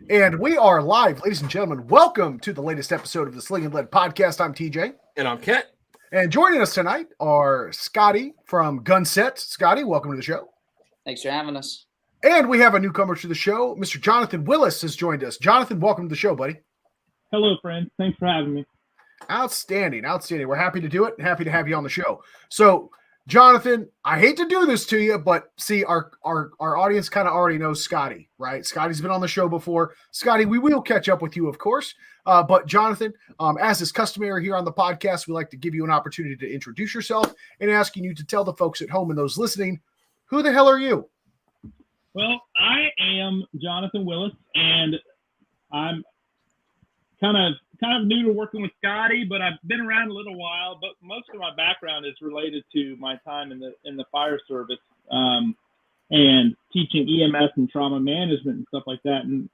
And we are live, ladies and gentlemen. Welcome to the latest episode of the Sling'N podcast. I'm TJ. And I'm Kent. And joining us tonight are Scotty from Gunset. Scotty, welcome to the show. Thanks for having us. And we have a newcomer to the show. Mr. Jonathan Willis has joined us. Jonathan, welcome to the show, buddy. Hello, friends. Thanks for having me. Outstanding. We're happy to do it and happy to have you on the show. So, Jonathan, I hate to do this to you, but see, our audience kind of already knows Scotty, right? Scotty's been on the show before. Scotty, we will catch up with you, of course. But Jonathan, as is customary here on the podcast, we like to give you an opportunity to introduce yourself and asking you to tell the folks at home and those listening, who the hell are you? Well, I am Jonathan Willis, and I'm kind of new to working with Scotty, but I've been around a little while. But most of my background is related to my time in the fire service and teaching EMS and trauma management and stuff like that, and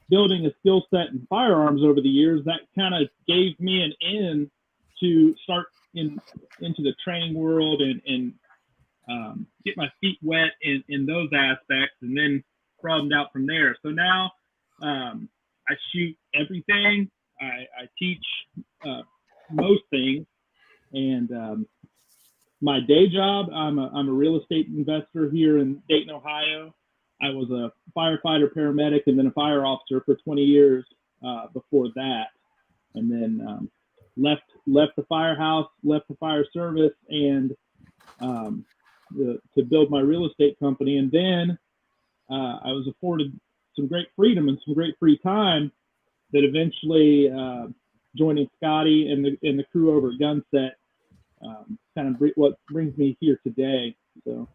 building a skill set in firearms over the years. That kind of gave me an in to start into the training world and get my feet wet in those aspects, and then broadened out from there. So now I shoot everything. I teach most things, and my day job, I'm a real estate investor here in Dayton, Ohio. I was a firefighter, paramedic, and then a fire officer for 20 years before that, and then left the firehouse, left the fire service, and to build my real estate company. And then I was afforded some great freedom and some great free time that eventually joining Scotty and the crew over at Gunset what brings me here today. So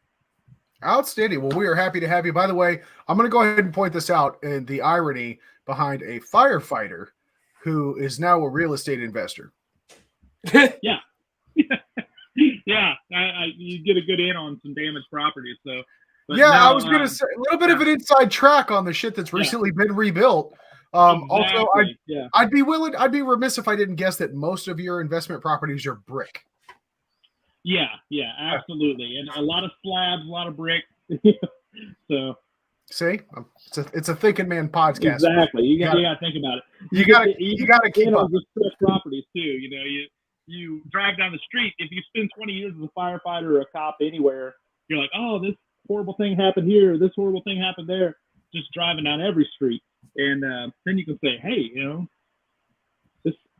Outstanding. Well, we are happy to have you. By the way, I'm going to go ahead and point this out, and the irony behind a firefighter who is now a real estate investor. Yeah. Yeah, you get a good in on some damaged properties. So, yeah, now, I was going to say a little bit of an inside track on the shit that's recently been rebuilt. Exactly. Also, I'd be remiss if I didn't guess that most of your investment properties are brick. Yeah, absolutely, and a lot of slabs, a lot of brick. So, see, it's a thinking man podcast. Exactly, you got to think about it. You got to keep up. Distressed properties too. You know, you drive down the street. If you spend 20 years as a firefighter or a cop anywhere, you're like, oh, this horrible thing happened here. This horrible thing happened there. Just driving down every street. And then you can say, hey, you know,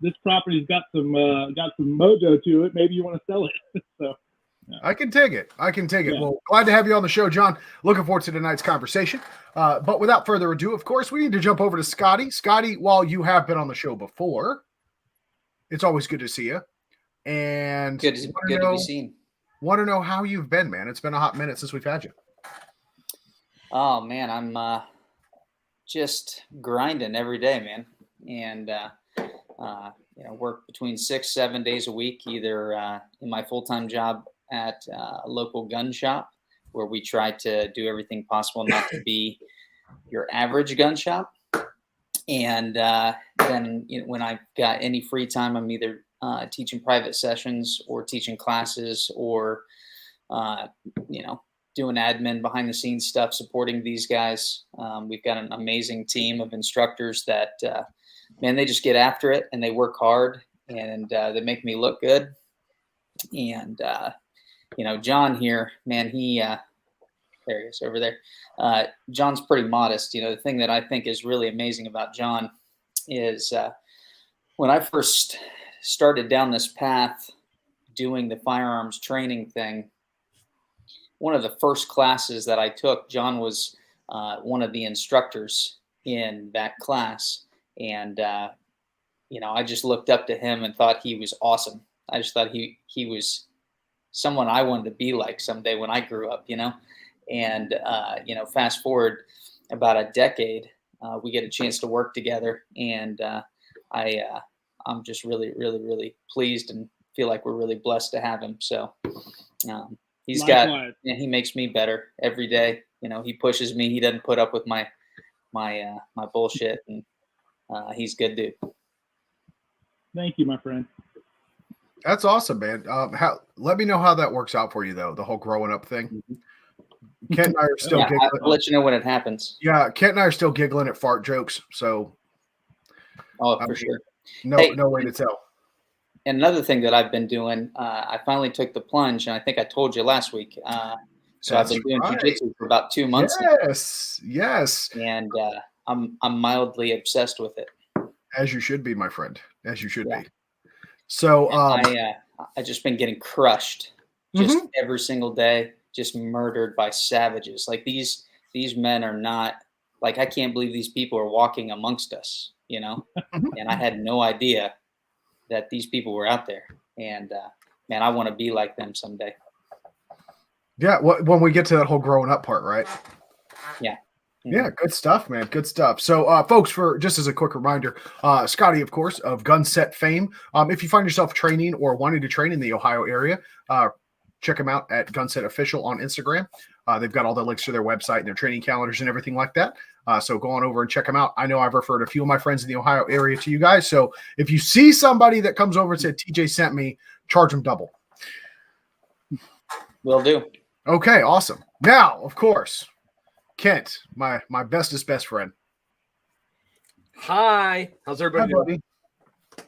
this property's got some mojo to it. Maybe you want to sell it. So I can take it. Yeah. Well, glad to have you on the show, John. Looking forward to tonight's conversation. But without further ado, of course, we need to jump over to Scotty. Scotty, while you have been on the show before, it's always good to see you. And good to be seen. Want to know how you've been, man? It's been a hot minute since we've had you. Oh man, I'm just grinding every day, man, and work between 6-7 days a week, either in my full-time job at a local gun shop, where we try to do everything possible not to be your average gun shop, and then when I've got any free time, I'm either teaching private sessions or teaching classes or doing admin behind the scenes stuff, supporting these guys. We've got an amazing team of instructors that, they just get after it and they work hard and they make me look good. And, John here, man, there he is over there. John's pretty modest. The thing that I think is really amazing about John is when I first started down this path doing the firearms training thing, one of the first classes that I took, John was one of the instructors in that class. And, I just looked up to him and thought he was awesome. I just thought he was someone I wanted to be like someday when I grew up, And, fast forward about a decade, we get a chance to work together. And I'm just really, really, really pleased and feel like we're really blessed to have him. So he makes me better every day. He pushes me. He doesn't put up with my bullshit, and he's good dude. Thank you, my friend. That's awesome, man. Let me know how that works out for you, though. The whole growing up thing. Kent and I are still giggling. I'll let you know when it happens. Yeah, Kent and I are still giggling at fart jokes. So, for sure. No way to tell. And another thing that I've been doing, I finally took the plunge, and I think I told you last week. So I've been doing jiu-jitsu for about 2 months. Yes. And I'm mildly obsessed with it. As you should be, my friend. As you should be. So I just been getting crushed just every single day, just murdered by savages. Like these men are not like, I can't believe these people are walking amongst us, you know? And I had no idea that these people were out there. And man, I want to be like them someday. Yeah, when we get to that whole growing up part, right? Yeah. Yeah, good stuff, man. Good stuff. So, folks, for just as a quick reminder, Scotty, of course, of Gunset fame. If you find yourself training or wanting to train in the Ohio area, check them out at Gunset Official on Instagram. They've got all the links to their website and their training calendars and everything like that. So go on over and check them out. I know I've referred a few of my friends in the Ohio area to you guys. So if you see somebody that comes over and said, TJ sent me, charge them double. Will do. Okay, awesome. Now, of course, Kent, my bestest best friend. Hi. How's everybody doing? Buddy.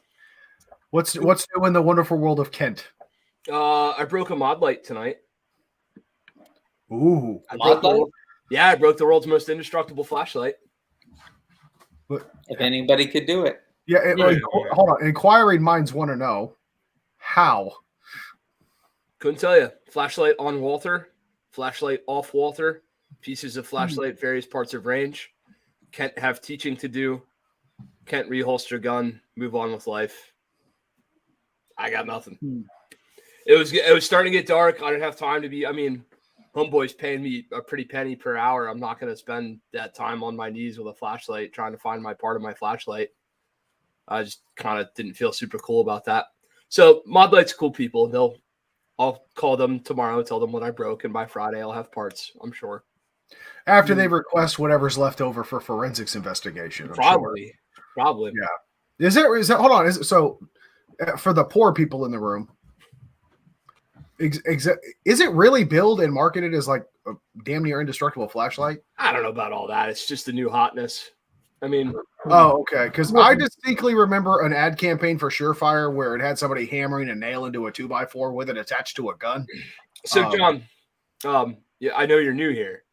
What's new in the wonderful world of Kent? I broke a mod light tonight. Ooh. I broke the world's most indestructible flashlight. If anybody could do it. Yeah, hold on. Inquiring minds want to know how. Couldn't tell you. Flashlight on Walther, flashlight off Walther, pieces of flashlight, various parts of range. Can't have teaching to do. Can't reholster gun, move on with life. I got nothing. It was starting to get dark. I didn't have time to be. I mean, homeboy's paying me a pretty penny per hour. I'm not going to spend that time on my knees with a flashlight trying to find my part of my flashlight. I just kind of didn't feel super cool about that. So mod light's cool people. I'll call them tomorrow, tell them what I broke, and by Friday I'll have parts, I'm sure. After they request whatever's left over for forensics investigation. Probably. Yeah. Is that hold on? Is it so for the poor people in the room? Is it really billed and marketed as like a damn near indestructible flashlight? I don't know about all that. It's just the new hotness. I mean, oh, okay. Because I distinctly remember an ad campaign for Surefire where it had somebody hammering a nail into a 2x4 with it attached to a gun. So, John, yeah, I know you're new here,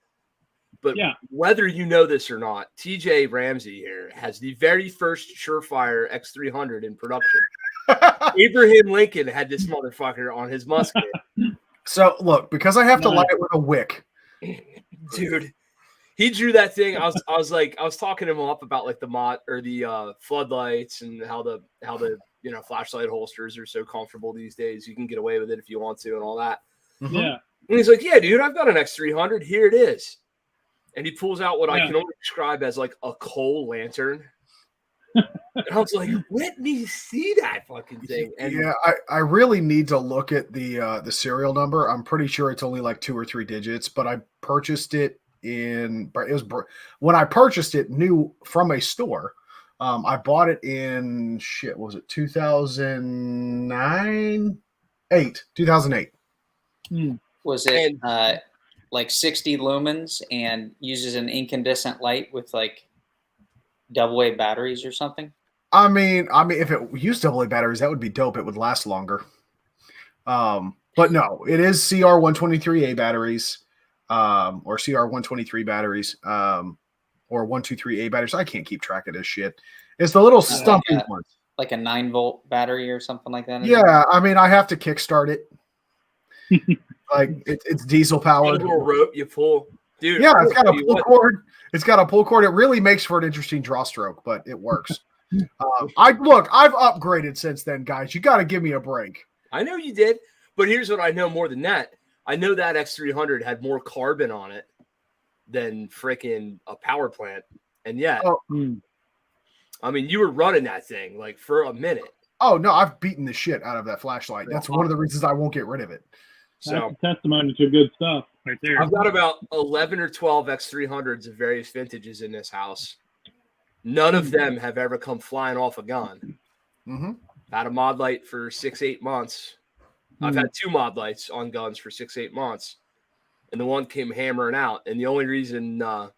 but whether you know this or not, TJ Ramsey here has the very first Surefire X300 in production. Abraham Lincoln had this motherfucker on his musket. So, look, because I have to light it with a wick, dude. He drew that thing. I was talking him up about like the mod or the floodlights and how the flashlight holsters are so comfortable these days. You can get away with it if you want to and all that. Mm-hmm. Yeah. And he's like, yeah, dude, I've got an X300. Here it is. And he pulls out what I can only describe as like a coal lantern. And I was like, let me see that fucking thing. And I really need to look at the serial number. I'm pretty sure it's only like 2 or 3 digits, but I purchased it when I purchased it new from a store. I bought it in 2008. Was it like 60 lumens and uses an incandescent light with like AA batteries or something? I mean, if it used AA batteries, that would be dope. It would last longer. But no, it is CR123A batteries. Or CR123 batteries, or 123A batteries. I can't keep track of this shit. It's the little stumpy ones. Like a 9-volt battery or something like that? Yeah, I mean, I have to kickstart it. Like, it's diesel powered. A little rope you pull. Dude, yeah, it's got a pull cord. It's got a pull cord. It really makes for an interesting draw stroke, but it works. I've upgraded since then, guys. You got to give me a break. I know you did, but here's what I know more than that. I know that X300 had more carbon on it than freaking a power plant. And yet, I mean, you were running that thing like for a minute. Oh, no, I've beaten the shit out of that flashlight. That's one of the reasons I won't get rid of it. That's a testimony to good stuff right there. I've got about 11 or 12 X300s of various vintages in this house. None of them have ever come flying off a gun. Mm-hmm. Had a mod light for 6-8 months. I've had 2 mod lights on guns for 6-8 months. and the one came hammering out. And the only reason, I'm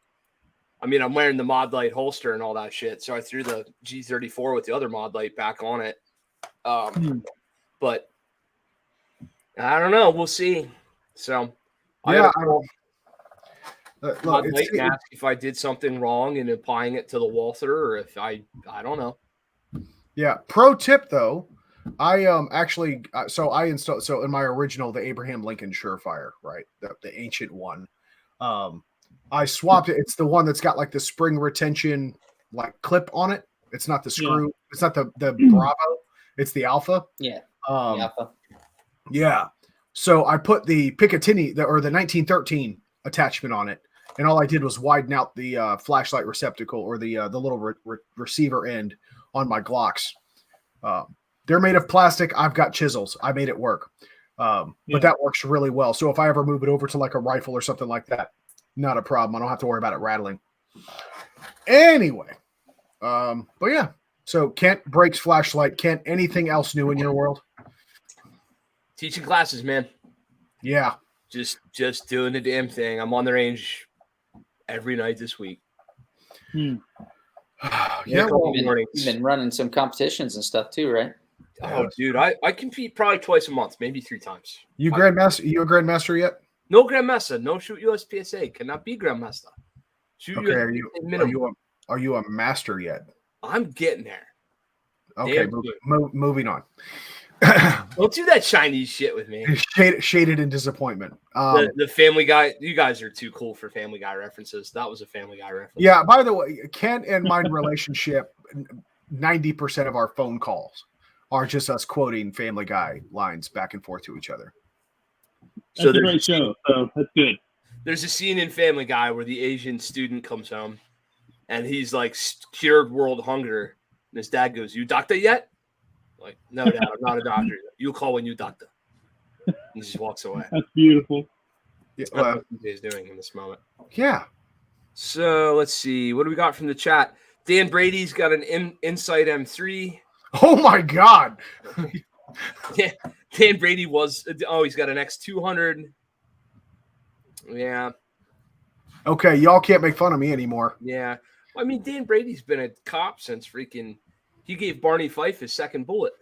wearing the Mod Light holster and all that shit, so I threw the G34 with the other Mod Light back on it. But I don't know. We'll see. So Yeah, Mod Light and ask if I did something wrong in applying it to the Walther, or if I don't know. Yeah. Pro tip though, I actually I installed in my original the Abraham Lincoln Surefire, right, the ancient one. I swapped it. It's the one that's got like the spring retention like clip on it. It's not the screw. Yeah. It's not the Bravo. It's the Alpha. Yeah. The Alpha. Yeah. So I put the Picatinny or the 1913 attachment on it, and all I did was widen out the flashlight receptacle or the little receiver end on my Glocks. They're made of plastic. I've got chisels. I made it work. But that works really well. So if I ever move it over to like a rifle or something like that, not a problem. I don't have to worry about it rattling. Anyway, but yeah. So Kent breaks flashlight. Kent, anything else new in your world? Teaching classes, man. Yeah. Just doing the damn thing. I'm on the range every night this week. You've been running some competitions and stuff too, right? Oh, dude, I compete probably twice a month, maybe 3 times. You a grandmaster yet? No grandmaster. No shoot USPSA. Cannot be grandmaster. Shoot okay, are you a master yet? I'm getting there. Okay, moving on. Don't do that Chinese shit with me. Shaded in disappointment. The Family Guy. You guys are too cool for Family Guy references. That was a Family Guy reference. Yeah. By the way, Kent and my relationship, 90% of our phone calls are just us quoting Family Guy lines back and forth to each other. That's a great show. So that's good. There's a scene in Family Guy where the Asian student comes home, and he's like cured world hunger. And his dad goes, "You doctor yet?" Like, "No, Dad, I'm not a doctor. You call when you doctor." And he just walks away. That's beautiful. That's what he's doing in this moment. Yeah. So let's see. What do we got from the chat? Dan Brady's got an Insight M3. Oh my God. Yeah. Dan Brady he's got an X200. Yeah. Okay, y'all can't make fun of me anymore. Yeah. I mean, Dan Brady's been a cop since he gave Barney Fife his second bullet.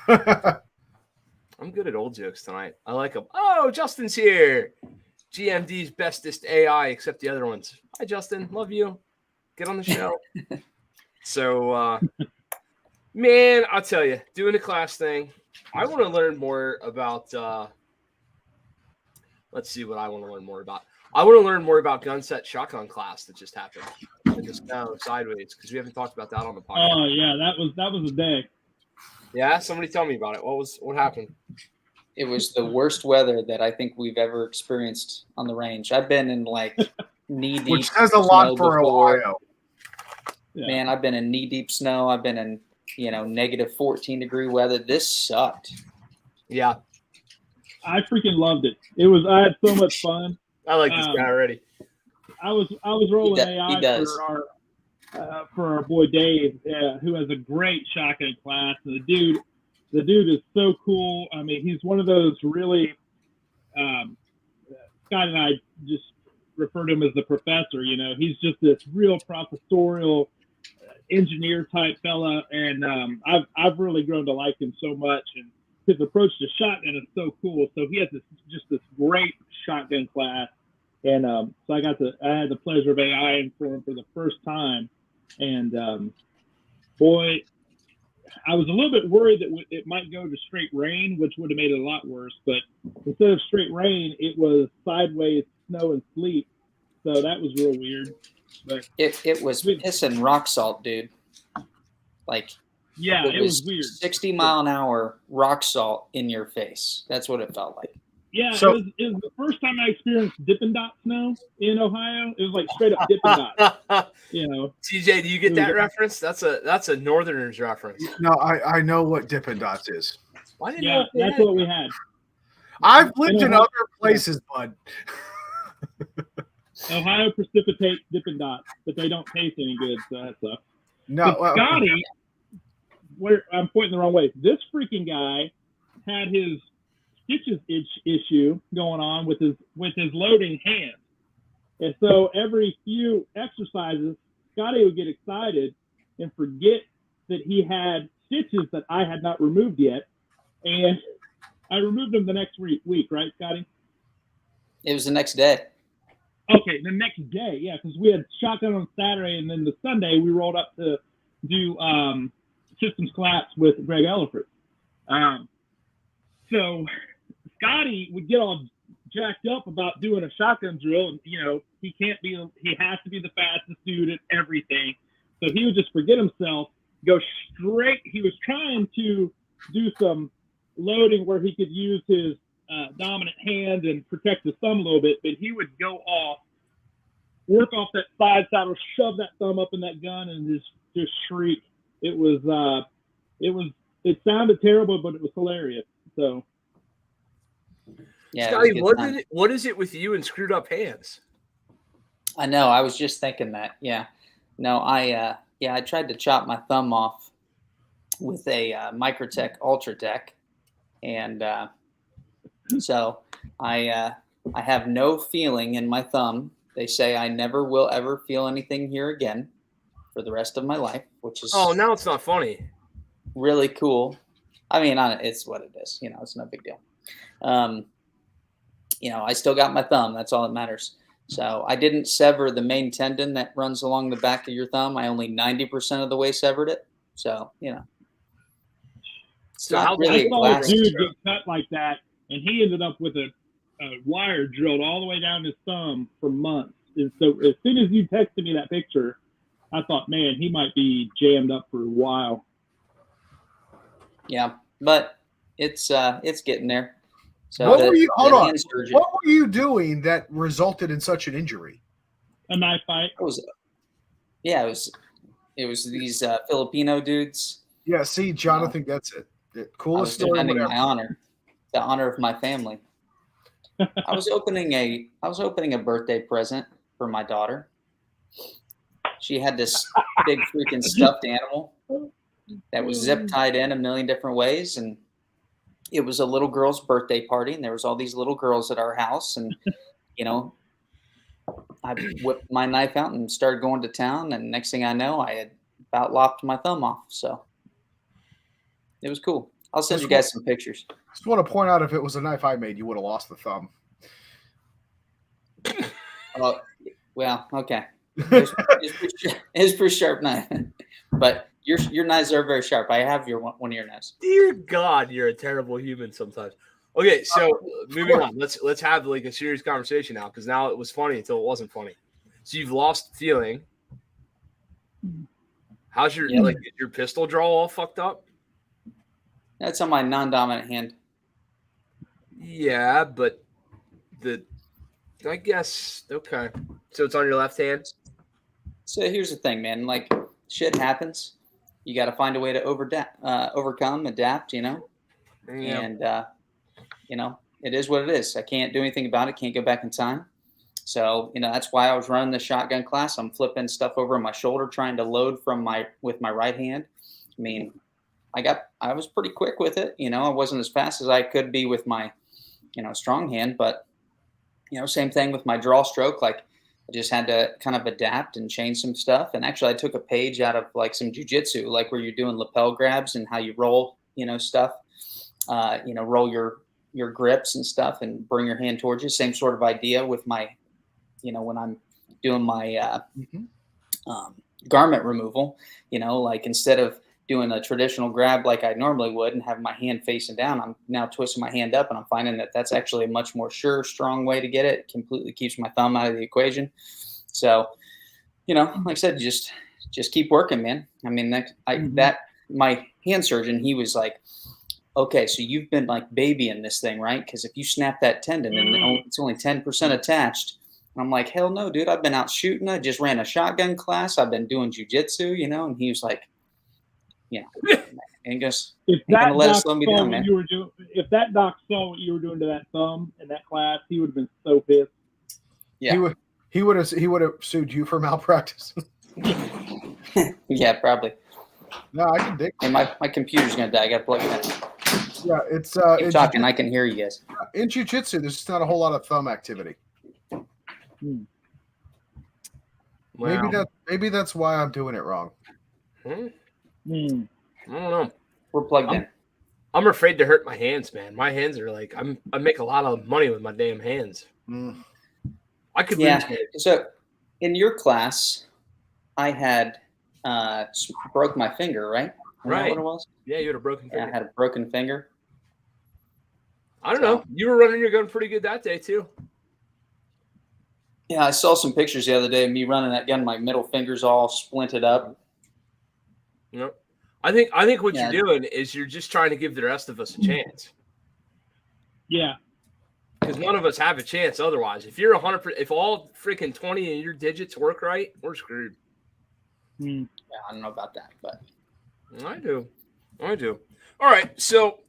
I'm good at old jokes tonight. I like them. Oh, Justin's here. GMD's bestest AI, except the other ones. Hi, Justin. Love you. Get on the show. So, man, I'll tell you, doing the class thing, I want to learn more about let's see what I want to learn more about. I want to learn more about Gunset shotgun class that just happened. Just now sideways, because we haven't talked about that on the podcast. Oh yeah, that was a day. Yeah, somebody tell me about it. What happened? It was the worst weather that I think we've ever experienced on the range. I've been in like knee deep, which says a lot for Ohio. Yeah. Man, I've been in knee deep snow. I've been in negative 14-degree weather. This sucked. Yeah, I freaking loved it. I had so much fun. I like this guy already. I was rolling AI for our boy Dave, who has a great shotgun class. And the dude is so cool. I mean, he's one of those really. Scott and I just refer to him as the professor. He's just this real professorial engineer type fella, and I've really grown to like him so much. And his approach to shotgun is so cool. So he has this great shotgun class, and so I had the pleasure of AIing for him for the first time, and boy, I was a little bit worried that it might go to straight rain, which would have made it a lot worse. But instead of straight rain, it was sideways snow and sleet, so that was real weird. But it was piss and rock salt, dude. Like. Yeah, it was weird. 60 mile an hour rock salt in your face. That's what it felt like. Yeah, so, it was the first time I experienced Dippin' Dot snow in Ohio. It was like straight up Dippin' Dot. TJ, do you get that reference? That's a Northerners reference. No, I know what Dippin' Dots is. That's what we had. I've lived in other places, bud. Ohio precipitates Dippin' Dots, but they don't taste any good, so that sucks. No, but Scotty. I'm pointing the wrong way. This freaking guy had his stitches issue going on with his loading hand. And so every few exercises, Scotty would get excited and forget that he had stitches that I had not removed yet. And I removed them the next week, right, Scotty? It was the next day. Okay, the next day, yeah, because we had shotgun on Saturday, and then the Sunday we rolled up to do systems collapse with Greg Elliford. So Scotty would get all jacked up about doing a shotgun drill, and he has to be the fastest dude at everything. So he would just forget himself, go straight. He was trying to do some loading where he could use his dominant hand and protect his thumb a little bit, but he would go off, work off that side saddle, shove that thumb up in that gun, and just shriek. It sounded terrible, but it was hilarious. So, yeah, Scotty, what is it with you and screwed up hands? I know. I was just thinking that. Yeah. No, I tried to chop my thumb off with a Microtech Ultratech, and so I have no feeling in my thumb. They say I never will ever feel anything here again for the rest of my life, which is now it's not funny. Really cool. I mean, it's what it is. It's no big deal. I still got my thumb. That's all that matters. So I didn't sever the main tendon that runs along the back of your thumb. I only 90% of the way severed it. So, it's So not how really I a saw a glass. dude get cut like that, and he ended up with a wire drilled all the way down his thumb for months. And so as soon as you texted me that picture, I thought, man, he might be jammed up for a while. Yeah, but it's getting there. So What were you doing that resulted in such an injury? A knife fight. It was these Filipino dudes. Yeah, see, Jonathan gets it. The coolest story. Defending my honor, the honor of my family. I was opening a birthday present for my daughter. She had this big freaking stuffed animal that was zip tied in a million different ways, and it was a little girl's birthday party, and there was all these little girls at our house, and I whipped my knife out and started going to town, and next thing I know, I had about lopped my thumb off. So it was cool. I'll send you guys some pictures. Just want to point out, if it was a knife I made, you would have lost the thumb. Oh, well, okay. It's pretty sharp knife, but your knives are very sharp. I have one of your knives. Dear God, you're a terrible human sometimes. Okay, so moving on. Let's have like a serious conversation now, because now it was funny until it wasn't funny. So you've lost feeling. How's your your pistol draw all fucked up? That's on my non-dominant hand. Yeah, but I guess okay. So it's on your left hand. So here's the thing, man. Like, shit happens. You got to find a way to overcome, adapt. Yeah. And it is what it is. I can't do anything about it. Can't go back in time. So that's why I was running the shotgun class. I'm flipping stuff over my shoulder, trying to load with my right hand. I mean, I was pretty quick with it. I wasn't as fast as I could be with my strong hand, but same thing with my draw stroke. Like, I just had to kind of adapt and change some stuff. And actually, I took a page out of like some jujitsu, like where you're doing lapel grabs and how you roll, stuff. Roll your grips and stuff, and bring your hand towards you. Same sort of idea with my, when I'm doing my garment removal. Like, instead of doing a traditional grab like I normally would and have my hand facing down, I'm now twisting my hand up, and I'm finding that that's actually a much more sure, strong way to get it. It completely keeps my thumb out of the equation. So, like I said, just keep working, man. I mean, my hand surgeon, he was like, okay, so you've been like babying this thing, right? Because if you snap that tendon and it's only 10% attached, and I'm like, hell no, dude, I've been out shooting. I just ran a shotgun class. I've been doing jujitsu, and he was like, and just if that doc slow me down, man. If that doc saw what you were doing to that thumb in that class, he would have been so pissed. Yeah, he would have sued you for malpractice. Yeah, probably. No, I can dig. And my computer's gonna die. I gotta plug it in. Yeah, it's Keep talking. I can hear you guys. in jiu-jitsu. There's just not a whole lot of thumb activity. Wow. Maybe that's why I'm doing it wrong. I don't know. We're plugged in. I'm afraid to hurt my hands, man. My hands are like I make a lot of money with my damn hands. I could lose it. So in your class, I had broke my finger, right? Isn't that what it was? Yeah, you had a broken finger. Yeah, I had a broken finger. I don't know. You were running your gun pretty good that day too. Yeah, I saw some pictures the other day of me running that gun. My middle finger's all splinted up. Yep. I think what you're doing is you're just trying to give the rest of us a chance. Yeah. Because none of us have a chance otherwise. If you're 100%, if all freaking 20 of your digits work right, we're screwed. Yeah, I don't know about that, but I do. All right, so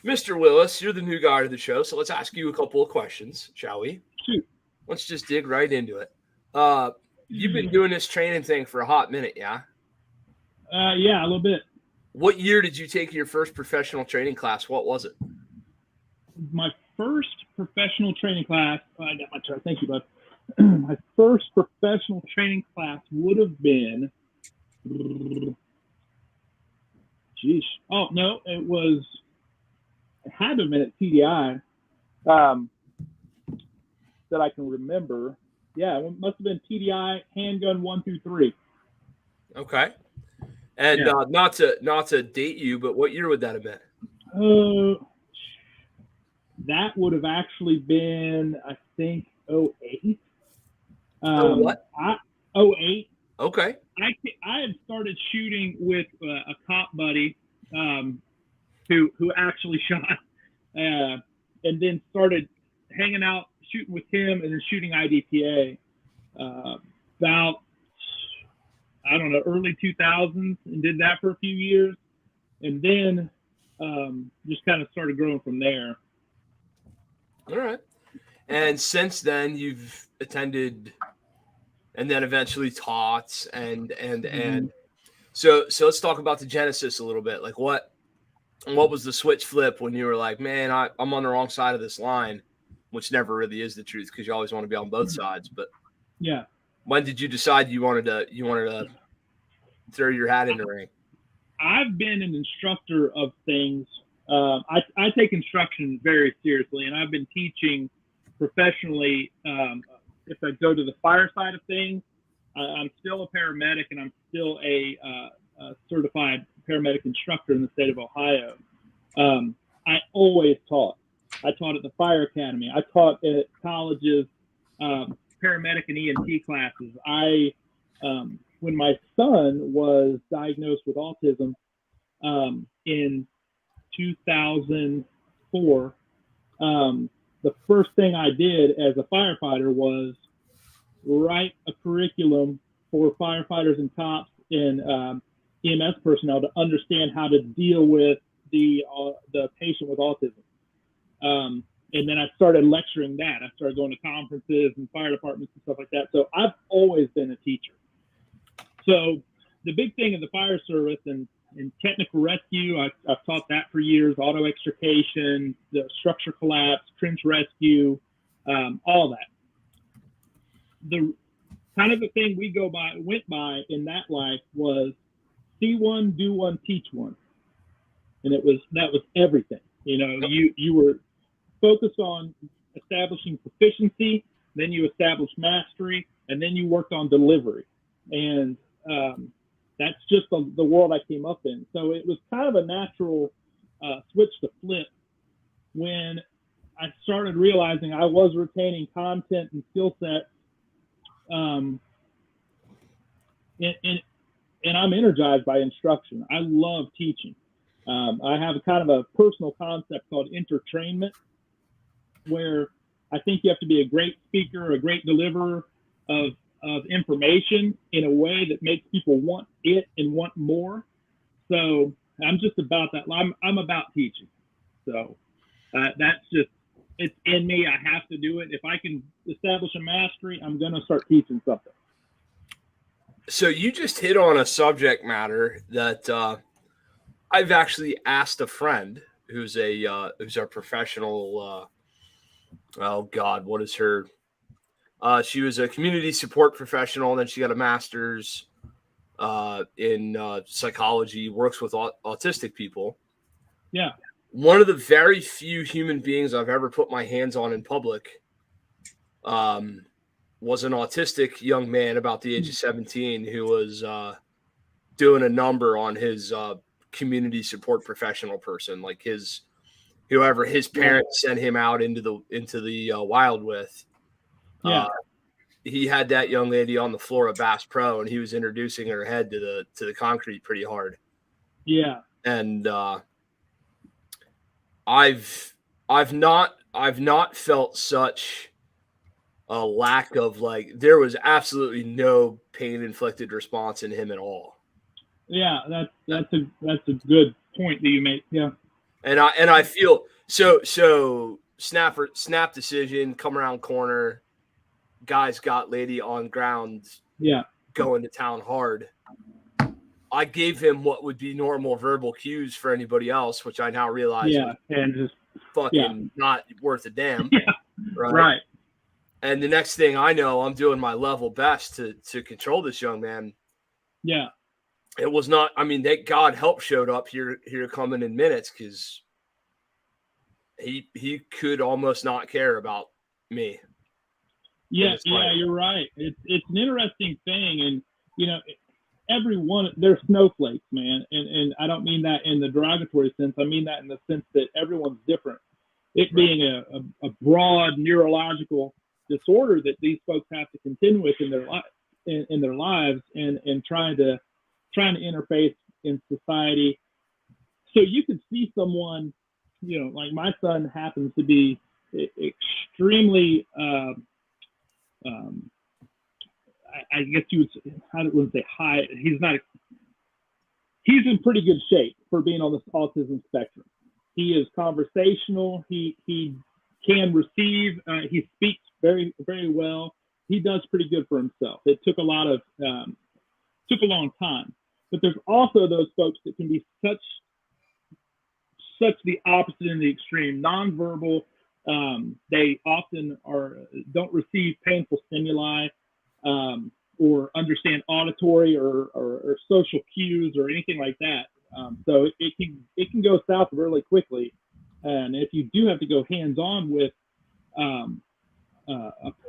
Mr. Willis, you're the new guy to the show, so let's ask you a couple of questions, shall we? Shoot. Let's just dig right into it. You've been doing this training thing for a hot minute, yeah? Yeah, a little bit. What year did you take your first professional training class? What was it? My first professional training class. I got my chart. Thank you, bud. My first professional training class would have been. Geez. Oh no, it was. It had to have been at TDI. That I can remember. Yeah, it must have been TDI handgun 1 through 3. Okay. And not to date you, but what year would that have been? That would have actually been, I think, 08. What? 08. Okay. I had started shooting with a cop buddy who actually shot, and then started hanging out, shooting with him, and then shooting IDPA about, I don't know, early 2000s, and did that for a few years, and then just kind of started growing from there. All right. And since then, you've attended and then eventually taught and so let's talk about the genesis a little bit. Like what was the switch flip when you were like, man, I'm on the wrong side of this line, which never really is the truth because you always want to be on both sides. But yeah, when did you decide you wanted to throw your hat in the ring? I've been an instructor of things. I take instruction very seriously, and I've been teaching professionally. If I go to the fire side of things, I'm still a paramedic, and I'm still a certified paramedic instructor in the state of Ohio. I always taught. I taught at the fire academy. I taught at colleges, paramedic and EMT classes. When my son was diagnosed with autism in 2004, the first thing I did as a firefighter was write a curriculum for firefighters and cops and EMS personnel to understand how to deal with the patient with autism. And then I started lecturing that. I started going to conferences and fire departments and stuff like that. So I've always been a teacher. So the big thing in the fire service and technical rescue, I've taught that for years, auto extrication, the structure collapse, trench rescue, all that. The kind of the thing went by in that life was see one, do one, teach one. And that was everything. You know, you were focused on establishing proficiency, then you established mastery, and then you worked on delivery. And that's just the world I came up in. So it was kind of a natural switch to flip when I started realizing I was retaining content and skill sets. And I'm energized by instruction. I love teaching. I have a kind of a personal concept called entertainment, where I think you have to be a great speaker, a great deliverer of information in a way that makes people want it and want more. So I'm just about that. I'm about teaching. So that's just, it's in me. I have to do it. If I can establish a mastery, I'm going to start teaching something. So you just hit on a subject matter that I've actually asked a friend who's our professional. Oh God, what is her? She was a community support professional, and then she got a master's in psychology. Works with autistic people. Yeah. One of the very few human beings I've ever put my hands on in public was an autistic young man about the age of 17 who was doing a number on his community support professional person, like whoever his parents sent him out into the wild with. Yeah. He had that young lady on the floor of Bass Pro, and he was introducing her head to the concrete pretty hard. Yeah. And I've not felt such a lack of, like, there was absolutely no pain inflicted response in him at all. Yeah, that's a good point that you made. Yeah. And I feel so snap decision, come around corner, guys got lady on ground, going to town hard. I gave him what would be normal verbal cues for anybody else, which I now realize and just fucking not worth a damn. Right. And the next thing I know, I'm doing my level best to control this young man. Yeah. It was not, I mean, that God help showed up here coming in minutes, because he could almost not care about me. Yeah, you're right. It's an interesting thing, and you know, everyone, they're snowflakes, man, and I don't mean that in the derogatory sense. I mean that in the sense that everyone's different. It being a broad neurological disorder that these folks have to contend with in their lives, and trying to interface in society. So you could see someone, you know, like my son happens to be extremely. I guess you would say, I wouldn't say high. He's in pretty good shape for being on the autism spectrum. He is conversational. He can receive. He speaks very, very well. He does pretty good for himself. It took a long time. But there's also those folks that can be such the opposite in the extreme, nonverbal. They often don't receive painful stimuli, or understand auditory or social cues or anything like that. So it can go south really quickly. And if you do have to go hands-on with a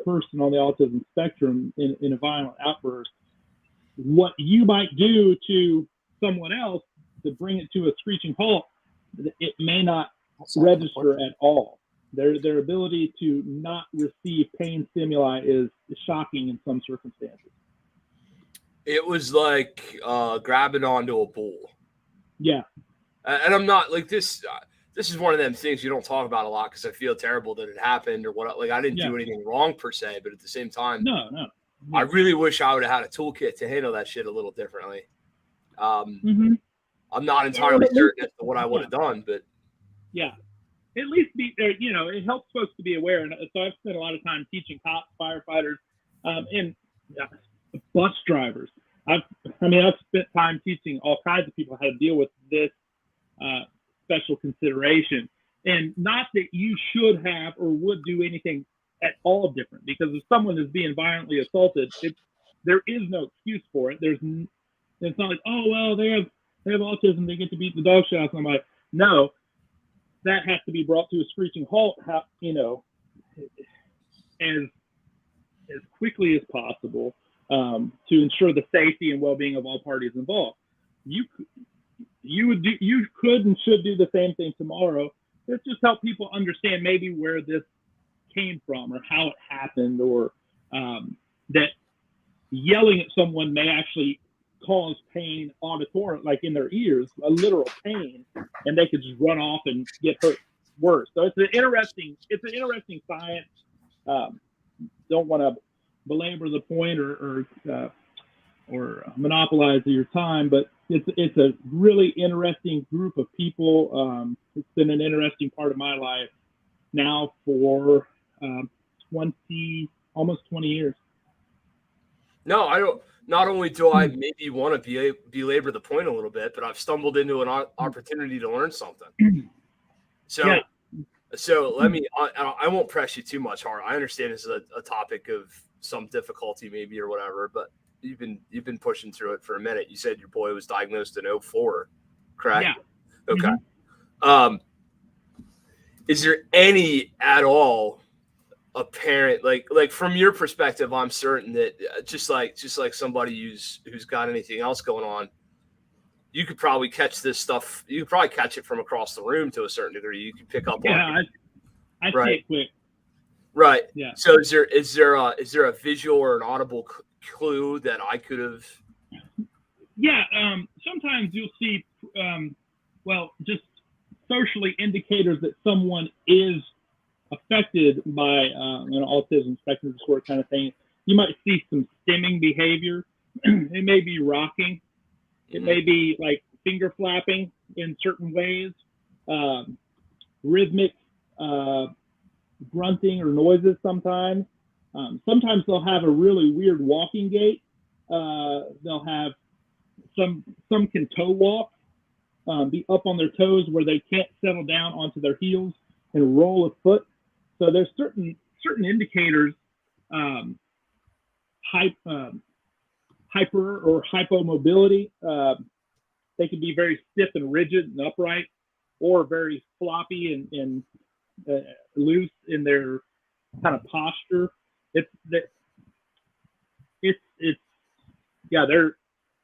person on the autism spectrum in a violent outburst, what you might do to someone else to bring it to a screeching halt, it may not register at all. Their ability to not receive pain stimuli is shocking in some circumstances. It was like grabbing onto a bull. Yeah. And I'm not like this. This is one of them things you don't talk about a lot because I feel terrible that it happened or what. Like, I didn't do anything wrong per se, but at the same time, no. I really wish I would have had a toolkit to handle that shit a little differently. Mm-hmm. I'm not entirely certain as to what I would have done, but at least be there. You know, it helps folks to be aware. And so I've spent a lot of time teaching cops, firefighters, and bus drivers. I've spent time teaching all kinds of people how to deal with this special consideration. And not that you should have or would do anything at all different, because if someone is being violently assaulted, there is no excuse for it. It's not like, oh well, they have autism, they get to beat the dog shit out of somebody. No, that has to be brought to a screeching halt, as quickly as possible, to ensure the safety and well-being of all parties involved. You could and should do the same thing tomorrow. Let's just help people understand maybe where this came from or how it happened, or that yelling at someone may actually cause pain auditory, like in their ears, a literal pain, and they could just run off and get hurt worse. So it's an interesting science. Don't want to belabor the point or monopolize your time, but it's a really interesting group of people. It's been an interesting part of my life now for almost 20 years. No, I don't. Not only do I maybe want to belabor the point a little bit, but I've stumbled into an opportunity to learn something. So, Yeah. so let me. I won't press you too much hard. I understand this is a topic of some difficulty, maybe or whatever. But you've been pushing through it for a minute. You said your boy was diagnosed in 04, correct? Yeah. Okay. Mm-hmm. Is there any at all apparent, like from your perspective? I'm certain that just like somebody who's got anything else going on, you could probably catch this stuff. You could probably catch it from across the room to a certain degree. You could pick up on it. I right. see it quick. Right. Yeah. So is there a visual or an audible clue that I could have? Yeah. Sometimes you'll see, just socially indicators that someone is affected by an autism spectrum disorder kind of thing. You might see some stimming behavior. It may be rocking. It may be like finger flapping in certain ways, rhythmic grunting or noises sometimes. Sometimes they'll have a really weird walking gait. They'll have some can toe walk, be up on their toes where they can't settle down onto their heels and roll a foot. So there's certain indicators, hyper or hypomobility. They can be very stiff and rigid and upright, or very floppy and loose in their kind of posture.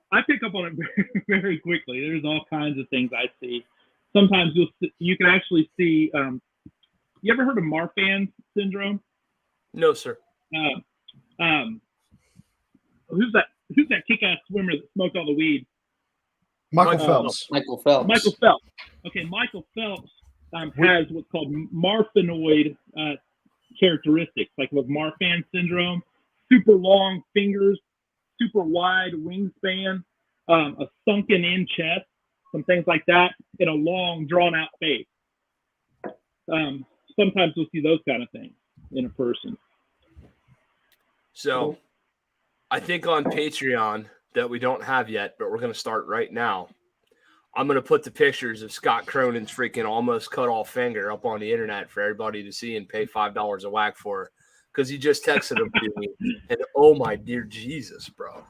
I pick up on it very, very quickly. There's all kinds of things I see. Sometimes you can actually see. You ever heard of Marfan syndrome? No, sir. Who's that kick-ass swimmer that smoked all the weed? Michael Phelps. Michael Phelps. Michael Phelps. Okay, Michael Phelps has what's called marfanoid characteristics, like with Marfan syndrome. Super long fingers, super wide wingspan, a sunken-in chest, some things like that, and a long, drawn-out face. Sometimes we'll see those kind of things in a person. So I think on Patreon that we don't have yet, but we're going to start right now. I'm going to put the pictures of Scott Cronin's freaking almost cut off finger up on the internet for everybody to see and pay $5 a whack for, because he just texted him to me. And oh my dear Jesus, bro.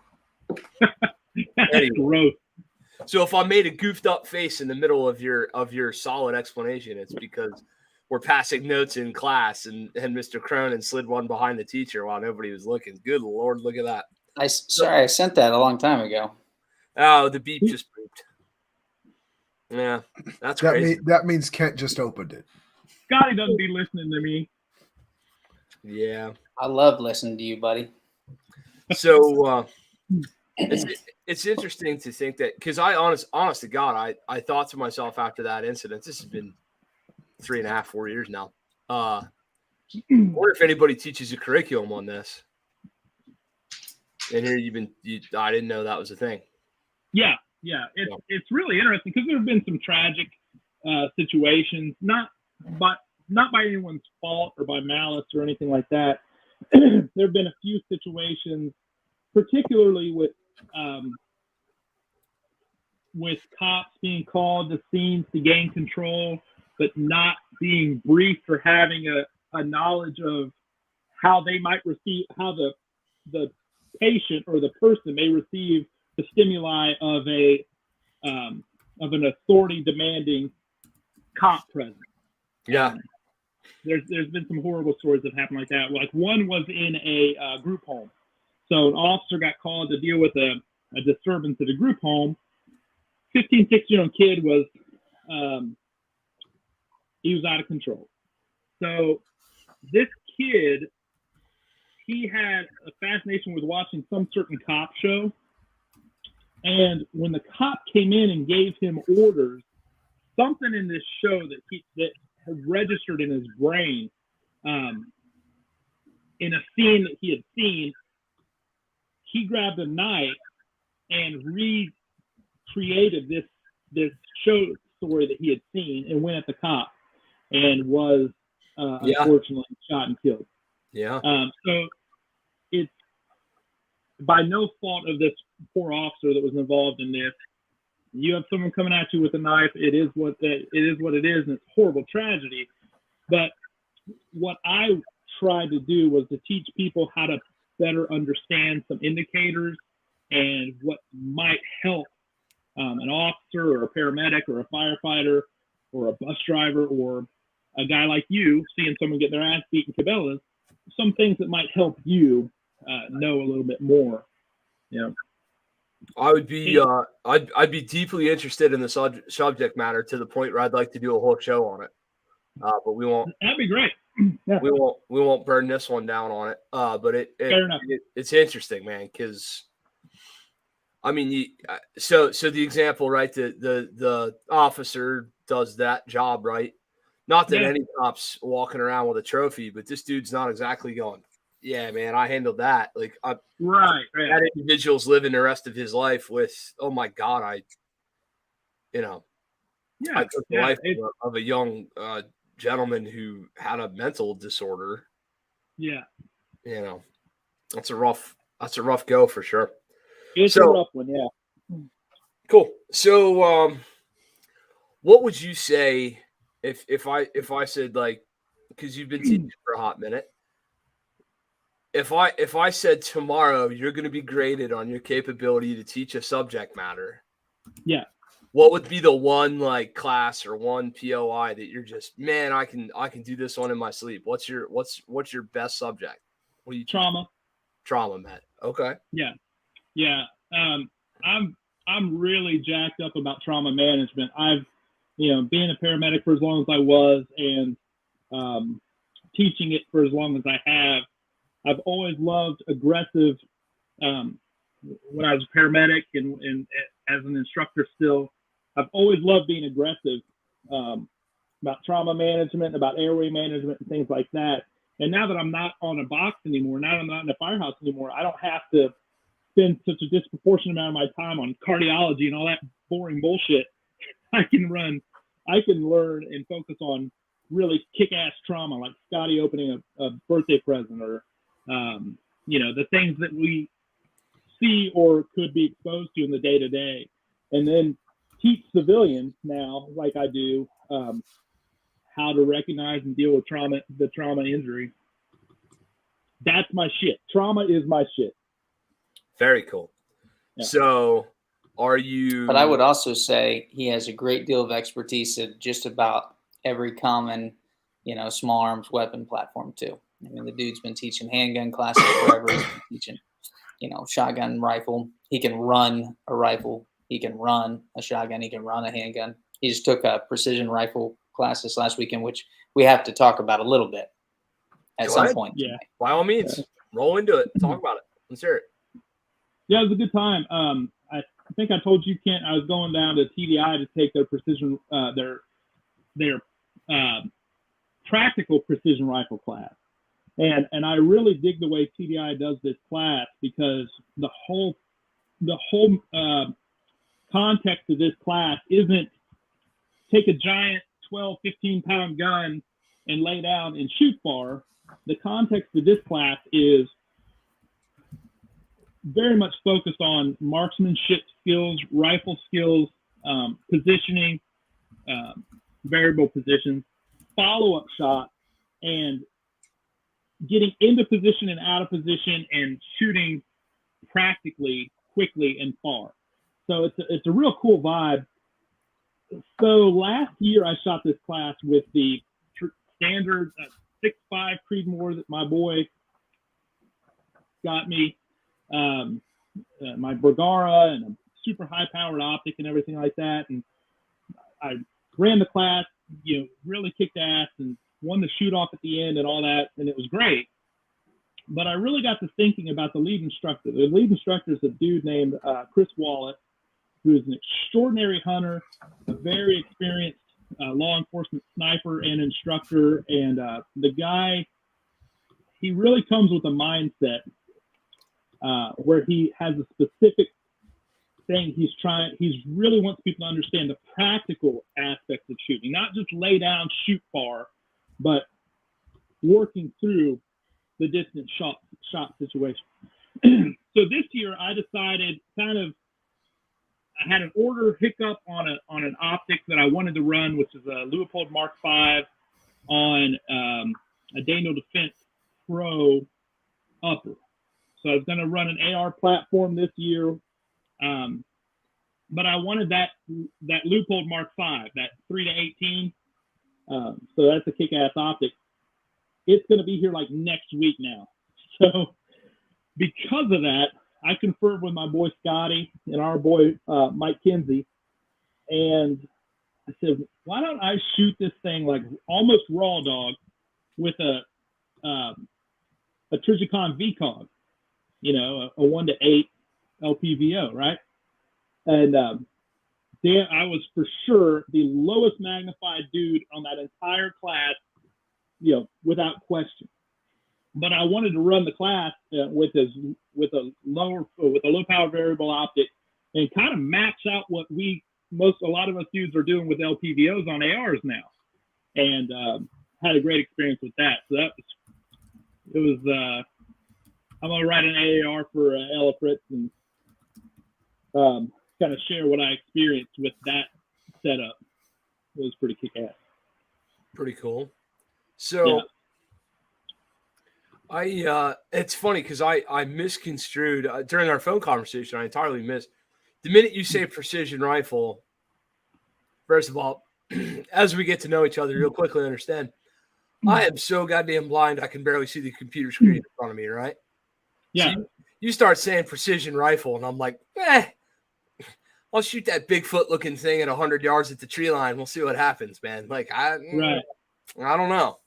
Anyway. Gross. So if I made a goofed up face in the middle of your solid explanation, it's because we're passing notes in class and Mr. Cronin slid one behind the teacher while nobody was looking. Good Lord, look at that. I sent that a long time ago. Oh, the beep just beeped. Yeah, that's crazy. That means Kent just opened it. Scotty doesn't be listening to me. Yeah. I love listening to you, buddy. So it's interesting to think that, because honest to God, I thought to myself after that incident, this has been 3.5, 4 years now. I wonder if anybody teaches a curriculum on this. And here I didn't know that was a thing. Yeah. It's really interesting because there have been some tragic situations, not by anyone's fault or by malice or anything like that. There have been a few situations, particularly with cops being called to scenes to gain control, but not being briefed or having a knowledge of how they might receive, how the patient or the person may receive the stimuli of an authority demanding cop presence. Yeah. There's been some horrible stories that happened like that. Like one was in a group home. So an officer got called to deal with a disturbance at a group home. 15, 16-year-old kid was he was out of control. So this kid, he had a fascination with watching some certain cop show. And when the cop came in and gave him orders, something in this show that had registered in his brain, in a scene that he had seen, he grabbed a knife and recreated this show story that he had seen and went at the cop and was unfortunately shot and killed. Yeah. So it's by no fault of this poor officer that was involved in this. You have someone coming at you with a knife. It is what it is, and it's horrible tragedy. But what I tried to do was to teach people how to better understand some indicators and what might help an officer or a paramedic or a firefighter or a bus driver or a guy like you seeing someone get their ass beat in Cabela's, some things that might help you know a little bit more. I would be I'd be deeply interested in the subject matter to the point where I'd like to do a whole show on it. But we won't. That'd be great. Yeah. We won't burn this one down on it. But Fair enough. It's interesting, man, because I mean, so the example, right? The officer does that job, right? Not that any cop's walking around with a trophy, but this dude's not exactly going, yeah, man, I handled that. Like, right. That individual's living the rest of his life with, oh my God, I took the life of a young gentleman who had a mental disorder. Yeah. That's a rough go for sure. It's a rough one, yeah. Cool. So, what would you say if I said, like, because you've been teaching for a hot minute, if I said tomorrow you're going to be graded on your capability to teach a subject matter, yeah, what would be the one like class or one POI that you're just, man, I can do this one in my sleep? What's your best subject? What do you Trauma, Matt. Okay. Yeah. I'm really jacked up about trauma management. I've, being a paramedic for as long as I was and teaching it for as long as I have, I've always loved aggressive. When I was a paramedic and as an instructor still, I've always loved being aggressive about trauma management, about airway management and things like that. And now that I'm not on a box anymore, now that I'm not in a firehouse anymore, I don't have to spend such a disproportionate amount of my time on cardiology and all that boring bullshit. I can learn and focus on really kick-ass trauma, like Scotty opening a birthday present or, the things that we see or could be exposed to in the day-to-day. And then teach civilians now, like I do, how to recognize and deal with the trauma injury. That's my shit. Trauma is my shit. Very cool. Yeah. So are you... But I would also say he has a great deal of expertise at just about every common, small arms weapon platform too. I mean, the dude's been teaching handgun classes forever. He's been teaching, shotgun, rifle. He can run a rifle. He can run a shotgun. He can run a handgun. He just took a precision rifle class this last weekend, which we have to talk about a little bit at some point. Yeah. By all means, roll into it. Talk about it. Let's hear it. Yeah, it was a good time. I think I told you, Kent, I was going down to TDI to take their precision, their practical precision rifle class. And I really dig the way TDI does this class because the whole context of this class isn't take a giant 12, 15-pound gun and lay down and shoot far. The context of this class is very much focused on marksmanship skills, rifle skills, positioning, variable positions, follow-up shots, and getting into position and out of position and shooting practically, quickly, and far. So it's a real cool vibe. So last year I shot this class with the standard 6.5 Creedmoor that my boy got me, my Bergara and a super high-powered optic and everything like that. And I ran the class, really kicked ass and won the shoot-off at the end and all that, and it was great. But I really got to thinking about the lead instructor. The lead instructor is a dude named Chris Wallet, who is an extraordinary hunter, a very experienced law enforcement sniper and instructor. And the guy, he really comes with a mindset where he has a specific thing he really wants people to understand the practical aspects of shooting, not just lay down, shoot far, but working through the distance shot situation. So this year I decided I had an order hiccup on an optic that I wanted to run, which is a Leupold Mark V on a Daniel Defense Pro upper. So I was going to run an AR platform this year, but I wanted that Leupold Mark V, that 3-18. So that's a kick-ass optic. It's going to be here like next week now. So because of that, I conferred with my boy Scotty and our boy Mike Kinsey, and I said, why don't I shoot this thing like almost raw dog with a Trijicon VCOG, you know, a 1-8 LPVO, right? And Dan, I was for sure the lowest magnified dude on that entire class, you know, without question. But I wanted to run the class with a low power variable optic and kind of match out what a lot of us dudes are doing with LPVOs on ARs now, and had a great experience with that. So I'm gonna write an AR for Ella Fritz and kind of share what I experienced with that setup. It was pretty kick-ass. Pretty cool. So yeah. It's funny because I misconstrued during our phone conversation. I entirely missed the minute you say precision rifle. First of all, as we get to know each other, you'll quickly understand. I am so goddamn blind I can barely see the computer screen in front of me, right? Yeah. So you start saying precision rifle, and I'm like, I'll shoot that Bigfoot looking thing at 100 yards at the tree line. We'll see what happens, man. Like, I don't know.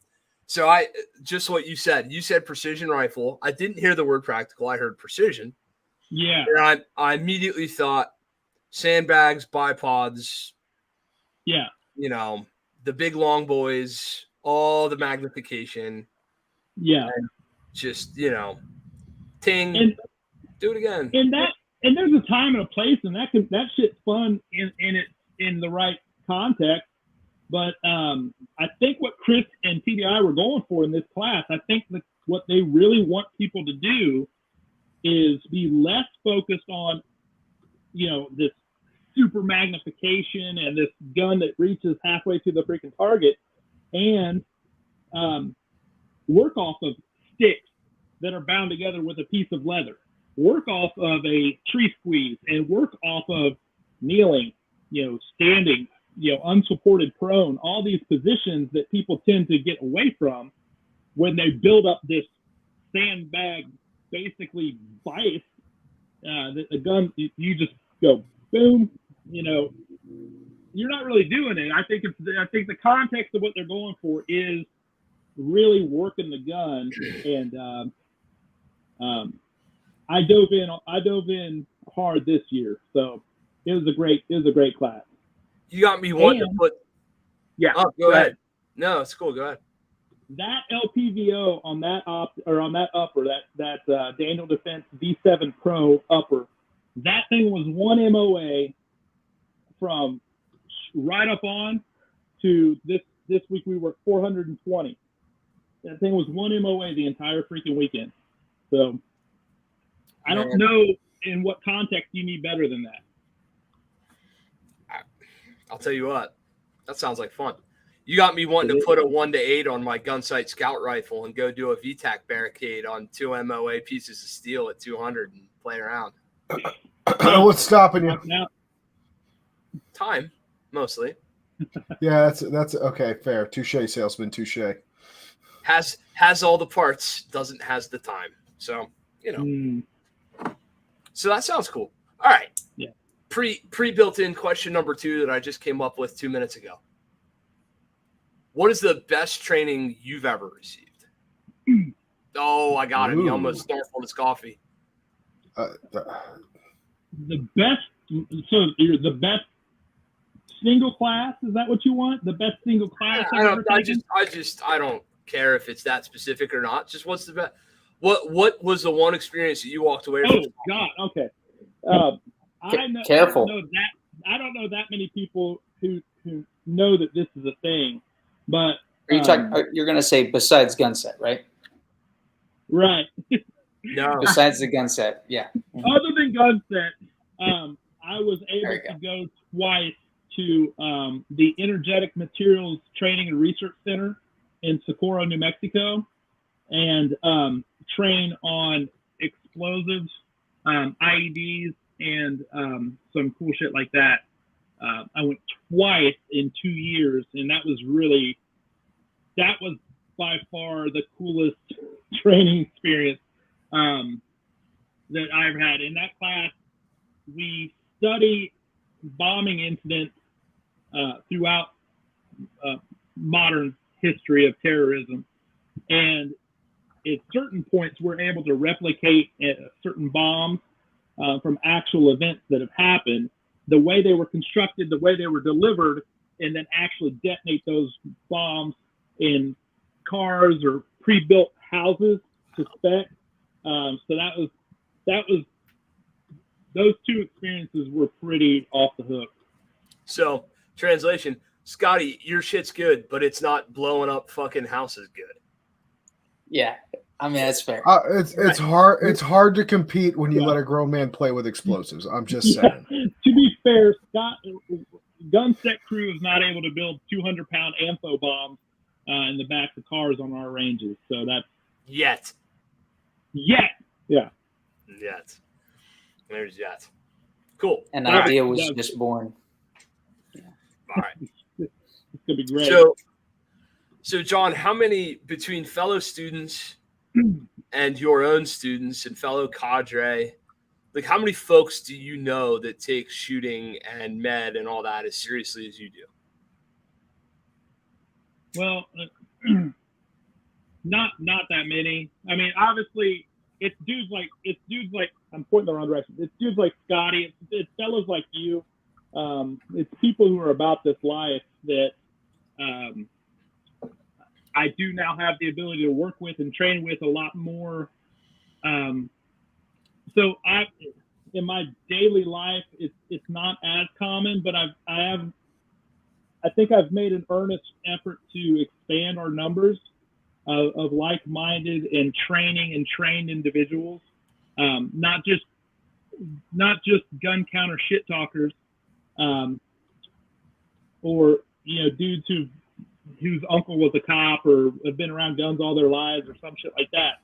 So just what you said precision rifle. I didn't hear the word practical. I heard precision. Yeah. And I immediately thought sandbags, bipods. Yeah. You know, the big long boys, all the magnification. Yeah. And just, you know, ting, and do it again. And there's a time and a place, and that shit's fun in the right context. But I think what Chris and TDI were going for in this class, I think that what they really want people to do is be less focused on, you know, this super magnification and this gun that reaches halfway to the freaking target, and work off of sticks that are bound together with a piece of leather. Work off of a tree squeeze and work off of kneeling, you know, standing, you know, unsupported prone, all these positions that people tend to get away from when they build up this sandbag, basically bias, that the gun, you just go boom, you know, you're not really doing it. I think the context of what they're going for is really working the gun. And I dove in hard this year, so it was a great class. You got me wanting to put. Yeah. Oh, go ahead. No, it's cool. Go ahead. That LPVO on that upper, that Daniel Defense V7 Pro upper, that thing was 1 MOA from right up on to this week. We were 420. That thing was 1 MOA the entire freaking weekend. So I don't know in what context you need better than that. I'll tell you what, that sounds like fun. You got me wanting to put a 1-8 on my Gunsight Scout rifle and go do a VTAC barricade on 2 MOA pieces of steel at 200 and play around. What's stopping you? Time, mostly. Yeah, that's okay. Fair. Touche, salesman. Touche. Has all the parts, doesn't has the time. So, you know. So that sounds cool. All right. Yeah. Pre-built in question number 2 that I just came up with 2 minutes ago. What is the best training you've ever received? Oh, I got him. He almost snorkeled his coffee. The best. So you're the best single class. Is that what you want? The best single class? I don't care if it's that specific or not. Just what's the best? What was the one experience that you walked away from? Oh God. Okay. Careful. I don't know that many people who know that this is a thing, but are you talking? You're going to say besides Gunset, right? Right. No. Besides the Gunset, yeah. Other than Gunset, I was able to go twice to the Energetic Materials Training and Research Center in Socorro, New Mexico, and train on explosives, IEDs, and some cool shit like that. I went twice in 2 years, and that was by far the coolest training experience that I've had. In that class, we study bombing incidents throughout modern history of terrorism. And at certain points, we're able to replicate certain bombs from actual events that have happened, the way they were constructed, the way they were delivered, and then actually detonate those bombs in cars or pre-built houses to spec. So that was those two experiences were pretty off the hook. So, translation, Scotty, your shit's good, but it's not blowing up fucking houses good. Yeah, I mean that's fair. It's hard. It's hard to compete when you let a grown man play with explosives. I'm just saying. To be fair, Gunset crew is not able to build 200-pound ammo bombs in the back of cars on our ranges. So that's yet. Yeah. There's yet. Cool. An idea was just born. Yeah. All right. It's gonna be great. So John, how many between fellow students and your own students and fellow cadre, like how many folks do you know that take shooting and med and all that as seriously as you do? Well, not that many. I mean, obviously, it's dudes like I'm pointing the wrong direction. It's dudes like Scotty. It's fellas like you. It's people who are about this life that I do now have the ability to work with and train with a lot more. So in my daily life, it's not as common, but I think I've made an earnest effort to expand our numbers of like-minded and trained individuals, not just gun counter shit talkers, or dudes whose uncle was a cop or have been around guns all their lives or some shit like that.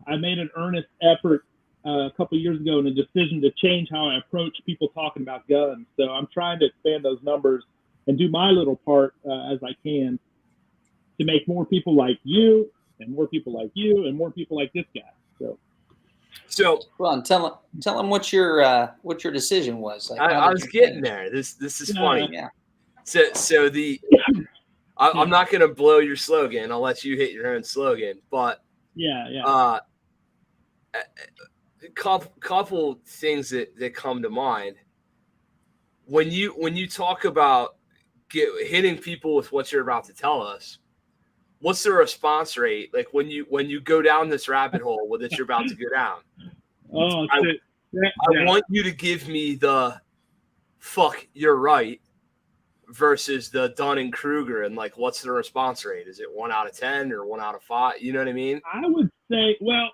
I made an earnest effort a couple of years ago in a decision to change how I approach people talking about guns. So I'm trying to expand those numbers and do my little part as I can to make more people like you and more people like you and more people like this guy. So well, and tell him what your decision was. Like, I was getting there. This is funny. Yeah. So I'm not going to blow your slogan. I'll let you hit your own slogan. But yeah. Couple things that come to mind when you talk about hitting people with what you're about to tell us. What's the response rate like when you go down this rabbit hole that you're about to go down? Oh, I want you to give me the fuck you're right versus the Dunning-Kruger, and like what's the response rate? Is it 1 out of 10 or 1 out of 5? You know what I mean? I would say, well,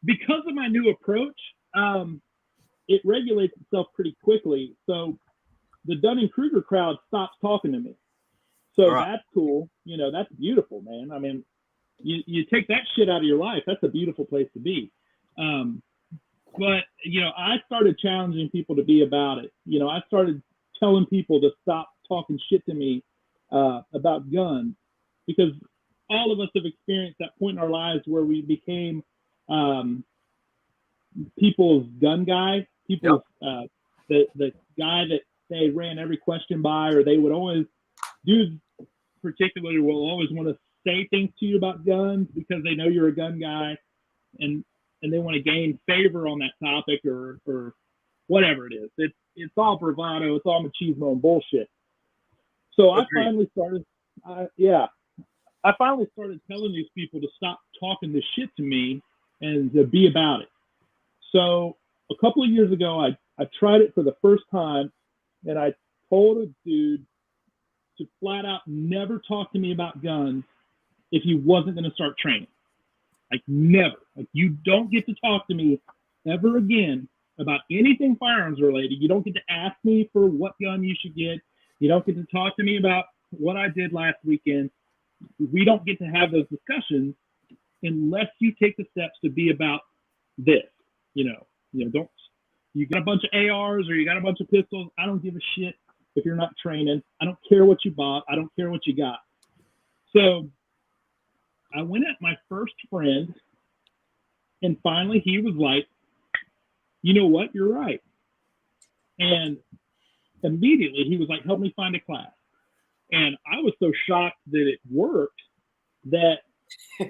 because of my new approach, it regulates itself pretty quickly. So the Dunning-Kruger crowd stops talking to me. So That's cool. That's beautiful, man. I mean, you take that shit out of your life. That's a beautiful place to be. But I started challenging people to be about it. I started telling people to stop talking shit to me about guns, because all of us have experienced that point in our lives where we became people's gun guy, people's the guy that they ran every question by, or they would always particularly will always want to say things to you about guns because they know you're a gun guy, and they want to gain favor on that topic or whatever it is. It's all bravado, it's all machismo and bullshit. So I finally started telling these people to stop talking this shit to me and to be about it. So a couple of years ago, I tried it for the first time, and I told a dude to flat out never talk to me about guns if he wasn't going to start training. Like never. Like you don't get to talk to me ever again about anything firearms related. You don't get to ask me for what gun you should get. You don't get to talk to me about what I did last weekend. We don't get to have those discussions unless you take the steps to be about this. Don't, you got a bunch of ARs or you got a bunch of pistols. I don't give a shit if you're not training. I don't care what you bought. I don't care what you got. So I went at my first friend, and finally he was like, you know what? You're right. And immediately he was like, help me find a class. And I was so shocked that it worked that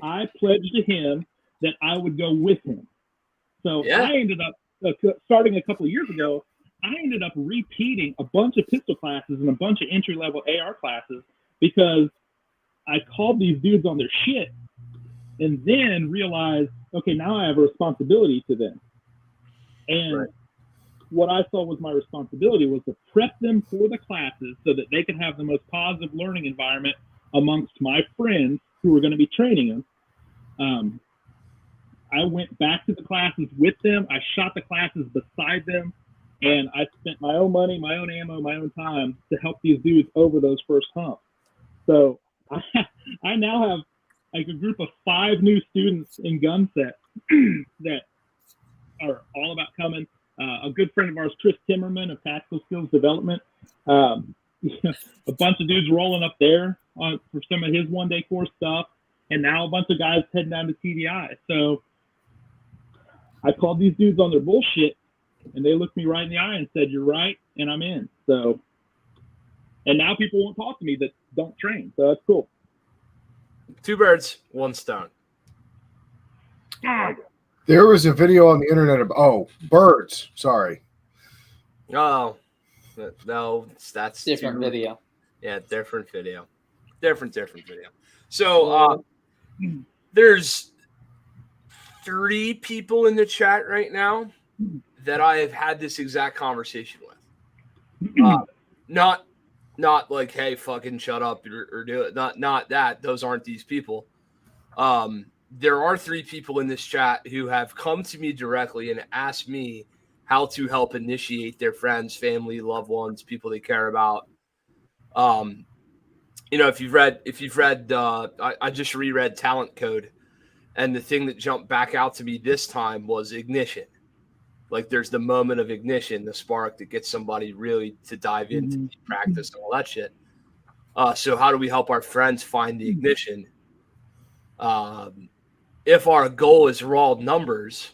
I pledged to him that I would go with him. So I ended up, starting a couple of years ago, I ended up repeating a bunch of pistol classes and a bunch of entry-level AR classes because I called these dudes on their shit and then realized, okay, now I have a responsibility to them. And what I saw was my responsibility was to prep them for the classes so that they could have the most positive learning environment amongst my friends who were going to be training them. I went back to the classes with them. I shot the classes beside them, and I spent my own money, my own ammo, my own time to help these dudes over those first humps. So I now have like a group of 5 new students in Gunset that are all about coming. A good friend of ours, Chris Timmerman of Tactical Skills Development. A bunch of dudes rolling up there for some of his one-day course stuff, and now a bunch of guys heading down to TDI. So I called these dudes on their bullshit, and they looked me right in the eye and said, "You're right," and I'm in. So, and now people won't talk to me that don't train. So that's cool. 2 birds, 1 stone. There was a video on the internet of birds. Sorry. Oh, no, that's different video. Yeah, different video. Different video. So there's 3 people in the chat right now that I have had this exact conversation with. Not like, hey, fucking shut up or do it. Not that. Those aren't these people. There are 3 people in this chat who have come to me directly and asked me how to help initiate their friends, family, loved ones, people they care about. If you've read, I just reread Talent Code, and the thing that jumped back out to me this time was ignition. Like there's the moment of ignition, the spark that gets somebody really to dive into practice and all that shit. So how do we help our friends find the ignition? If our goal is raw numbers,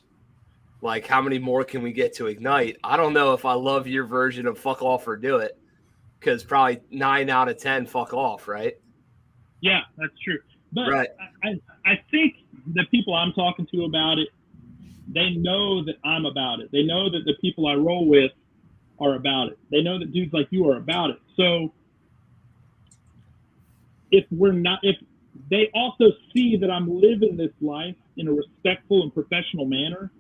like how many more can we get to ignite? I don't know if I love your version of fuck off or do it, because probably 9 out of 10 fuck off, right? Yeah, that's true. But right. I think the people I'm talking to about it, they know that I'm about it. They know that the people I roll with are about it. They know that dudes like you are about it. So if they also see that I'm living this life in a respectful and professional manner,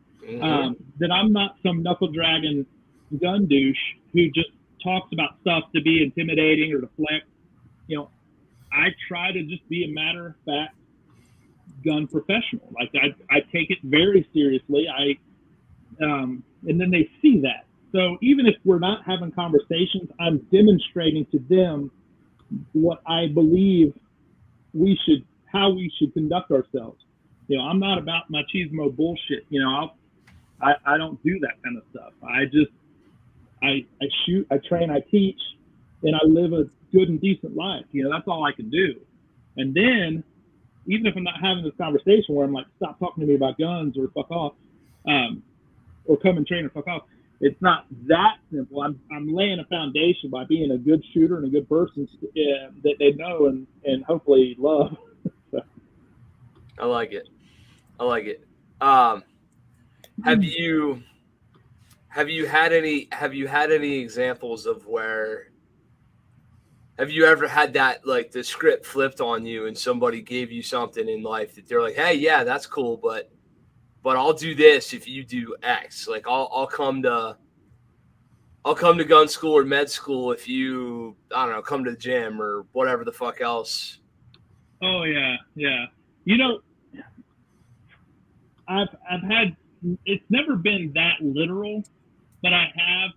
that I'm not some knuckle-dragging gun douche who just talks about stuff to be intimidating or to flex. I try to just be a matter-of-fact gun professional. Like I take it very seriously. And then they see that. So even if we're not having conversations, I'm demonstrating to them what I believe how we should conduct ourselves. I'm not about machismo bullshit. I don't do that kind of stuff. I shoot, I train, I teach, and I live a good and decent life. That's all I can do. And then, even if I'm not having this conversation where I'm like, stop talking to me about guns or fuck off, or come and train or fuck off, it's not that simple. I'm laying a foundation by being a good shooter and a good person that they know and hopefully love. I like it. Have you had any examples of where? Have you ever had that, like the script flipped on you and somebody gave you something in life that they're like, hey, yeah, that's cool, but I'll do this if you do X. Like I'll come to gun school or med school if you, I don't know, come to the gym or whatever the fuck else. Oh yeah. I've had, it's never been that literal, but I have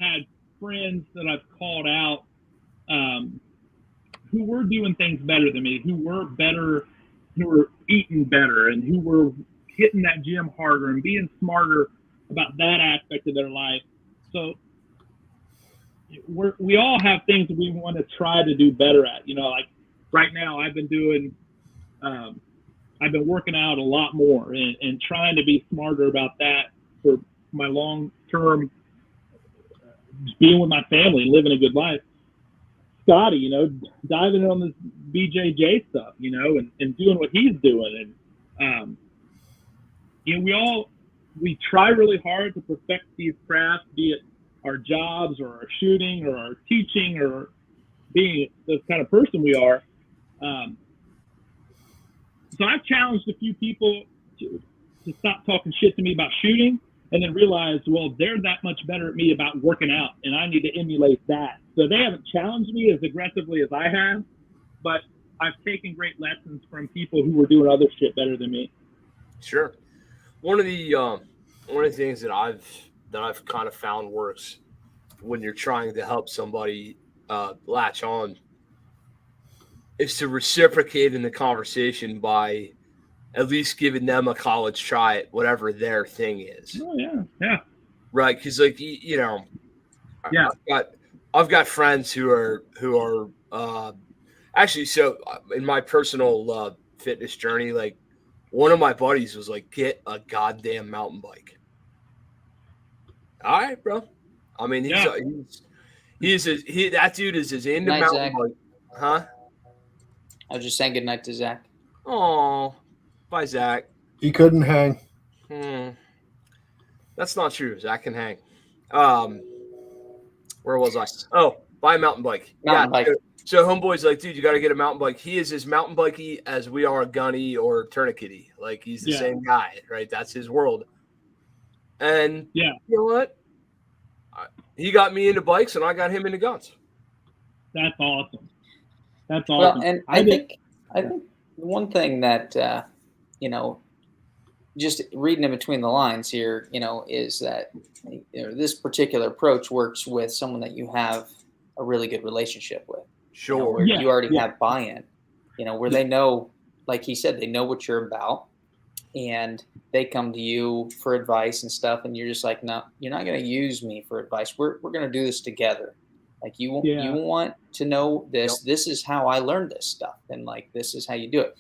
had friends that I've called out who were doing things better than me, who were better, who were eating better, and who were hitting that gym harder and being smarter about that aspect of their life. So we all have things that we want to try to do better at. You know, like right now I've been doing I've been working out a lot more and trying to be smarter about that for my long-term being with my family and living a good life. Scotty, you know, diving on this BJJ stuff, you know, and doing what he's doing. And, you know, we try really hard to perfect these crafts, be it our jobs or our shooting or our teaching or being the kind of person we are. So I've challenged a few people to stop talking shit to me about shooting and then realize, well, they're that much better at me about working out, and I need to emulate that. So they haven't challenged me as aggressively as I have, but I've taken great lessons from people who were doing other shit better than me. Sure. One of the things that I've kind of found works when you're trying to help somebody latch on is to reciprocate in the conversation by at least giving them a college try at whatever their thing is. Oh yeah. Right, because like you know, yeah, I've got friends who are actually, so in my personal fitness journey, like one of my buddies was like, get a goddamn mountain bike. All right, bro. I mean, that dude is as into mountain Zach. bike, huh? I was just saying good night to Zach. Oh, bye, Zach. He couldn't hang. That's not true. Zach can hang. Where was I? Oh, buy a mountain bike. Mountain bike. So homeboy's like, dude, you got to get a mountain bike. He is as mountain bikey as we are gunny or tourniquety. Like he's the same guy, right? That's his world. And you know what? He got me into bikes, and I got him into guns. That's awesome. That's awesome. Well, and I think one thing that you know, just reading in between the lines here, you know, is that this particular approach works with someone that you have a really good relationship with. Sure. You know, where you already have buy-in, you know, where they know, like he said, they know what you're about, and they come to you for advice and stuff, and you're just like, no, you're not going to use me for advice. We're going to do this together. Like you want to know this. Yep. This is how I learned this stuff, and like this is how you do it.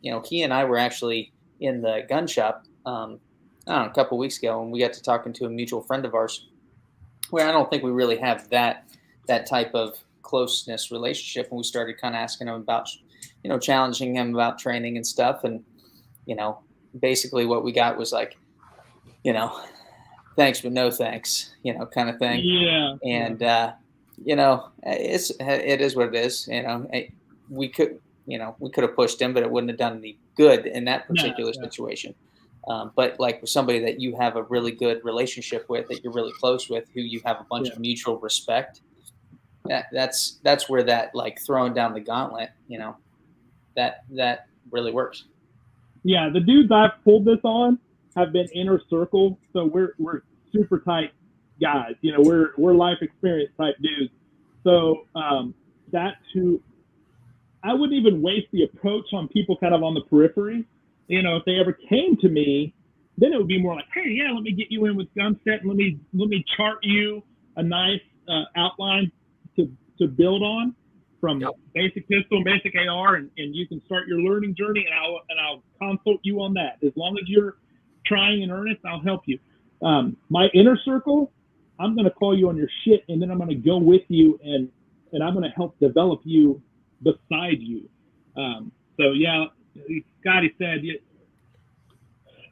You know, he and I were actually in the gun shop I don't know, a couple of weeks ago, and we got to talking to a mutual friend of ours, where I don't think we really have that type of closeness relationship. And we started kind of asking him about, you know, challenging him about training and stuff, and you know, basically what we got was like, you know, thanks but no thanks, you know, kind of thing. Yeah. And you know, it is what it is. You know, we could have pushed him, but it wouldn't have done any good in that particular situation. But like with somebody that you have a really good relationship with, that you're really close with, who you have a bunch of mutual respect, that's where that like throwing down the gauntlet, you know, that really works. Yeah, the dudes I've pulled this on have been inner circle, so we're super tight guys. You know, we're life experience type dudes. So that's who I wouldn't even waste the approach on people kind of on the periphery. You know, if they ever came to me, then it would be more like, hey, yeah, let me get you in with Gunset, and let me chart you a nice outline to build on from basic pistol, basic AR, and you can start your learning journey, and I'll consult you on that. As long as you're trying in earnest, I'll help you. My inner circle, I'm going to call you on your shit, and then I'm going to go with you, and I'm going to help develop you beside you. So yeah, Scotty said, you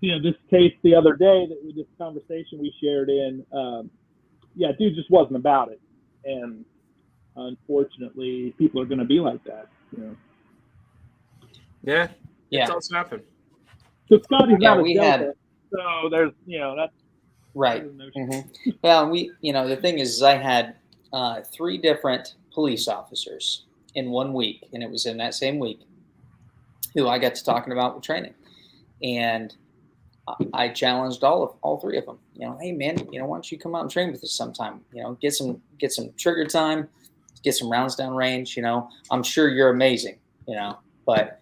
know, this case the other day, this conversation we shared in, dude just wasn't about it, and unfortunately, people are going to be like that. You know? Yeah, it does happen. So Scotty's not a Delta, so there's, you know, that's right. Mm-hmm. Well, the thing is I had 3 different police officers in 1 week, and it was in that same week who I got to talking about with training. And I challenged all three of them. You know, hey man, you know, why don't you come out and train with us sometime? You know, get some trigger time, get some rounds down range. You know, I'm sure you're amazing. You know, but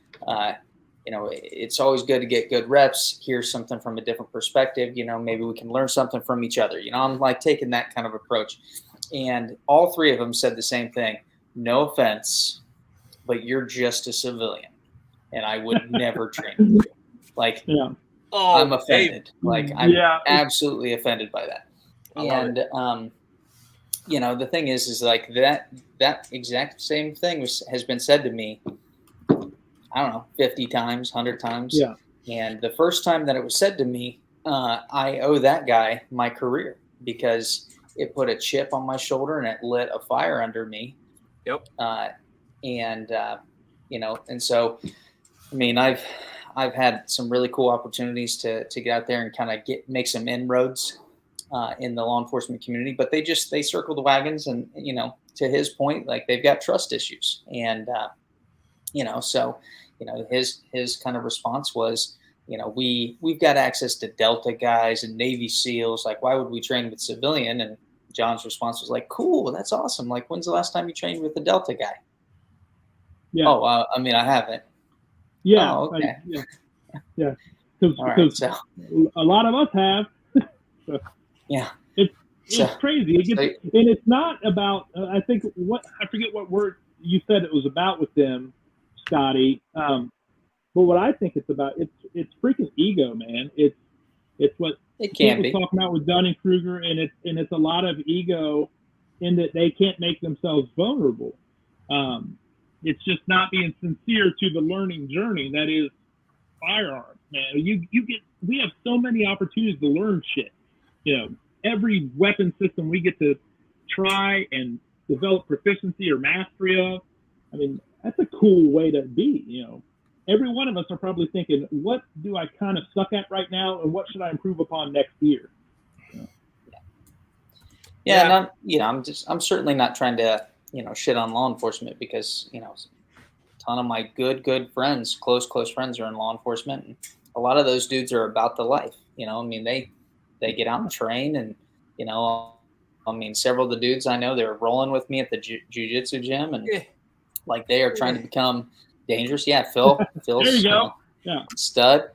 you know, it's always good to get good reps, hear something from a different perspective. You know, maybe we can learn something from each other. You know, I'm like taking that kind of approach. And all three of them said the same thing. No offense, but you're just a civilian, and I would never train with you. Like, I'm offended. Like, I'm absolutely offended by that. And you know, the thing is like that exact same thing has been said to me, I don't know, 50 times, 100 times. Yeah. And the first time that it was said to me, I owe that guy my career, because it put a chip on my shoulder and it lit a fire under me. Yep. You know, and so, I mean, I've had some really cool opportunities to get out there and kind of make some inroads in the law enforcement community, but they circle the wagons, and, you know, to his point, like, they've got trust issues. And, you know, so, you know, his kind of response was, you know, we've got access to Delta guys and Navy SEALs. Like, why would we train with civilian? And John's response was like, cool, that's awesome. Like, when's the last time you trained with a Delta guy? Yeah. Oh, I mean, I haven't. Yeah. Oh, okay. Yeah. Because so a lot of us have. So yeah. It's crazy. And it's not about, I think I forget what word you said it was about with them, Scotty. But what I think it's about, it's freaking ego, man. It's what it can be talking about with Dunning-Kruger, and it's a lot of ego in that they can't make themselves vulnerable. It's just not being sincere to the learning journey that is firearms, man. We have so many opportunities to learn shit. You know, every weapon system we get to try and develop proficiency or mastery of. I mean, that's a cool way to be, you know. Every one of us are probably thinking, what do I kind of suck at right now, and what should I improve upon next year? Yeah. And I'm certainly not trying to, you know, shit on law enforcement, because, you know, a ton of my good friends, close friends, are in law enforcement, and a lot of those dudes are about the life. You know, I mean, they get out and train, and, you know, I mean, several of the dudes I know, they're rolling with me at the jiu-jitsu gym, and like, they are trying to become dangerous. Yeah, Phil's there you go. Stud.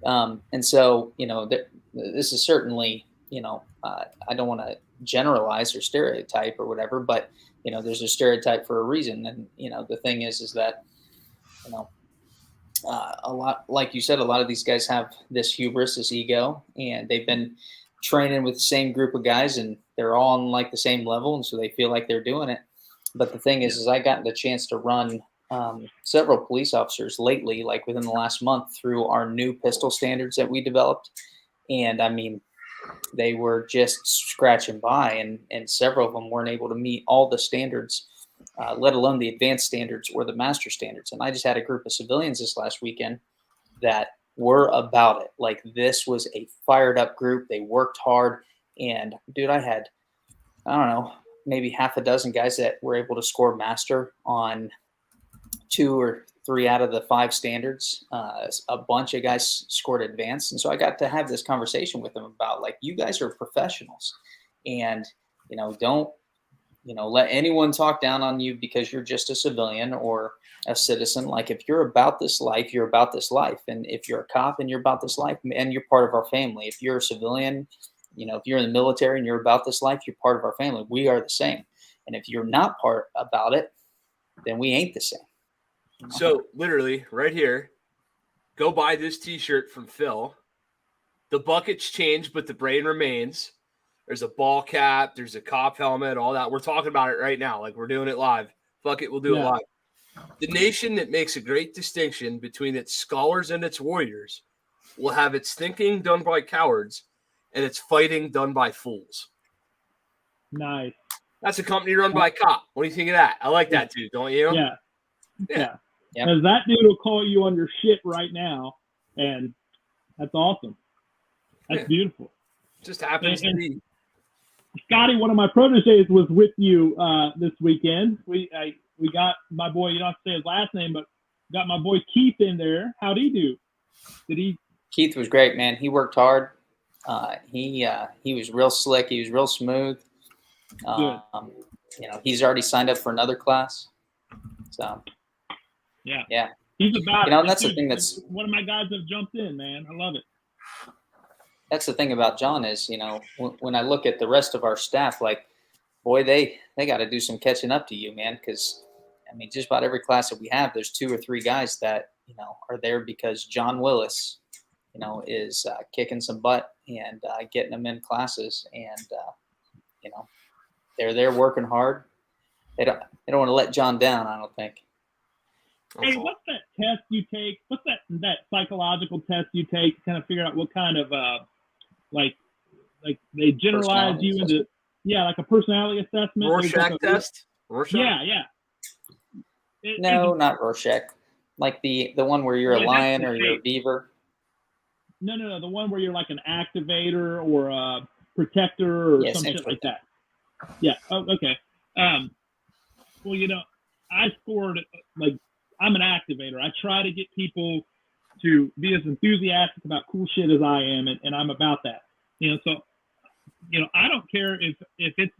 And so, you know, this is certainly, you know, I don't want to generalize or stereotype or whatever, but, you know, there's a stereotype for a reason. And, you know, the thing is that, you know, a lot, like you said, a lot of these guys have this hubris, this ego, and they've been training with the same group of guys, and they're all on like the same level, and so they feel like they're doing it. But the thing is I got the chance to run several police officers lately, like within the last month, through our new pistol standards that we developed. And I mean, they were just scratching by, and several of them weren't able to meet all the standards, let alone the advanced standards or the master standards. And I just had a group of civilians this last weekend that were about it. Like, this was a fired up group. They worked hard. And dude, I had, I don't know, maybe half a dozen guys that were able to score master on 2 or 3 out of the 5 standards. A bunch of guys scored advanced. And so I got to have this conversation with them about, like, you guys are professionals, and, you know, don't, you know, let anyone talk down on you because you're just a civilian or a citizen. Like, if you're about this life, you're about this life. And if you're a cop and you're about this life, and you're part of our family. If you're a civilian, you know, if you're in the military and you're about this life, you're part of our family. We are the same. And if you're not part about it, then we ain't the same. So literally right here, go buy this t-shirt from Phil. The buckets change, but the brain remains. There's a ball cap. There's a cop helmet, all that. We're talking about it right now. Like, we're doing it live. Fuck it. We'll do it live. The nation that makes a great distinction between its scholars and its warriors will have its thinking done by cowards and its fighting done by fools. Nice. That's a company run by a cop. What do you think of that? I like that too, don't you? Yeah. Yep. Because that dude will call you on your shit right now, and that's awesome. That's beautiful. Just happens to be. Scotty, one of my proteges was with you this weekend. We got my boy, you don't have to say his last name, but got my boy Keith in there. How'd he do? Did he Keith was great, man. He worked hard. He was real slick. He was real smooth. He's already signed up for another class. So, yeah. He's about and that's the thing. That's one of my guys have jumped in, man. I love it. That's the thing about John is, when I look at the rest of our staff, like, boy, they got to do some catching up to you, man. Because just about every class that we have, there's 2 or 3 guys that are there because John Willis, is kicking some butt and getting them in classes, and they're there working hard. They don't want to let John down, I don't think. Hey, what's that test you take? What's that psychological test you take to kind of figure out what kind of like they generalize you into like a personality assessment? Rorschach test? Rorschach? Yeah. Not Rorschach. Like the one where you're a lion or you're a beaver. No. The one where you're like an activator or a protector or some shit like that. Yeah. Oh, okay. Well, I scored I'm an activator. I try to get people to be as enthusiastic about cool shit as I am, and I'm about that. So I don't care if it's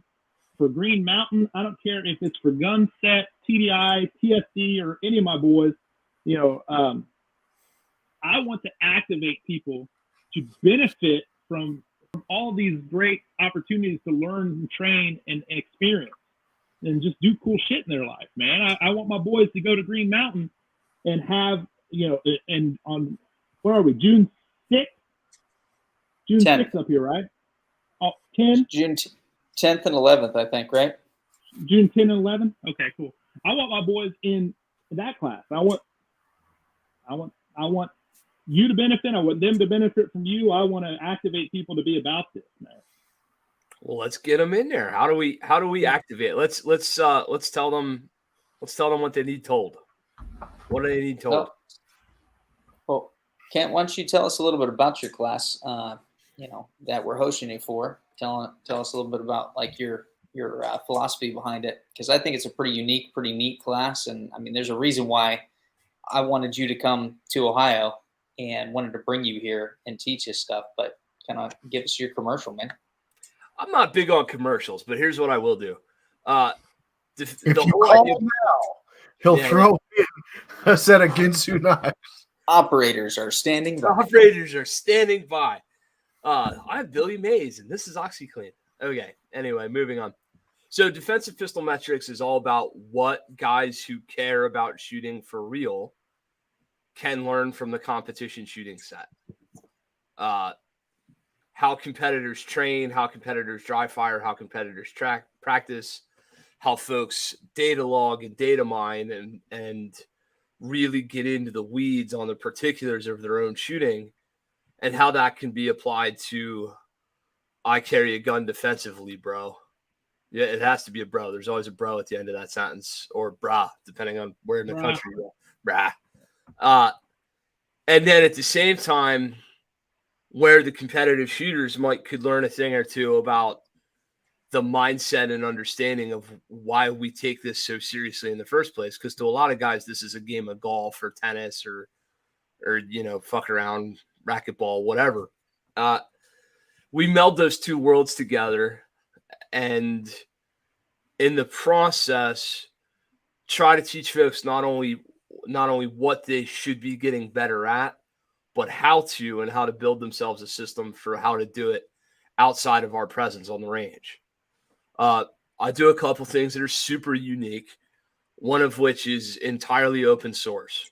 for Green Mountain. I don't care if it's for Gunset, TDI, TSD, or any of my boys. I want to activate people to benefit from all these great opportunities to learn and train and experience and just do cool shit in their life, man. I want my boys to go to Green Mountain and have, and on, where are we? June 6th? June 6th up here, right? Oh, 10? June 10th and 11th, I think, right? June 10 and 11? Okay, cool. I want my boys in that class. I want you to benefit. I want them to benefit from you. I want to activate people to be about this, man. Well, let's get them in there. How do we activate? Let's tell them what they need told. What do they need told? Well, Kent, why don't you tell us a little bit about your class? That we're hosting you for. Tell us a little bit about like your philosophy behind it, because I think it's a pretty unique, pretty neat class, and there's a reason why I wanted you to come to Ohio and wanted to bring you here and teach us stuff. But kind of give us your commercial, man. I'm not big on commercials, but here's what I will do. If you call him now, he'll throw in a set of Ginsu knives. Operators are standing by. I'm Billy Mays, and this is OxyClean. Okay, anyway, moving on. So defensive pistol metrics is all about what guys who care about shooting for real can learn from the competition shooting set. How competitors train, how competitors dry fire, how competitors practice, how folks data log and data mine and really get into the weeds on the particulars of their own shooting, and how that can be applied to I carry a gun defensively, bro. Yeah, it has to be a bro. There's always a bro at the end of that sentence, or brah, depending on where in the country you are. Brah. And then at the same time, where the competitive shooters could learn a thing or two about the mindset and understanding of why we take this so seriously in the first place. Because to a lot of guys, this is a game of golf or tennis or fuck around, racquetball, whatever. We meld those two worlds together, and in the process, try to teach folks not only what they should be getting better at, but how to build themselves a system for how to do it outside of our presence on the range. I do a couple things that are super unique, one of which is entirely open source.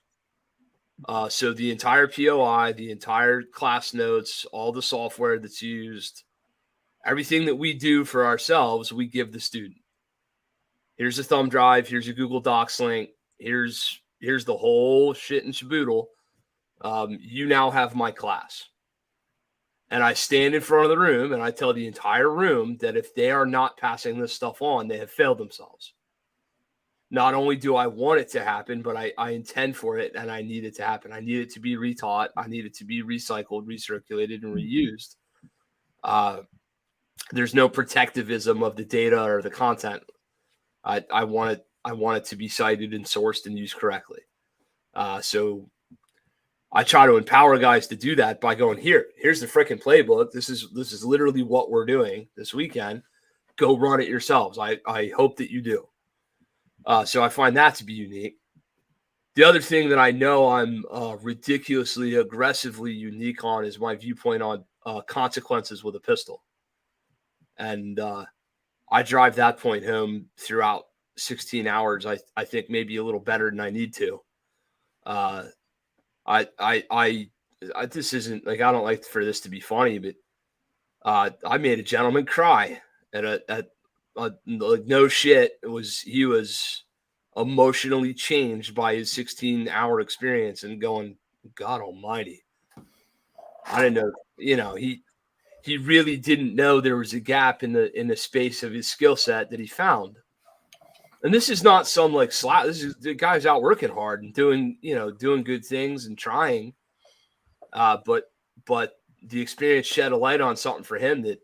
So the entire POI, the entire class notes, all the software that's used, everything that we do for ourselves, we give the student. Here's a thumb drive. Here's a Google Docs link. Here's the whole shit and shaboodle. You now have my class. And I stand in front of the room and I tell the entire room that if they are not passing this stuff on, they have failed themselves. Not only do I want it to happen, but I intend for it and I need it to happen. I need it to be retaught. I need it to be recycled, recirculated, and reused. There's no protectivism of the data or the content. I want it to be cited and sourced and used correctly. So I try to empower guys to do that by going, here's the freaking playbook. This is literally what we're doing this weekend. Go run it yourselves. I hope that you do. So I find that to be unique. The other thing that I know I'm ridiculously aggressively unique on is my viewpoint on consequences with a pistol. And I drive that point home throughout 16 hours. I think maybe a little better than I need to. I this isn't like, I don't like for this to be funny, but I made a gentleman cry at like, no shit. He was emotionally changed by his 16-hour experience and going, God almighty. I didn't know, he really didn't know there was a gap in the space of his skill set that he found. And this is not some like slap. This is the guy's out working hard and doing good things and trying. But the experience shed a light on something for him that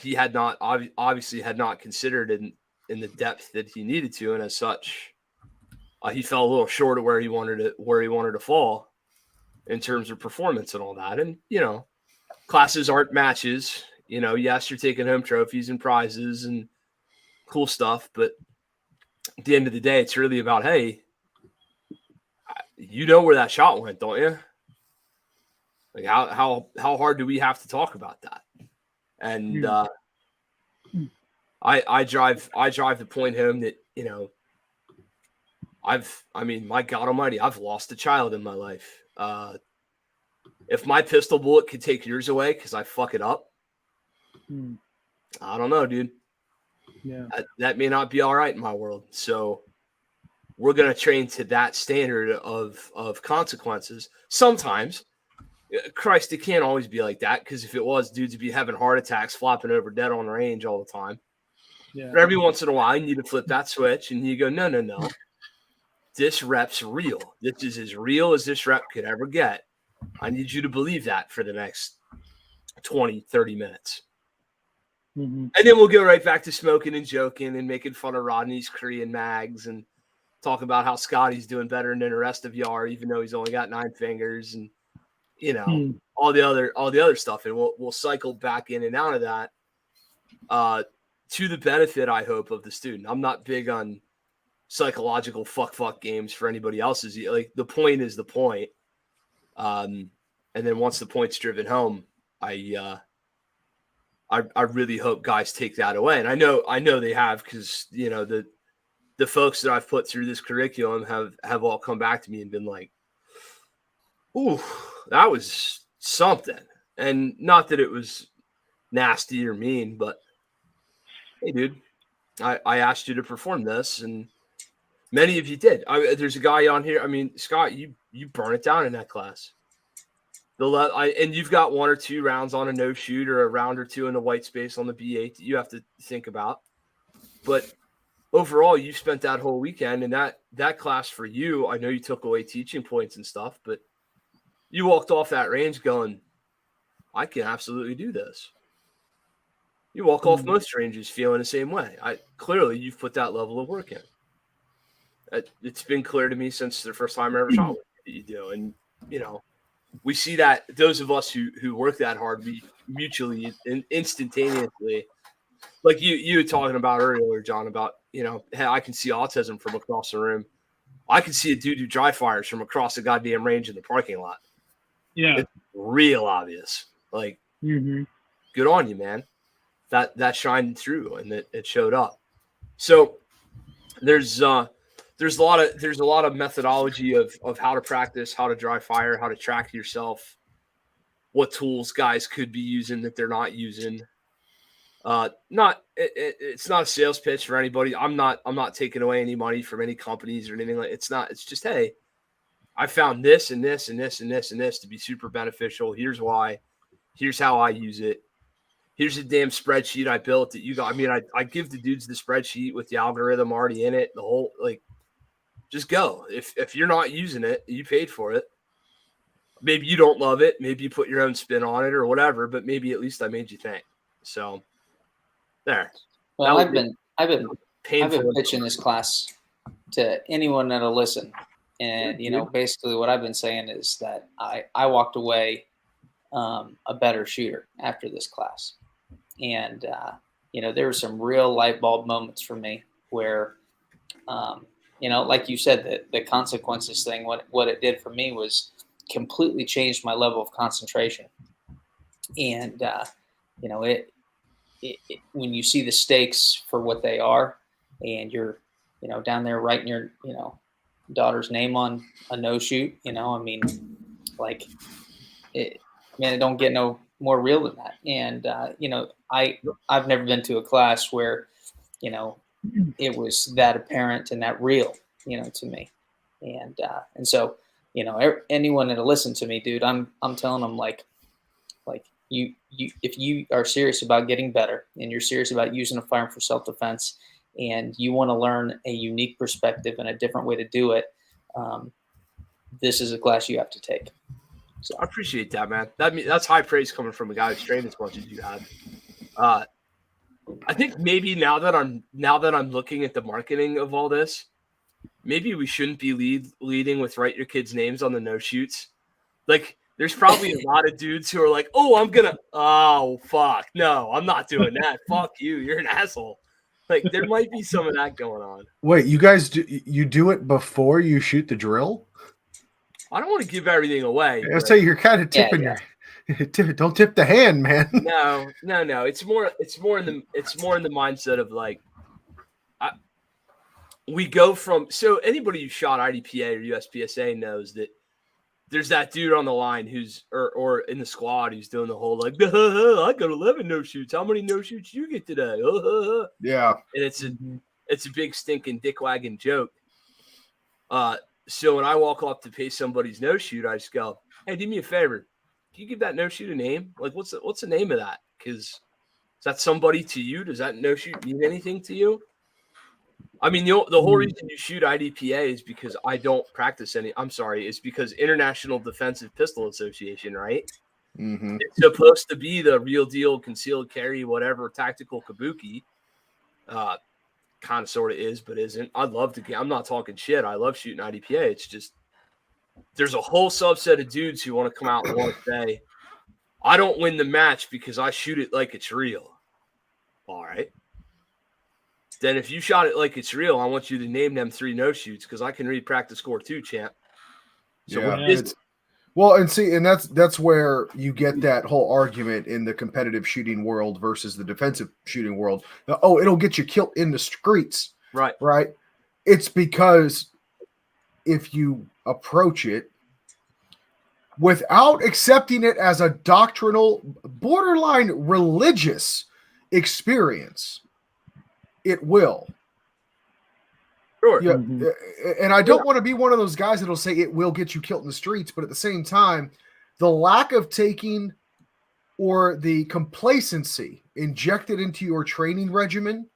he had not obviously had not considered in the depth that he needed to, and as such, he fell a little short of where he wanted to fall in terms of performance and all that. And classes aren't matches. Yes, you're taking home trophies and prizes and cool stuff, but at the end of the day, it's really about, hey, where that shot went, don't you? Like how hard do we have to talk about that? And I drive the point home that my God Almighty, I've lost a child in my life. If my pistol bullet could take yours away because I fuck it up, I don't know, dude. Yeah, that may not be all right in my world. So we're gonna train to that standard of consequences. Sometimes, Christ, it can't always be like that, because if it was, dudes would be having heart attacks, flopping over dead on the range all the time. yeah. But every once in a while, you need to flip that switch and you go, no. This rep's real. This is as real as this rep could ever get. I need you to believe that for the next 20, 30 minutes. Mm-hmm. And then we'll go right back to smoking and joking and making fun of Rodney's Korean mags and talk about how Scotty's doing better than the rest of y'all, even though he's only got 9 fingers, and all the other stuff. And we'll cycle back in and out of that to the benefit, I hope, of the student. I'm not big on psychological fuck games for anybody else's. Like, the point is the point. And then once the point's driven home, I really hope guys take that away. And I know they have, because the folks that I've put through this curriculum have all come back to me and been like, ooh, that was something. And not that it was nasty or mean, but hey, dude, I asked you to perform this, and many of you did. There's a guy on here. I mean, Scott, you burn it down in that class. And you've got 1 or 2 rounds on a no shoot, or a round or 2 in the white space on the B8 that you have to think about. But overall, you spent that whole weekend, and that class for you, I know you took away teaching points and stuff, but you walked off that range going, I can absolutely do this. You walk off most ranges feeling the same way. Clearly, you've put that level of work in. It's been clear to me since the first time I ever shot with you that you do. And, we see that those of us who work that hard, we mutually and instantaneously, like you were talking about earlier, John, about, hey, I can see autism from across the room. I can see a dude who dry fires from across the goddamn range in the parking lot. Yeah. It's real obvious. Like, good on you, man. That shined through and it showed up. So there's a lot of methodology of how to practice, how to dry fire, how to track yourself, what tools guys could be using that they're not using. It's not a sales pitch for anybody. I'm not taking away any money from any companies or anything like. It's just, hey, I found this and this and this and this and this to be super beneficial. Here's why. Here's how I use it. Here's a damn spreadsheet I built that you got. I mean, I give the dudes the spreadsheet with the algorithm already in it. The whole, like, just go. If you're not using it, you paid for it. Maybe you don't love it. Maybe you put your own spin on it or whatever, but maybe at least I made you think. So there. Well, I've been painful. pitching this class to anyone that'll listen. And, basically what I've been saying is that I walked away a better shooter after this class. And, there were some real light bulb moments for me where, like you said, the consequences thing, what it did for me was completely changed my level of concentration. And, when you see the stakes for what they are and you're, down there writing your, daughter's name on a no shoot, it don't get no more real than that. And, I've never been to a class where, it was that apparent and that real, to me. And so, anyone that'll listen to me, dude, I'm telling them like you, if you are serious about getting better and you're serious about using a firearm for self-defense and you want to learn a unique perspective and a different way to do it, this is a class you have to take. So I appreciate that, man. That's high praise coming from a guy who's trained as much as you have. I think maybe now that I'm looking at the marketing of all this, maybe we shouldn't be leading with write your kids' names on the no shoots. Like, there's probably a lot of dudes who are like, oh fuck, no, I'm not doing that. Fuck you, you're an asshole. Like, there might be some of that going on. Wait, you guys do it before you shoot the drill? I don't want to give everything away. I say you're kind of tipping your. Don't tip the hand, man. No. It's more in the mindset of like, we go from, so anybody who shot IDPA or USPSA knows that there's that dude on the line who's or in the squad who's doing the whole like, I got 11 no shoots. How many no shoots you get today? Yeah, and it's a big stinking dick wagging joke. So when I walk up to pay somebody's no shoot, I just go, hey, do me a favor. Can you give that no shoot a name? Like, what's the name of that? Because is that somebody to you? Does that no shoot mean anything to you? I mean, the whole reason you shoot IDPA is because I don't practice any. I'm sorry, it's because International Defensive Pistol Association, right? Mm-hmm. It's supposed to be the real deal, concealed carry, whatever tactical kabuki. Kind of, sort of is, but isn't. I'd love to get. I'm not talking shit. I love shooting IDPA. It's just there's a whole subset of dudes who want to come out and want to say, I don't win the match because I shoot it like it's real. All right. Then if you shot it like it's real, I want you to name them 3 no shoots because I can read practice score too, champ. So and that's where you get that whole argument in the competitive shooting world versus the defensive shooting world. It'll get you killed in the streets. Right. Right. It's because if you approach it without accepting it as a doctrinal, borderline religious experience, it will. Sure. Yeah, and I don't want to be one of those guys that'll say it will get you killed in the streets, but at the same time, the lack of taking or the complacency injected into your training regimen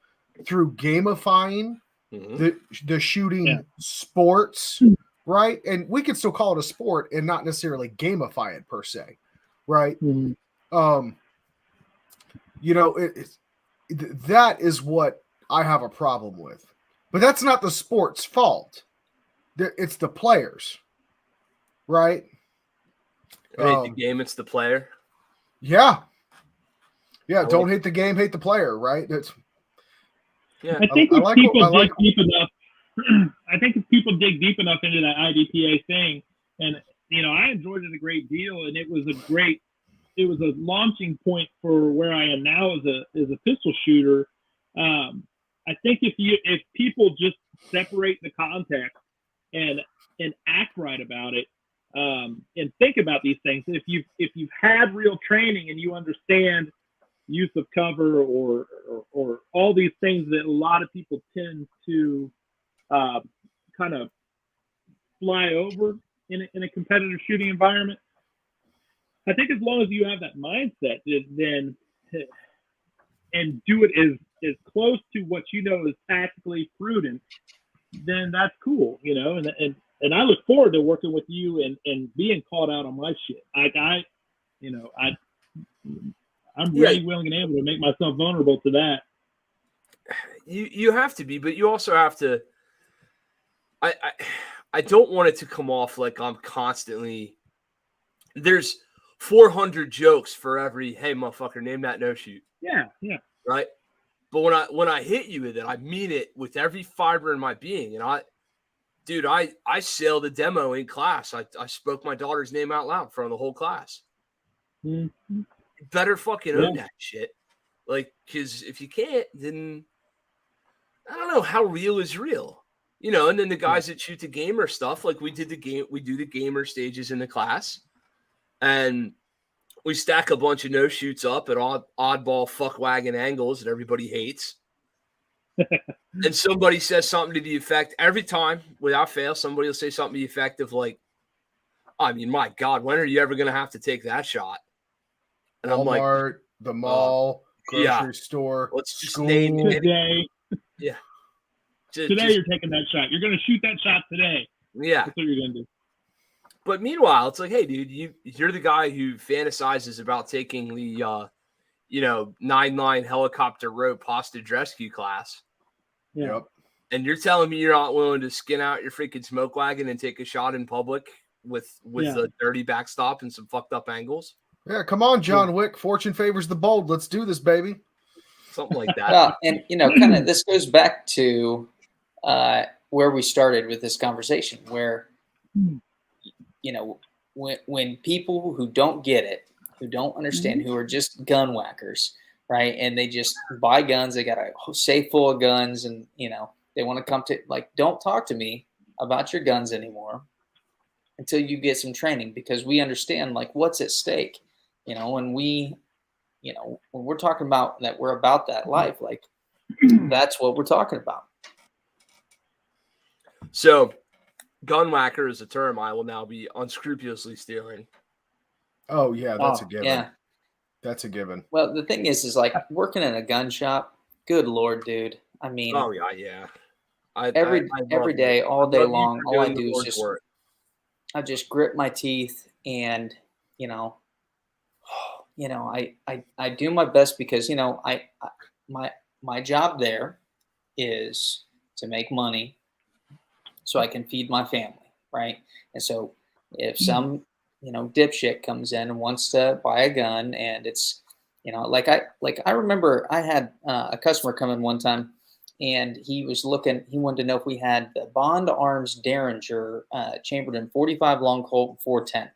through gamifying the shooting sports, right? And we can still call it a sport and not necessarily gamify it per se, right? That is what I have a problem with. But that's not the sport's fault. It's the players, right? Hate the game, it's the player. Yeah. Don't hate the game, hate the player, right? I think if people dig deep enough, I think if people dig deep enough into that IDPA thing, and I enjoyed it a great deal, and it was a launching point for where I am now as a pistol shooter. I think if people just separate the context and act right about it, and think about these things, if you've had real training and you understand use of cover or all these things that a lot of people tend to kind of fly over in a competitive shooting environment, I think as long as you have that mindset, then and do it as close to what is tactically prudent, then that's cool, and I look forward to working with you and being called out on my shit. I'm ready, willing, and able to make myself vulnerable to that. You have to be, but you also have to. I I don't want it to come off like I'm constantly. There's 400 jokes for every hey motherfucker, name that no shoot. Yeah. Right. But when I hit you with it, I mean it with every fiber in my being. And I sailed a demo in class. I spoke my daughter's name out loud in front of the whole class. Mm-hmm. You better fucking own that shit. Like, because if you can't, then I don't know how real is real. You know, and then the guys that shoot the gamer stuff, like we do the gamer stages in the class. And we stack a bunch of no shoots up at oddball fuck wagon angles that everybody hates. And somebody says something to the effect every time without fail. Somebody will say something to the effect of like, I mean, my God, when are you ever going to have to take that shot? And Walmart, I'm like, the mall, grocery store. Let's just school. name it. Today. Yeah. Today you're taking that shot. You're going to shoot that shot today. Yeah. That's what you're going to do. But meanwhile, it's like, hey, dude, you're the guy who fantasizes about taking the, 9-line helicopter rope hostage rescue class. Yeah. Yep. And you're telling me you're not willing to skin out your freaking smoke wagon and take a shot in public with a dirty backstop and some fucked up angles? Yeah, come on, John Wick. Fortune favors the bold. Let's do this, baby. Something like that. Well, and kind of this goes back to where we started with this conversation, where when people who don't get it, who don't understand, who are just gun whackers, right? And they just buy guns, they got a safe full of guns, and they want to come to don't talk to me about your guns anymore until you get some training, because we understand what's at stake. When we're talking about that, we're about that life. That's what we're talking about. So, gun whacker is a term I will now be unscrupulously stealing. Oh yeah, that's a given. Yeah, that's a given. Well, the thing is working in a gun shop. Good Lord, dude. I mean, oh yeah. Every day, all day long, all I do is I just grit my teeth, and I do my best, because my job there is to make money so I can feed my family, right? And so if some dipshit comes in and wants to buy a gun, and it's I remember I had a customer come in one time, and he wanted to know if we had the Bond Arms Derringer chambered in 45 long Colt 410.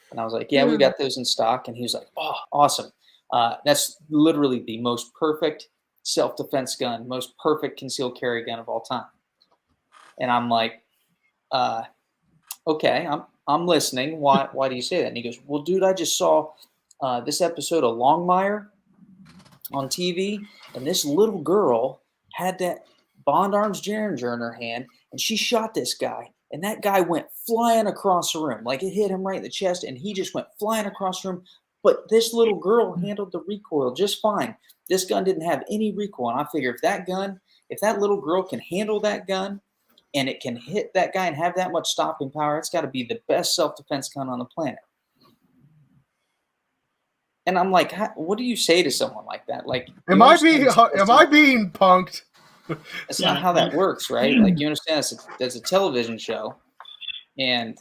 And I was like, yeah, we got those in stock. And he was like, oh, awesome. That's literally the most perfect self-defense gun, most perfect concealed carry gun of all time. And I'm like, okay, I'm listening. Why do you say that? And he goes, well, dude, I just saw this episode of Longmire on TV, and this little girl had that Bond Arms Derringer in her hand, and she shot this guy, and that guy went flying across the room. It hit him right in the chest, and he just went flying across the room. But this little girl handled the recoil just fine. This gun didn't have any recoil. And I figure if that little girl can handle that gun, and it can hit that guy and have that much stopping power, it's got to be the best self-defense gun on the planet. And I'm like, what do you say to someone like that? Am I being punked? That's not how that works, right? You understand, it's a television show, and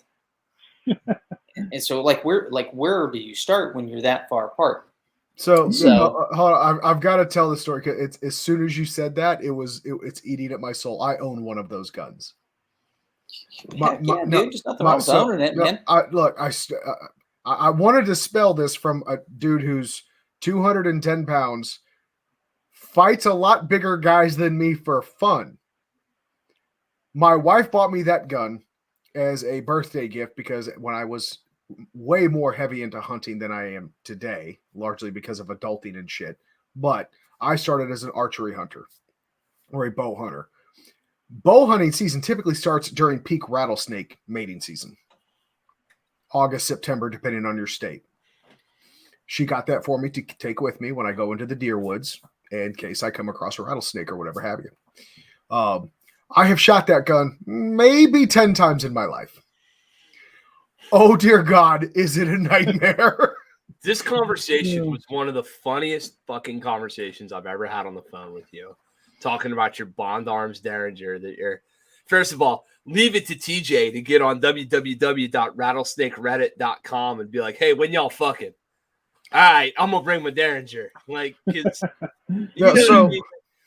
so where do you start when you're that far apart? So hold on, I've got to tell the story. It's as soon as you said that, it's eating at my soul. I own one of those guns. Dude, there's nothing wrong with owning it, man. I wanted to spell this from a dude who's 210 pounds, fights a lot bigger guys than me for fun. My wife bought me that gun as a birthday gift because when I was way more heavy into hunting than I am today, largely because of adulting and shit. But I started as an archery hunter or a bow hunter. Bow hunting season typically starts during peak rattlesnake mating season. August, September, depending on your state. She got that for me to take with me when I go into the deer woods in case I come across a rattlesnake or whatever have you. I have shot that gun maybe 10 times in my life. Oh, dear God, is it a nightmare? This conversation was one of the funniest fucking conversations I've ever had on the phone with you. Talking about your Bond Arms Derringer that you're First of all, leave it to TJ to get on www.rattlesnakereddit.com and be like, hey, when y'all fucking? All right, I'm gonna bring my Derringer. Like, it's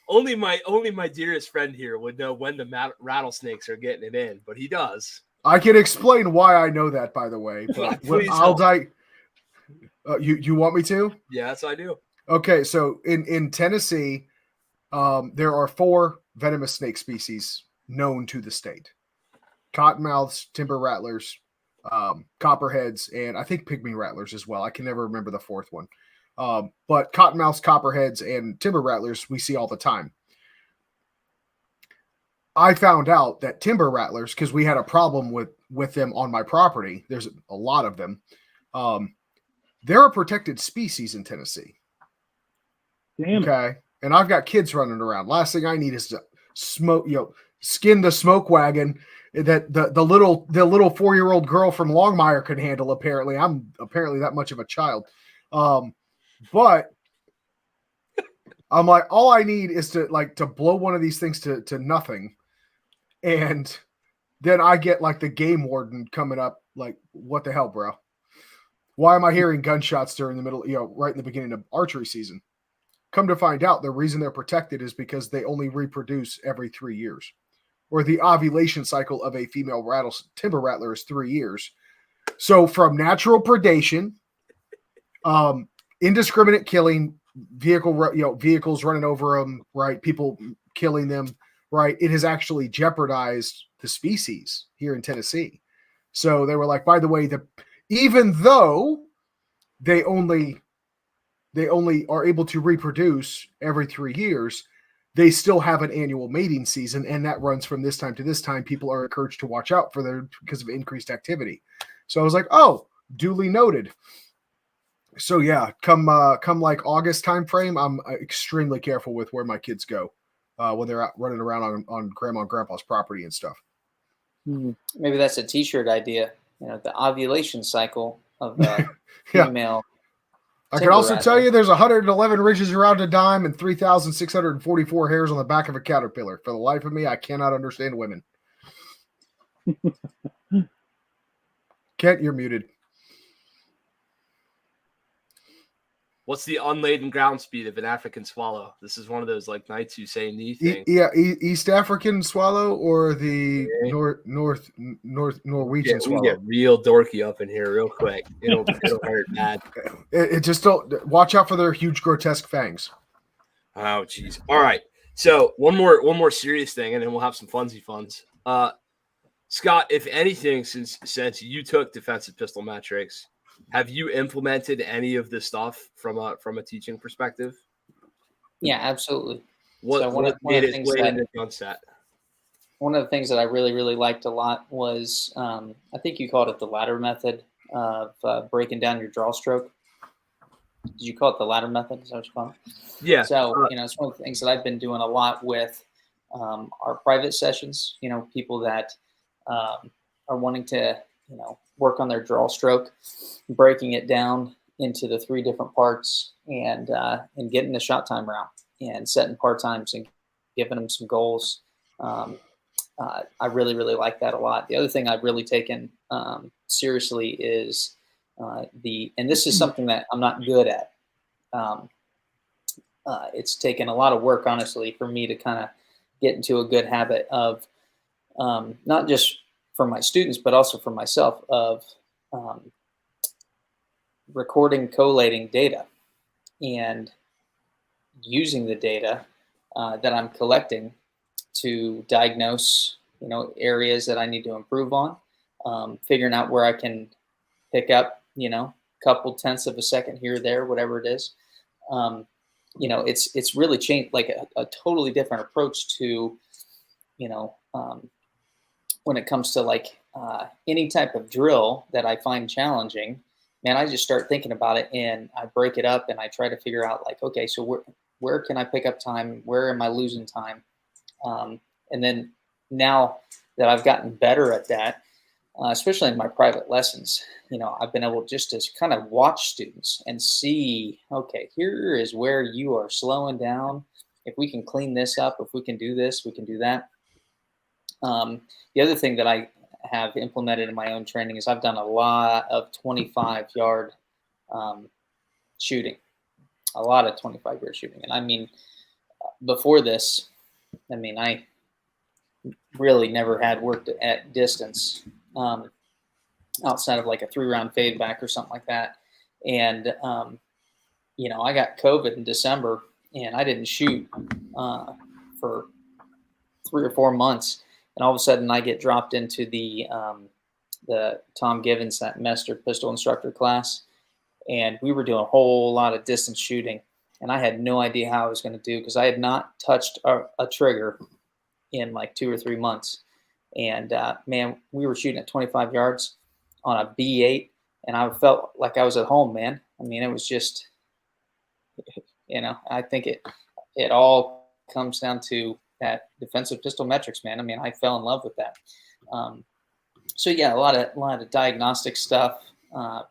only my dearest friend here would know when the rattlesnakes are getting it in, but he does. I can explain why I know that, by the way. But you want me to? Yes, I do. Okay, so in Tennessee, there are 4 venomous snake species known to the state: cottonmouths, timber rattlers, copperheads, and I think pygmy rattlers as well. I can never remember the 4th one. But cottonmouths, copperheads, and timber rattlers we see all the time. I found out that timber rattlers, because we had a problem with them on my property, there's a lot of them. They're a protected species in Tennessee. Damn. Okay. And I've got kids running around. Last thing I need is to skin the smoke wagon that the little 4-year-old girl from Longmire could handle. Apparently, I'm that much of a child. But I'm like, all I need is to blow one of these things to nothing. And then I get like the game warden coming up, like, what the hell, bro? Why am I hearing gunshots during the middle, right in the beginning of archery season? Come to find out, the reason they're protected is because they only reproduce every 3 years, or the ovulation cycle of a female timber rattler is 3 years. So from natural predation, indiscriminate killing, vehicles running over them, right? People killing them, right? It has actually jeopardized the species here in Tennessee. So they were like, by the way, even though they only are able to reproduce every 3 years, they still have an annual mating season, and that runs from this time to this time. People are encouraged to watch out for them because of increased activity. So I was like, oh, duly noted. So yeah, come like August time frame, I'm extremely careful with where my kids go when they're out running around on grandma and grandpa's property and stuff. Maybe that's a T-shirt idea. The ovulation cycle of the female. I can also tell you there's 111 ridges around a dime and 3,644 hairs on the back of a caterpillar. For the life of me, I cannot understand women. Kent, you're muted. What's the unladen ground speed of an African swallow? This is one of those like Knights Who Say Knee things. East African swallow or the Norwegian swallow. We get real dorky up in here real quick. It'll hurt bad. It just don't watch out for their huge grotesque fangs. Oh geez. All right. So one more serious thing, and then we'll have some funsy funs. Scott, if anything, since you took defensive pistol metrics, have you implemented any of this stuff from a teaching perspective? Yeah, absolutely. What made its way into Gunset? One of the things that I really, really liked a lot was, I think you called it the ladder method of breaking down your draw stroke. Did you call it the ladder method? Is that what you call it? Yeah. So, it's one of the things that I've been doing a lot with our private sessions, people that are wanting to, work on their draw stroke, breaking it down into the 3 different parts and getting the shot time route and setting part times and giving them some goals. I really, really like that a lot. The other thing I've really taken seriously is and this is something that I'm not good at. It's taken a lot of work, honestly, for me to kind of get into a good habit of not just for my students, but also for myself of recording, collating data and using the data that I'm collecting to diagnose, areas that I need to improve on, figuring out where I can pick up, a couple tenths of a second here or there, whatever it is. It's really changed, like a totally different approach to, when it comes to like any type of drill that I find challenging, man, I just start thinking about it and I break it up and I try to figure out like, okay, so where can I pick up time? Where am I losing time? And then now that I've gotten better at that, especially in my private lessons, I've been able just to kind of watch students and see, okay, here is where you are slowing down. If we can clean this up, if we can do this, we can do that. The other thing that I have implemented in my own training is I've done a lot of 25-yard shooting, a lot of 25-yard shooting. And I mean, before this, I mean, I really never had worked at distance outside of like a 3-round fade back or something like that. And, you know, I got COVID in December and I didn't shoot for 3 or 4 months. And all of a sudden I get dropped into the Tom Givens, that master pistol instructor class. And we were doing a whole lot of distance shooting. And I had no idea how I was going to do because I had not touched a trigger in like 2 or 3 months. And man, we were shooting at 25 yards on a B8. And I felt like I was at home, man. I mean, it was just, you know, I think it all comes down to that defensive pistol metrics, man. I mean, I fell in love with that. So yeah, a lot of diagnostic stuff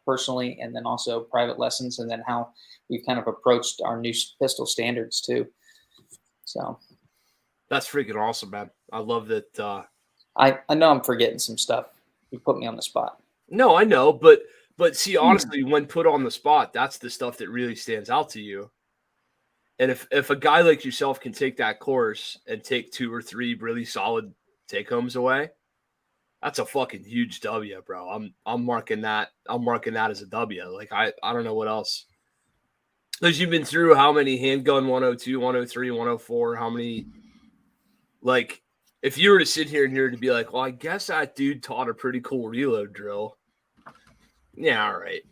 personally, and then also private lessons, and then how we've kind of approached our new pistol standards too. So that's freaking awesome, man. I love that. I know I'm forgetting some stuff. You put me on the spot. No, I know, but see, honestly, when put on the spot, that's the stuff that really stands out to you. And if a guy like yourself can take that course and take 2 or 3 really solid take homes away, that's a fucking huge W, bro. I'm marking that. I'm marking that as a W. Like I don't know what else. Because you've been through how many handgun 102, 103, 104, how many, like, if you were to sit here and to be like, well, I guess that dude taught a pretty cool reload drill. Yeah, all right.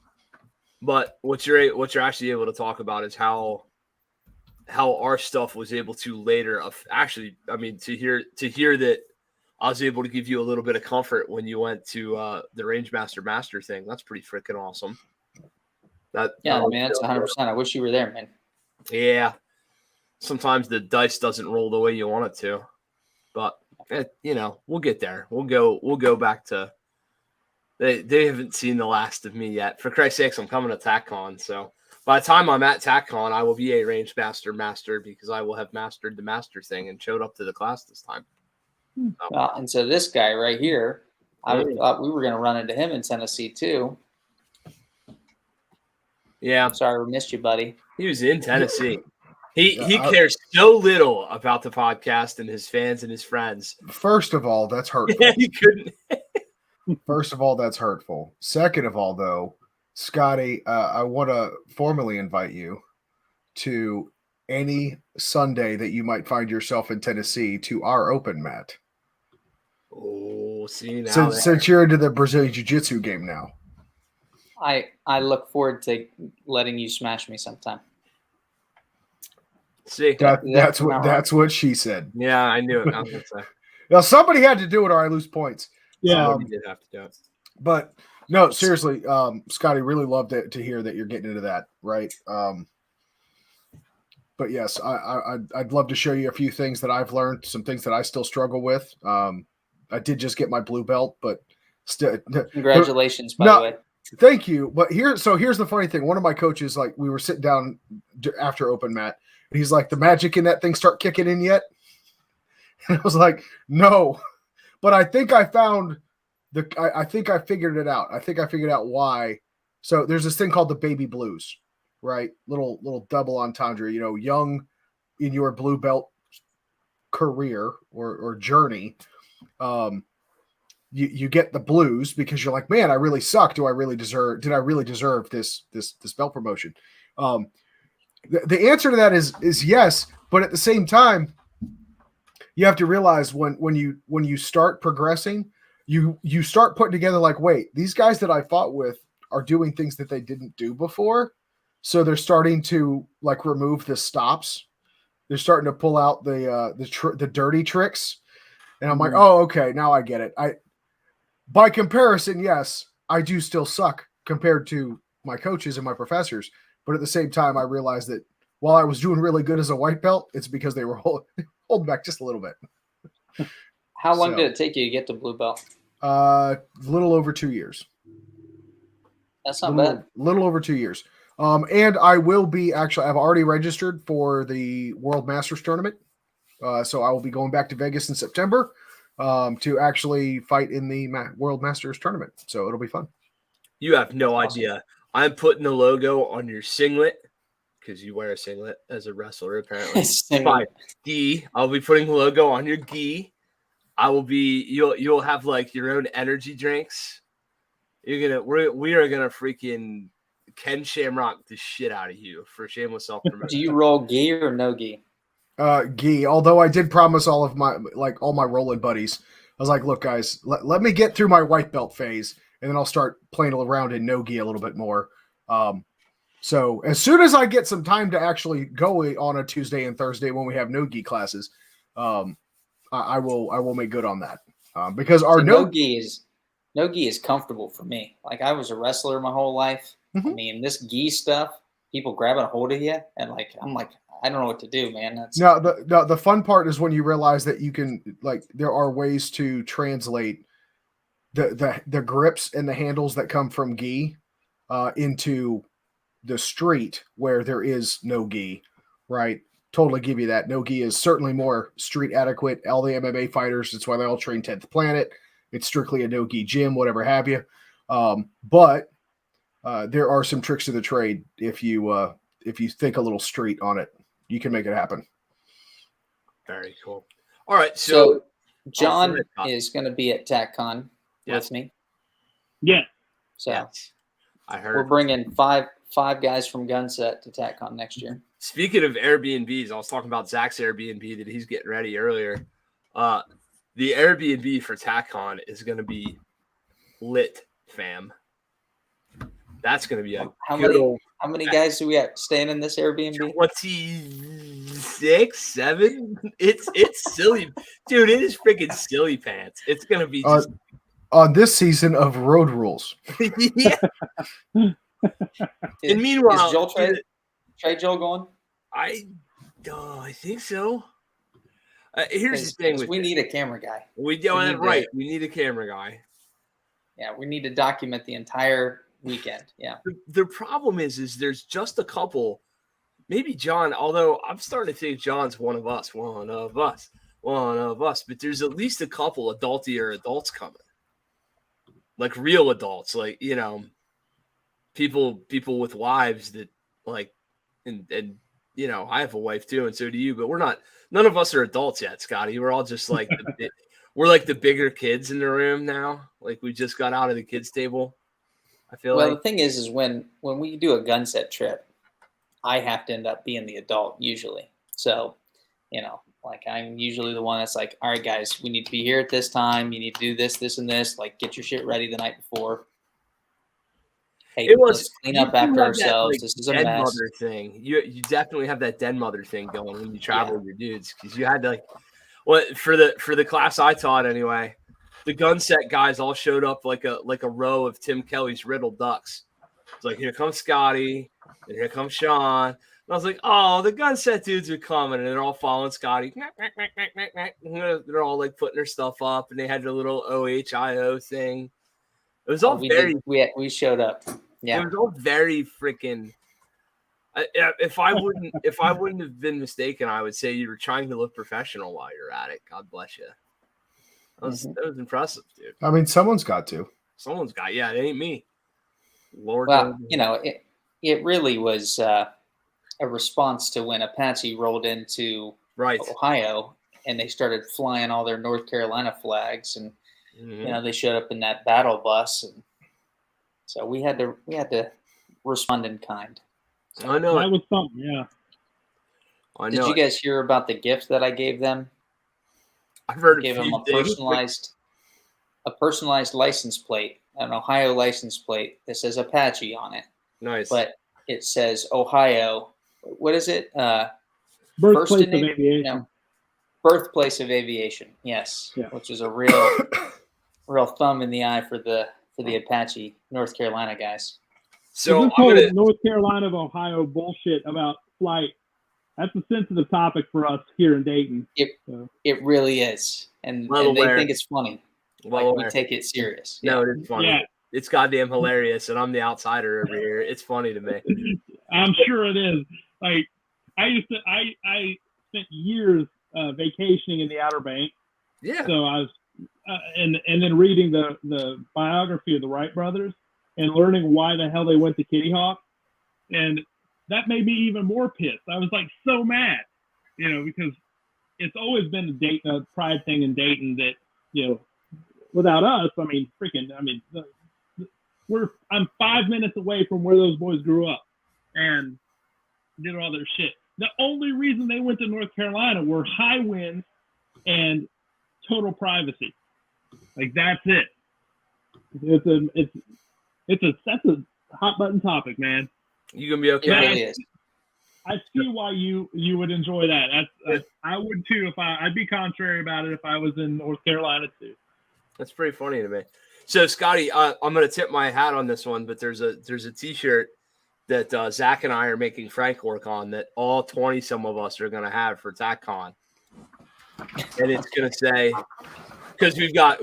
But what you're actually able to talk about is how our stuff was able to later actually, I mean, to hear that I was able to give you a little bit of comfort when you went to the Range Master thing. That's pretty freaking awesome. Man, that's 100%. I wish you were there, man. Yeah. Sometimes the dice doesn't roll the way you want it to, but you know, we'll get there. We'll go back to. They haven't seen the last of me yet. For Christ's sakes, I'm coming to TACCon, so by the time I'm at TACCon, I will be a Range Master because I will have mastered the master thing and showed up to the class this time. And so this guy right here, I thought we were going to run into him in Tennessee too. Yeah. Sorry, we missed you, buddy. He was in Tennessee. He cares so little about the podcast and his fans and his friends. First of all, that's hurtful. Yeah, he couldn't. First of all, that's hurtful. Second of all, though, Scotty, I want to formally invite you to any Sunday that you might find yourself in Tennessee to our open mat. Oh, see now. Since you're into the Brazilian Jiu-Jitsu game now. I look forward to letting you smash me sometime. See, that's what she said. Yeah, I knew it. I was gonna say. Now somebody had to do it, or I lose points. Yeah, you did have to do it. But no, seriously, Scotty, really loved to hear that you're getting into that, right? But yes, I'd love to show you a few things that I've learned, some things that I still struggle with. I did just get my blue belt, but still, congratulations, by the way. Thank you. But here's the funny thing. One of my coaches, like, we were sitting down after open mat, and he's like, "The magic in that thing start kicking in yet?" And I was like, "No," but I think I found I think I figured it out. I think I figured out why. So there's this thing called the baby blues, right? Little double entendre. You know, young in your blue belt career or journey, you get the blues because you're like, man, I really suck. Did I really deserve this belt promotion? The answer to that is yes, but at the same time, you have to realize when you start progressing, you start putting together like, wait, these guys that I fought with are doing things that they didn't do before. So they're starting to like remove the stops. They're starting to pull out the dirty tricks. And I'm like, oh, okay, now I get it. By comparison, yes, I do still suck compared to my coaches and my professors. But at the same time, I realized that while I was doing really good as a white belt, it's because they were holding back just a little bit. How long did it take you to get to blue belt? A little over 2 years. That's not bad. Little over 2 years. And I will be I've already registered for the World Masters tournament. So I will be going back to Vegas in September to actually fight in the World Masters tournament. So it'll be fun. You have no idea. I'm putting the logo on your singlet because you wear a singlet as a wrestler, apparently. Singlet. Gi. I'll be putting the logo on your gi. I will be. You'll have like your own energy drinks. We are gonna freaking Ken Shamrock the shit out of you for shameless self promotion. Do you roll gi or no gi? Gi. Although I did promise all my rolling buddies, I was like, look, guys, let me get through my white belt phase, and then I'll start playing around in no gi a little bit more. So as soon as I get some time to actually go on a Tuesday and Thursday when we have no gi classes, I will make good on that. Because our no gi is comfortable for me. Like, I was a wrestler my whole life. Mm-hmm. I mean, this gi stuff, people grabbing a hold of you, and I'm like, I don't know what to do, man. The fun part is when you realize that you can, like, there are ways to translate the grips and the handles that come from gi into the street where there is no gi, right? Totally give you that. No gi is certainly more street adequate. All the MMA fighters, that's why they all train 10th Planet. It's strictly a no gi gym, whatever have you. But there are some tricks to the trade. If you think a little street on it, you can make it happen. Very cool. All right. So John is going to be at TACCon with me. Yeah. So yes. I heard we're bringing five guys from Gunset to TACCon next year. Speaking of Airbnbs, I was talking about Zach's Airbnb that he's getting ready earlier. The Airbnb for TACCon is going to be lit, fam. That's going to be how many guys do we have staying in this Airbnb? 26, 7. It's silly, dude. It is freaking silly pants. It's going to be just on this season of Road Rules. Yeah. And meanwhile, is Joel Trey Joel going? I think so. Here's the thing: we need a camera guy. We need a camera guy. Yeah, we need to document the entire weekend. Yeah. The problem is there's just a couple. Maybe John, although I'm starting to think John's one of us. But there's at least a couple adultier adults coming, like real adults, like people with wives that like, and I have a wife too, and so do you. But none of us are adults yet, Scotty. We're all just like we're like the bigger kids in the room now. Like we just got out of the kids' table. I feel the thing is when we do a Gunset trip, I have to end up being the adult usually. So, like I'm usually the one that's like, all right, guys, we need to be here at this time. You need to do this, this, and this. Like, get your shit ready the night before. Hey, let's clean up after ourselves. This is a mess. Mother thing. You definitely have that den mother thing going when you travel with your dudes, because you had to for the class I taught anyway. The Gunset guys all showed up like a row of Tim Kelly's riddled ducks. It's like, here comes Scotty, and here comes Sean. And I was like, oh, the Gunset dudes are coming, and they're all following Scotty. They're all like putting their stuff up, and they had their little OHIO thing. It was all we showed up. Yeah, it was all very freaking. If I wouldn't have been mistaken, I would say you were trying to look professional while you're at it. God bless you. That was impressive, dude. I mean, someone's got to. Yeah, it ain't me. Lord. Well, it really was a response to when Apache rolled into Ohio and they started flying all their North Carolina flags, and they showed up in that battle bus, and so we had to respond in kind. So, I know that was something. Yeah. Did you guys hear about the gift that I gave them? I've heard gave them a personalized license plate, an Ohio license plate that says Apache on it. Nice. But it says Ohio. What is it? Birthplace of aviation. Birthplace of aviation. Yes. Yeah. Which is a real thumb in the eye for the Apache North Carolina guys. So North Carolina of Ohio bullshit about flight. That's a sensitive topic for us here in Dayton. It really is, and they think it's funny. We take it serious. No, it is funny. Yeah. It's goddamn hilarious, and I'm the outsider over here. It's funny to me. I'm sure it is. Like I spent years vacationing in the Outer Banks. Yeah. So I was and then reading the biography of the Wright brothers and learning why the hell they went to Kitty Hawk, and that made me even more pissed. I was like so mad, because it's always been a pride thing in Dayton that, without us, I'm 5 minutes away from where those boys grew up and did all their shit. The only reason they went to North Carolina were high winds and total privacy. Like, that's it. That's a hot button topic, man. You gonna be okay? It really is. I see why you would enjoy that. I would too I'd be contrary about it if I was in North Carolina too. That's pretty funny to me. So, Scotty, I'm gonna tip my hat on this one, but there's a T-shirt that Zach and I are making Frank work on that all 20 some of us are gonna have for TACCon, and it's gonna say, because we've got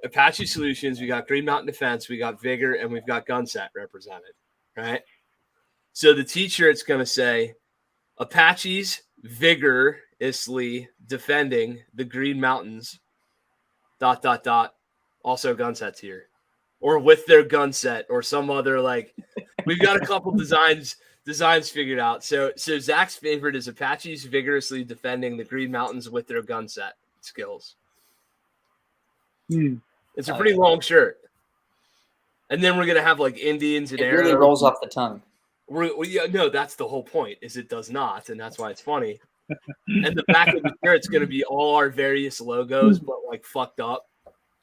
Apache Solutions, we got Green Mountain Defense, we got Vigor, and we've got Gunset represented, right? So the T-shirt's gonna say, Apaches vigorously defending the Green Mountains, ... Also Gunset's here, or with their Gunset, or some other, like, we've got a couple designs figured out. So Zach's favorite is Apaches vigorously defending the Green Mountains with their Gunset skills. It's a pretty long shirt. And then we're gonna have like Indians and arrows. It really rolls off the tongue. No, that's the whole point, is it does not, and that's why it's funny. And the back of the shirt's gonna be all our various logos, but like fucked up.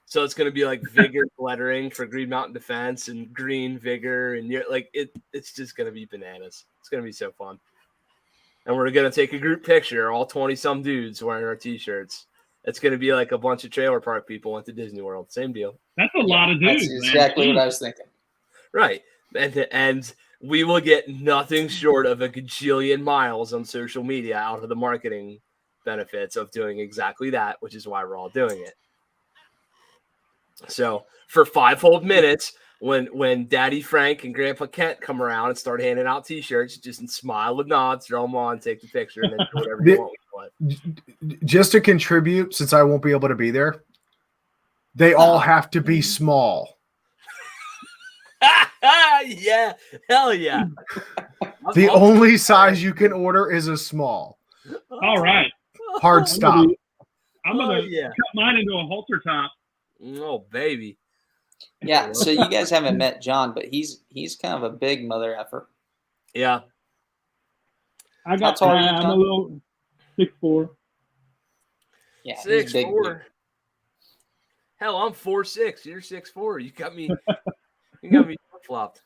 So it's gonna be like Vigor lettering for Green Mountain Defense and Green Vigor, and it's just gonna be bananas. It's gonna be so fun. And we're gonna take a group picture, all 20 some dudes wearing our T-shirts. It's gonna be like a bunch of trailer park people went to Disney World. Same deal. That's a lot of dudes. That's exactly what I was thinking. Right, and we will get nothing short of a gajillion miles on social media out of the marketing benefits of doing exactly that, which is why we're all doing it. So for 5 whole minutes, when Daddy Frank and Grandpa Kent come around and start handing out T-shirts, just smile and nod, throw them on, take the picture, and then do whatever you want with it. Just to contribute, since I won't be able to be there, they all have to be small. Yeah, hell yeah. The only size you can order is a small. All right. Hard stop. I'm gonna cut mine into a halter top. Oh, baby. Yeah, so you guys haven't met John, but he's kind of a big mother effer. Yeah. I'm a little 6'4". Yeah, 6'4". Hell, I'm 4'6". You're 6'4". You got me flip-flopped.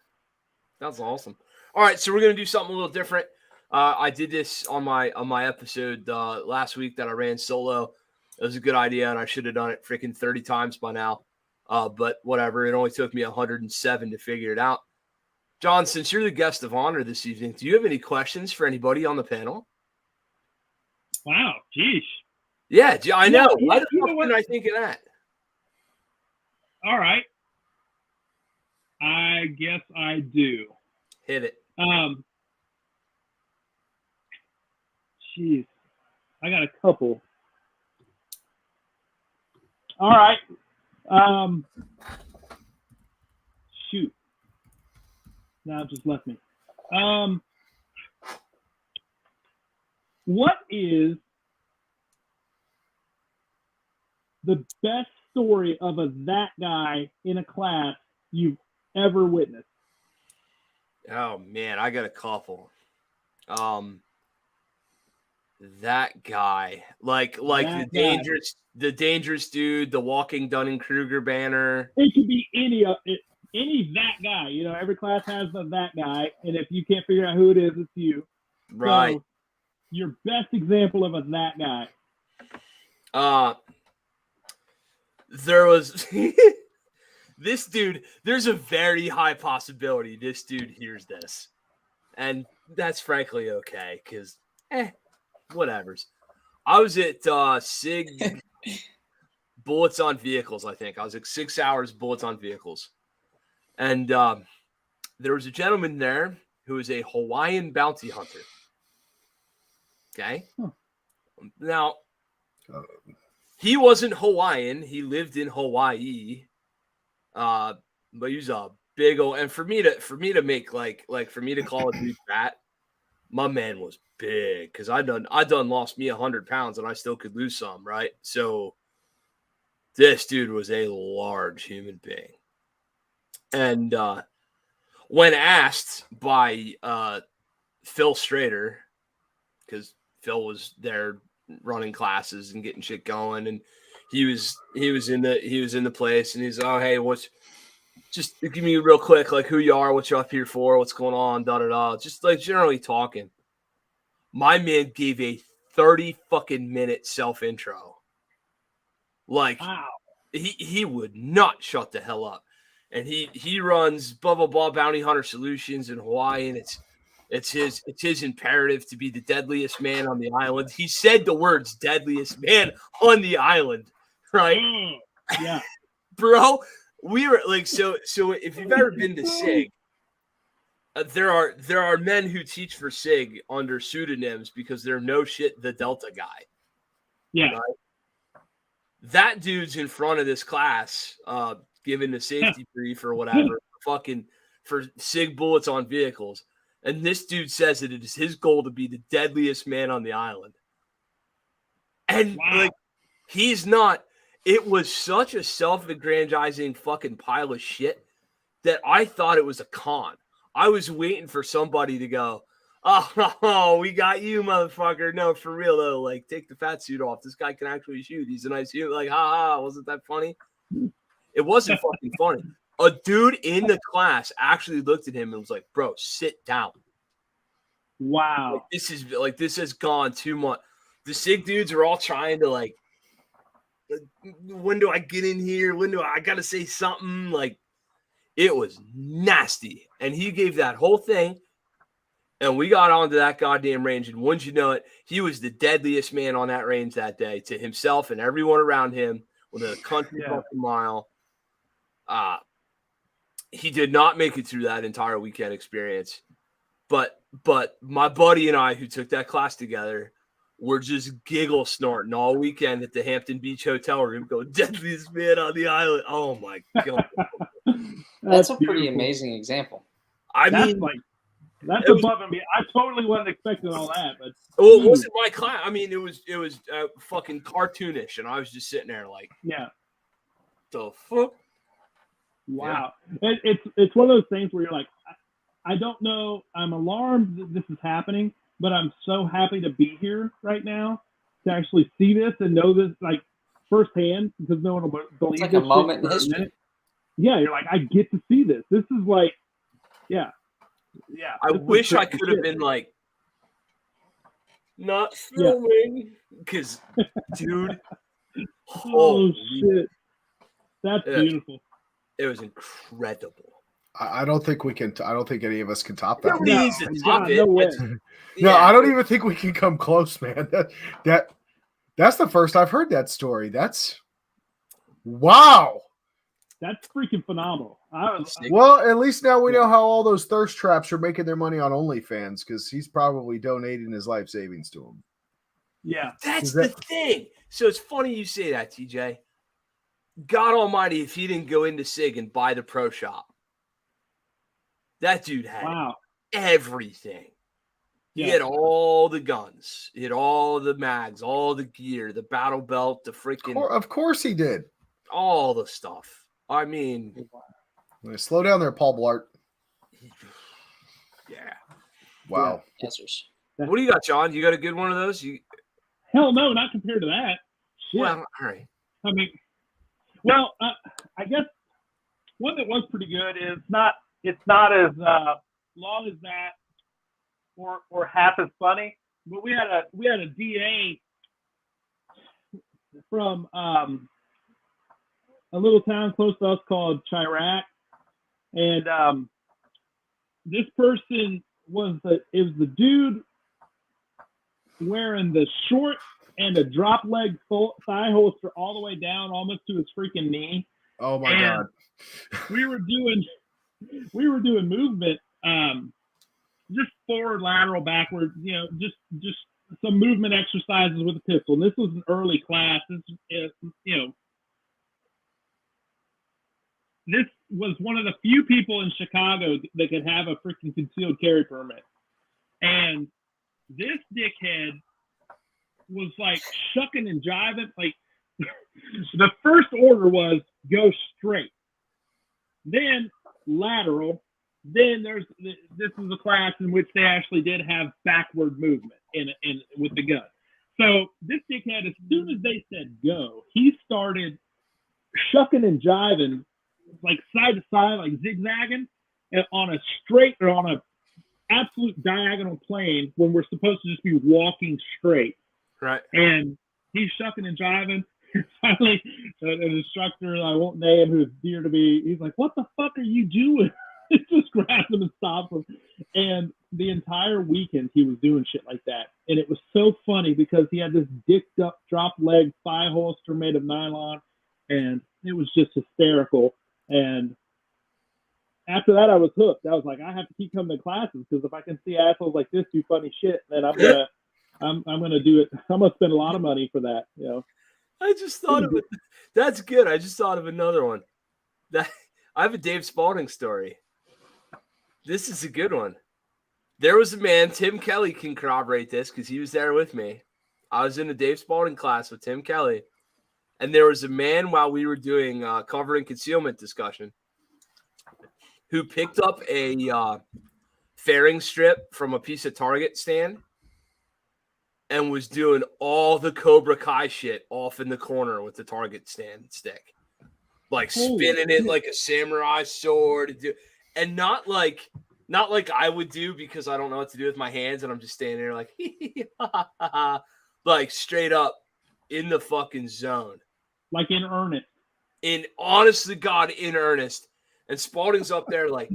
That's awesome. All right, so we're gonna do something a little different. I did this on my episode last week that I ran solo. It was a good idea, and I should have done it freaking 30 times by now. But whatever. It only took me 107 to figure it out. John, since you're the guest of honor this evening, do you have any questions for anybody on the panel? Wow, geez. Yeah, I know. Why the fuck didn't I think of that? All right. I guess I do. Hit it. Jeez. I got a couple. All right. Shoot. Now it just left me. What is the best story of that guy in a class you've ever witnessed? Oh man, I got a couple. That guy, like that the dangerous dude, the walking Dunning-Kruger banner. It could be any that guy. Every class has that guy, and if you can't figure out who it is, it's you. Right. So, your best example of that guy. There was this dude. There's a very high possibility this dude hears this, and that's frankly okay, because whatever's. I was at SIG Bullets on Vehicles, I think. I was at 6 hours Bullets on Vehicles. And there was a gentleman there who was a Hawaiian bounty hunter. Okay? Huh. Now, He wasn't Hawaiian. He lived in Hawaii. But he was a big old, and for me to make like for me to call a dude fat, my man was big because I done lost me 100 pounds and I still could lose some, right? So this dude was a large human being. And when asked by Phil Strader, because Phil was there running classes and getting shit going, and he was in the place, and he's, oh, hey, just give me real quick, like, who you are, what you're up here for, what's going on, da-da-da, just like generally talking. My man gave a 30 fucking minute self-intro. Like, wow. He would not shut the hell up. And he runs blah, blah, blah, Bounty Hunter Solutions in Hawaii, and it's his imperative to be the deadliest man on the island. He said the words deadliest man on the island, right? Yeah. Bro, we were like, so if you've ever been to SIG, there are men who teach for SIG under pseudonyms because they're no shit the Delta guy. Yeah. Right? That dude's in front of this class, giving the safety brief or whatever, for SIG bullets on vehicles. And this dude says that it is his goal to be the deadliest man on the island. And like, he's not. It was such a self-aggrandizing fucking pile of shit that I thought it was a con. I was waiting for somebody to go, oh, we got you, motherfucker. No, for real, though. Like, take the fat suit off. This guy can actually shoot. He's a nice dude. Like, ha, wasn't that funny? It wasn't fucking funny. A dude in the class actually looked at him and was like, bro, sit down. Wow. This has gone too much. The SIG dudes are all trying to, like, when do I get in here? When do I got to say something? Like, it was nasty. And he gave that whole thing. And we got onto that goddamn range. And wouldn't you know it, he was the deadliest man on that range that day to himself and everyone around him with a country fucking mile. He did not make it through that entire weekend experience. But my buddy and I, who took that class together, were just giggle snorting all weekend at the Hampton Beach hotel room going, deadliest man on the island. Oh, my God. That's a pretty amazing example. That's above and beyond. I totally wasn't expecting all that. But well, it wasn't my class. I mean, it was fucking cartoonish, and I was just sitting there like, the fuck? Wow. Yeah. It's one of those things where you're like, I don't know. I'm alarmed that this is happening, but I'm so happy to be here right now to actually see this and know this like firsthand because no one will believe it's like a moment in history. Yeah, you're like, I get to see this. This is like, yeah. I wish I could have been like, not filming because, dude. Oh shit, that's beautiful. It was incredible. I don't think we can. I don't think any of us can top that. No, I don't even think we can come close, man. That's the first I've heard that story. That's wow. That's freaking phenomenal. Well, at least now we know how all those thirst traps are making their money on OnlyFans because he's probably donating his life savings to them. Yeah. That's the thing. So it's funny you say that, TJ. God almighty, if he didn't go into SIG and buy the pro shop. That dude had everything. He had all the guns. He had all the mags, all the gear, the battle belt, the freaking... Of course he did. All the stuff. I mean... Slow down there, Paul Blart. Yeah. Wow. Answers. What do you got, John? You got a good one of those? Hell no, not compared to that. Shit. Well, all right. I mean, I guess one that was pretty good is it's not as long as that or half as funny. But we had a DA from a little town close to us called Chirac, and this person was the dude wearing the short and a drop leg thigh holster all the way down almost to his freaking knee. Oh my God. We were doing movement, just forward, lateral, backward, just some movement exercises with a pistol. And this was an early class. This was one of the few people in Chicago that could have a freaking concealed carry permit. And this dickhead was like shucking and jiving. Like the first order was go straight, then lateral. Then this is a class in which they actually did have backward movement in with the gun. So this dickhead, as soon as they said go, he started shucking and jiving, like side to side, like zigzagging, on a straight or on a absolute diagonal plane when we're supposed to just be walking straight. Right. And he's shucking and jiving. Finally, an instructor I won't name, who's dear to me, he's like, "What the fuck are you doing?" It just grabs him and stops him. And the entire weekend he was doing shit like that. And it was so funny because he had this dicked up, drop leg thigh holster made of nylon. And it was just hysterical. And after that, I was hooked. I was like, I have to keep coming to classes because if I can see assholes like this do funny shit, then I'm gonna do it. I'm gonna spend a lot of money for that. You know. I just thought of it. That's good. I just thought of another one. I have a Dave Spalding story. This is a good one. There was a man, Tim Kelly can corroborate this because he was there with me. I was in a Dave Spalding class with Tim Kelly, and there was a man while we were doing cover and concealment discussion who picked up a fairing strip from a piece of Target stand and was doing all the Cobra Kai shit off in the corner with the Target stand stick. Like spinning it like a samurai sword. And not like I would do because I don't know what to do with my hands and I'm just standing there like, like straight up in the fucking zone. Like in earnest. In honest to God, in earnest. And Spalding's up there like,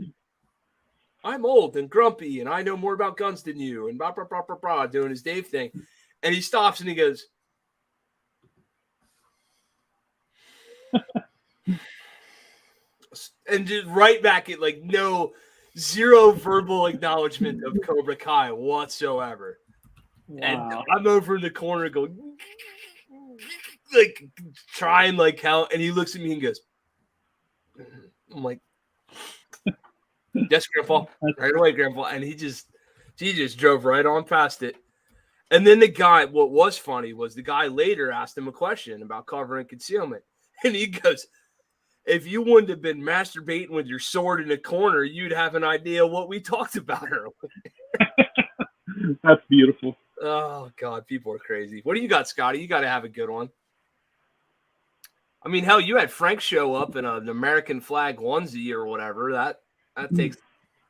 I'm old and grumpy and I know more about guns than you and blah, blah, blah, blah, blah, doing his Dave thing. And he stops and he goes, and just right back at like zero verbal acknowledgement of Cobra Kai whatsoever. Wow. And I'm over in the corner going, like, try and like count. And he looks at me and goes, I'm like, yes, Grandpa, right away, Grandpa. And he just drove right on past it. And then the guy, what was funny was the guy later asked him a question about cover and concealment. And he goes, if you wouldn't have been masturbating with your sword in a corner, you'd have an idea what we talked about earlier. That's beautiful. Oh, God, people are crazy. What do you got, Scotty? You got to have a good one. I mean, hell, you had Frank show up in an American flag onesie or whatever. That takes,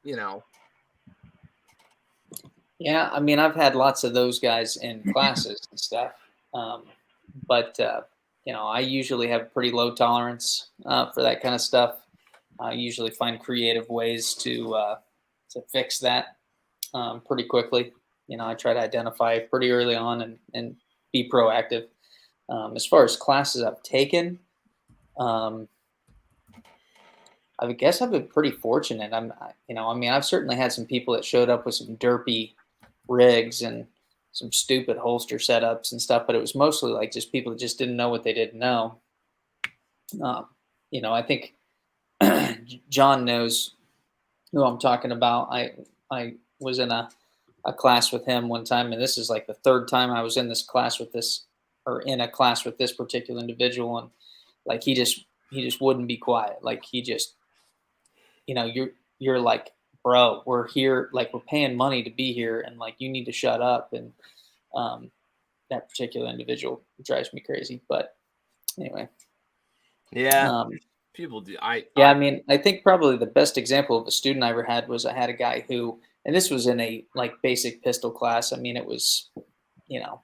you know. Yeah, I mean, I've had lots of those guys in classes and stuff. But you know, I usually have pretty low tolerance for that kind of stuff. I usually find creative ways to fix that pretty quickly. You know, I try to identify pretty early on and be proactive. As far as classes I've taken, I guess I've been pretty fortunate. I've certainly had some people that showed up with some derpy rigs and some stupid holster setups and stuff, but it was mostly like just people that just didn't know what they didn't know. You know, I think John knows who I'm talking about. I was in a class with him one time, and this is like the third time I was in this class with this, or in a class with this particular individual, and like he just wouldn't be quiet. Like he just, you know, you're like, bro, we're here, like we're paying money to be here, and like you need to shut up. And that particular individual drives me crazy. But anyway, yeah, people do. I mean, I think probably the best example of a student I ever had was I had a guy who, and this was in a like basic pistol class. I mean, it was, you know,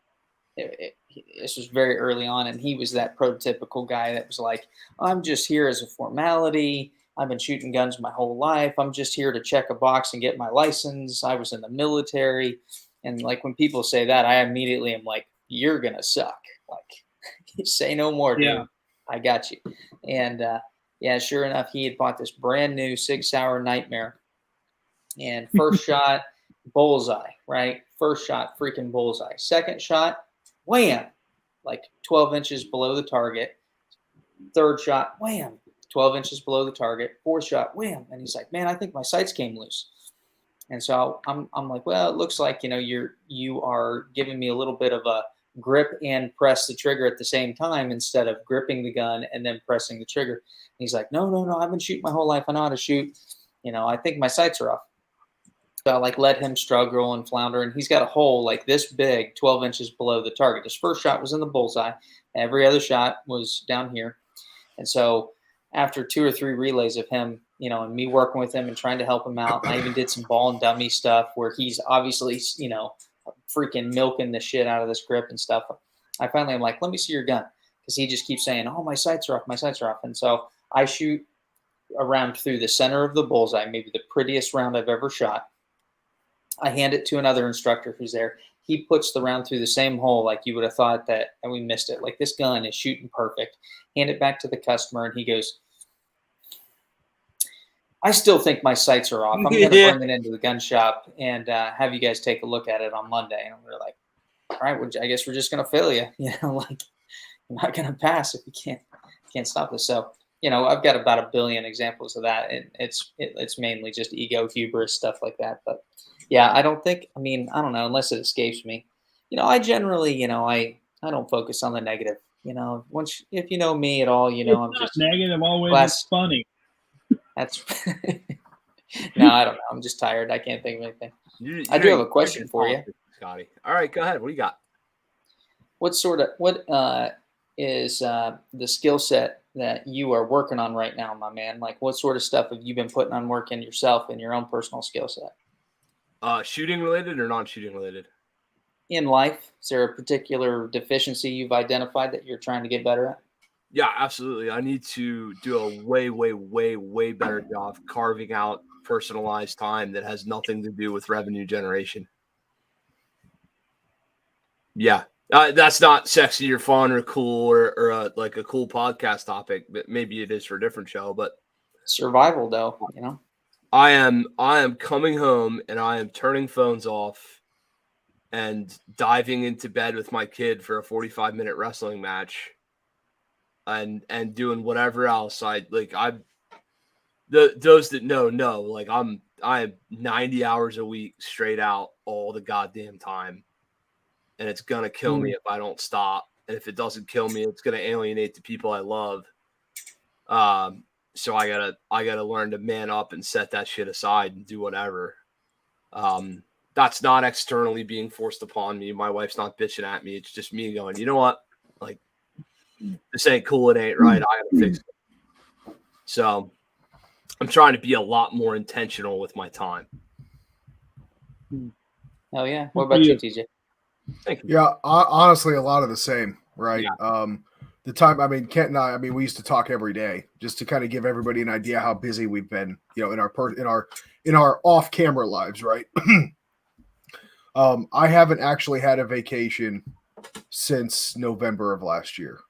this was very early on, and he was that prototypical guy that was like, I'm just here as a formality. I've been shooting guns my whole life. I'm just here to check a box and get my license. I was in the military. And like when people say that, I immediately am like, you're going to suck. Like, say no more, dude. Yeah. I got you. And yeah, sure enough, he had bought this brand new Sig Sauer Nightmare. And first shot, bullseye, right? First shot, freaking bullseye. Second shot, wham, like 12 inches below the target. Third shot, wham, 12 inches below the target. Fourth shot, wham. And he's like, man, I think my sights came loose. And so I'm like, well, it looks like, you are giving me a little bit of a grip and press the trigger at the same time instead of gripping the gun and then pressing the trigger. And he's like, no, I've been shooting my whole life. I know how to shoot. I think my sights are off. So I let him struggle and flounder, and he's got a hole like this big, 12 inches below the target. His first shot was in the bullseye. Every other shot was down here. And so after 2 or 3 relays of him, and me working with him and trying to help him out, I even did some ball and dummy stuff where he's obviously, freaking milking the shit out of this grip and stuff. I finally am like, let me see your gun, because he just keeps saying, oh, my sights are off. And so I shoot a round through the center of the bullseye, maybe the prettiest round I've ever shot. I hand it to another instructor who's there. He puts the round through the same hole, like you would have thought that we missed it. Like, this gun is shooting perfect. Hand it back to the customer, and he goes, I still think my sights are off. I'm going to bring it into the gun shop and have you guys take a look at it on Monday. And we're like, all right, well, I guess we're just going to fail you. Like, you're not going to pass if you can't stop this. So, I've got about 1 billion examples of that. And it's mainly just ego, hubris, stuff like that. But yeah, I don't know, unless it escapes me. I generally, I don't focus on the negative. If you know me at all, I'm just negative, always funny. That's no, I don't know. I'm just tired. I can't think of anything. I do have a question for you, Scotty. All right, go ahead. What do you got? What is the skill set that you are working on right now, my man? Like, what sort of stuff have you been putting on working yourself in your own personal skill set? Shooting related or non-shooting related? In life, is there a particular deficiency you've identified that you're trying to get better at? Yeah, absolutely. I need to do a way, way, way, way better job carving out personalized time that has nothing to do with revenue generation. Yeah, that's not sexy or fun or cool or like a cool podcast topic, but maybe it is for a different show. But survival, though, I am coming home and I am turning phones off and diving into bed with my kid for a 45-minute wrestling match. And doing whatever else those that know, like I am 90 hours a week straight out all the goddamn time, and it's gonna kill me if I don't stop. And if it doesn't kill me, it's gonna alienate the people I love. So I gotta learn to man up and set that shit aside and do whatever. That's not externally being forced upon me. My wife's not bitching at me. It's just me going, you know what, like, this ain't cool. It ain't right. I gotta fix it. So I'm trying to be a lot more intentional with my time. Oh yeah. What about you, TJ? Thank you. Yeah, honestly, a lot of the same, right? Yeah. The time, Kent and I, we used to talk every day just to kind of give everybody an idea how busy we've been, in our off-camera lives, right? I haven't actually had a vacation since November of last year.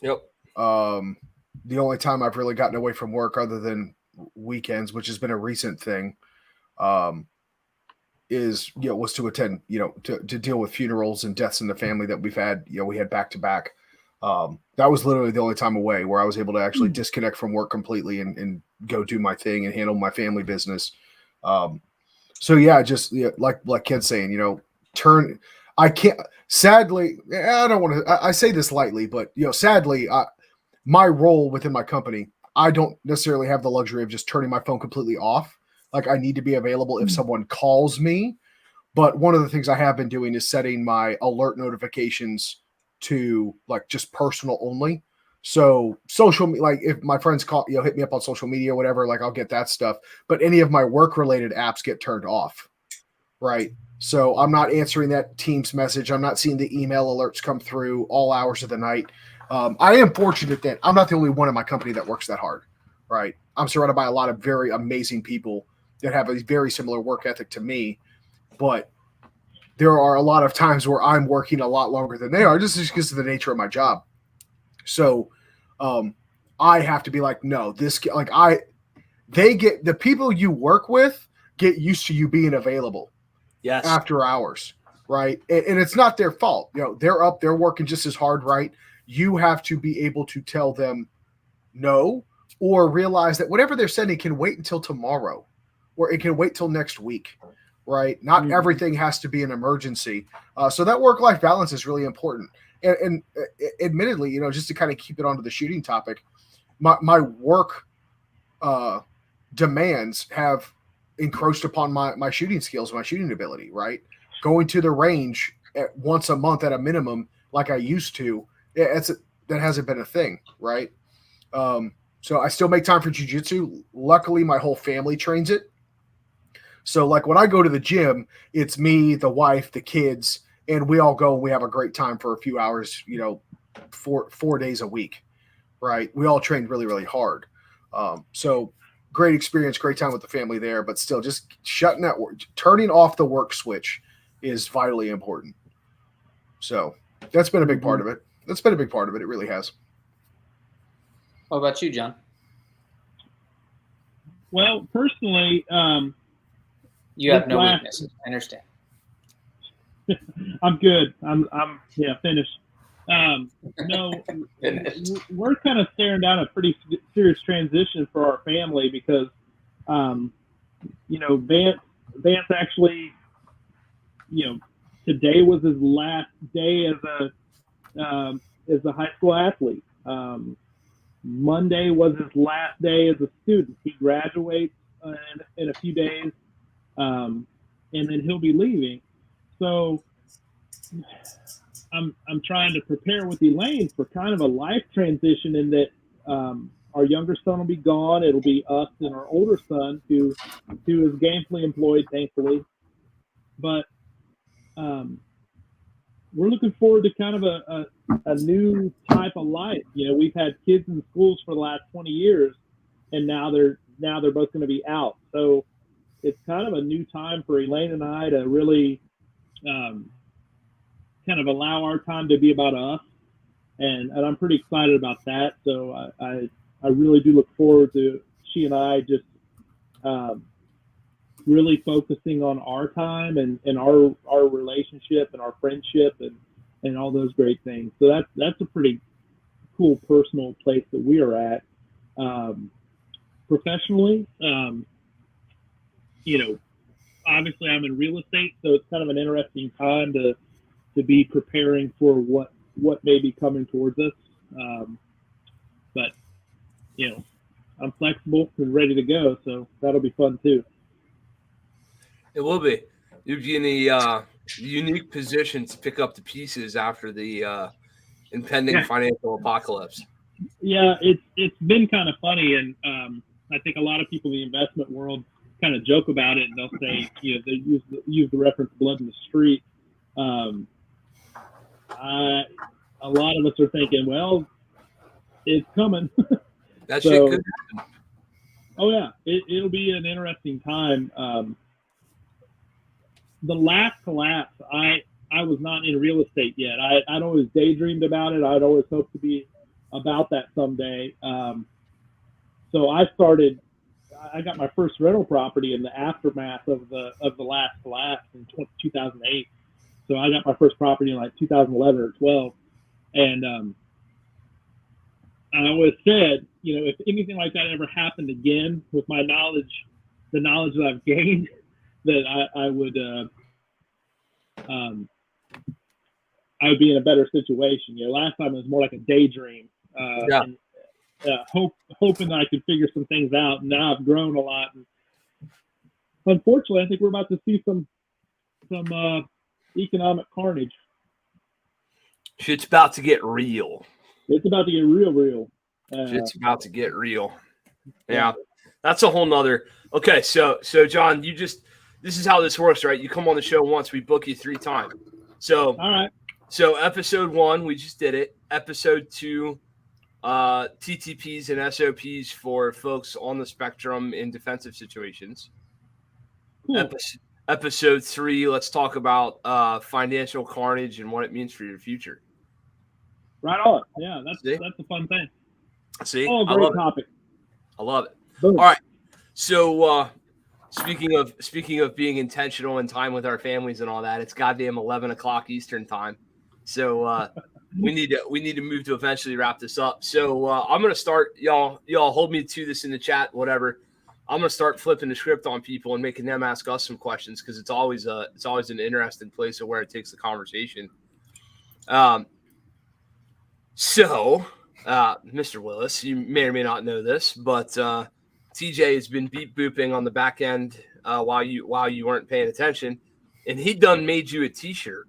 Yep. The only time I've really gotten away from work other than weekends, which has been a recent thing, was to attend, to deal with funerals and deaths in the family that we've had. We had back to back. That was literally the only time away where I was able to actually disconnect from work completely and go do my thing and handle my family business. So yeah, just like Ken's saying, I can't. Sadly, I don't want to. I say this lightly, but sadly, my role within my company, I don't necessarily have the luxury of just turning my phone completely off. Like, I need to be available if someone calls me. But one of the things I have been doing is setting my alert notifications to like just personal only. So social, like if my friends call, hit me up on social media or whatever, like I'll get that stuff. But any of my work related apps get turned off, right? So I'm not answering that Teams message. I'm not seeing the email alerts come through all hours of the night. I am fortunate that I'm not the only one in my company that works that hard, right? I'm surrounded by a lot of very amazing people that have a very similar work ethic to me, but there are a lot of times where I'm working a lot longer than they are just because of the nature of my job. So I have to be like, no, the people you work with, get used to you being available Yes. after hours, right? And it's not their fault. They're up, they're working just as hard, right? You have to be able to tell them no, or realize that whatever they're sending can wait until tomorrow, or it can wait till next week, right? Not everything has to be an emergency. So that work-life balance is really important. And admittedly, just to kind of keep it onto the shooting topic, my work demands have encroached upon my shooting skills, my shooting ability, right? Going to the range once a month at a minimum, like I used to, that hasn't been a thing, right? So I still make time for jiu-jitsu. Luckily, my whole family trains it. So like when I go to the gym, it's me, the wife, the kids, and we all go and we have a great time for a few hours, 4 days a week, right? We all train really, really hard. So great experience, great time with the family there, but still just turning off the work switch is vitally important. So that's been a big part of it. That's been a big part of it. It really has. What about you, John? Well, personally, you have no weaknesses. I understand. I'm good. I'm finished. No, we're kind of staring down a pretty serious transition for our family because, Vance actually, today was his last day as a high school athlete. Monday was his last day as a student. He graduates in a few days, and then he'll be leaving. So I'm trying to prepare with Elaine for kind of a life transition in that our younger son will be gone. It'll be us and our older son who is gainfully employed, thankfully. But we're looking forward to kind of a new type of life. We've had kids in schools for the last 20 years, and now they're both going to be out. So it's kind of a new time for Elaine and I to really kind of allow our time to be about us, and I'm pretty excited about that. So I really do look forward to she and I just really focusing on our time and our relationship and our friendship and all those great things. So that's a pretty cool personal place that we are at. Professionally, obviously I'm in real estate, so it's kind of an interesting time to be preparing for what may be coming towards us. But I'm flexible and ready to go, so that'll be fun too. It will be. You'll be in the unique position to pick up the pieces after the impending financial apocalypse. Yeah, it's been kind of funny, and I think a lot of people in the investment world kind of joke about it, and they'll say, they use the reference blood in the street. A lot of us are thinking, well, it's coming. That shit could happen. Oh yeah, it'll be an interesting time. The last collapse, I was not in real estate yet. I'd always daydreamed about it. I'd always hoped to be about that someday. So I got my first rental property in the aftermath of the last collapse in 2008. So I got my first property in like 2011 or 12. And I always said, if anything like that ever happened again with my knowledge, the knowledge that I've gained, that I would be in a better situation. Last time it was more like a daydream, and hoping that I could figure some things out. And now I've grown a lot. And unfortunately, I think we're about to see some economic carnage. Shit's about to get real. It's about to get real. Shit's about to get real. Yeah. That's a whole nother. Okay. So John, this is how this works, right? You come on the show once, we book you 3 times. So, all right. So episode 1, we just did it. Episode 2, TTPs and SOPs for folks on the spectrum in defensive situations. Cool. Episode 3, let's talk about financial carnage and what it means for your future. Right on. Yeah, that's a fun thing. See, great topic. I love it. Boom. All right, so Speaking of being intentional and time with our families and all that, it's goddamn 11 o'clock Eastern time. So we need to move to eventually wrap this up. So I'm gonna start, y'all hold me to this in the chat, whatever. I'm gonna start flipping the script on people and making them ask us some questions, because it's always an interesting place of where it takes the conversation. So Mr. Willis, you may or may not know this, but TJ has been beep booping on the back end while you weren't paying attention, and he done made you a T-shirt.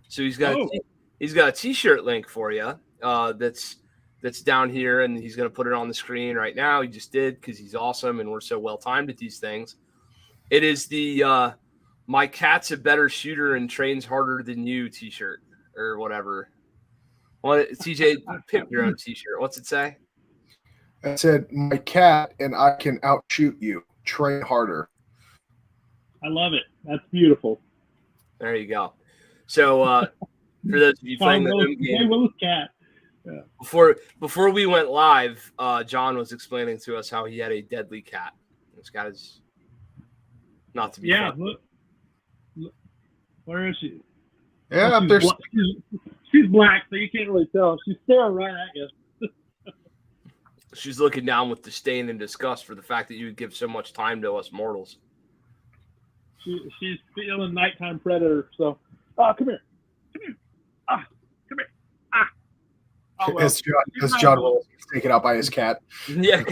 So he's got a T-shirt link for you that's down here, and he's going to put it on the screen right now. He just did, because he's awesome and we're so well timed at these things. It is the "My cat's a better shooter and trains harder than you" T-shirt, or whatever. Well, TJ, pick your own T-shirt. What's it say? I said, "My cat and I can outshoot you. Train harder." I love it. That's beautiful. There you go. So for those of you playing the home game, Willis cat. Yeah. Before we went live, John was explaining to us how he had a deadly cat. This cat is not to be. Yeah. Look, where is she? Yeah, she's black, so you can't really tell. She's staring right at you. She's looking down with disdain and disgust for the fact that you would give so much time to us mortals. She's feeling nighttime predator. So, come here. Come here. Oh, well. As John Willis is taken out by his cat. Yeah,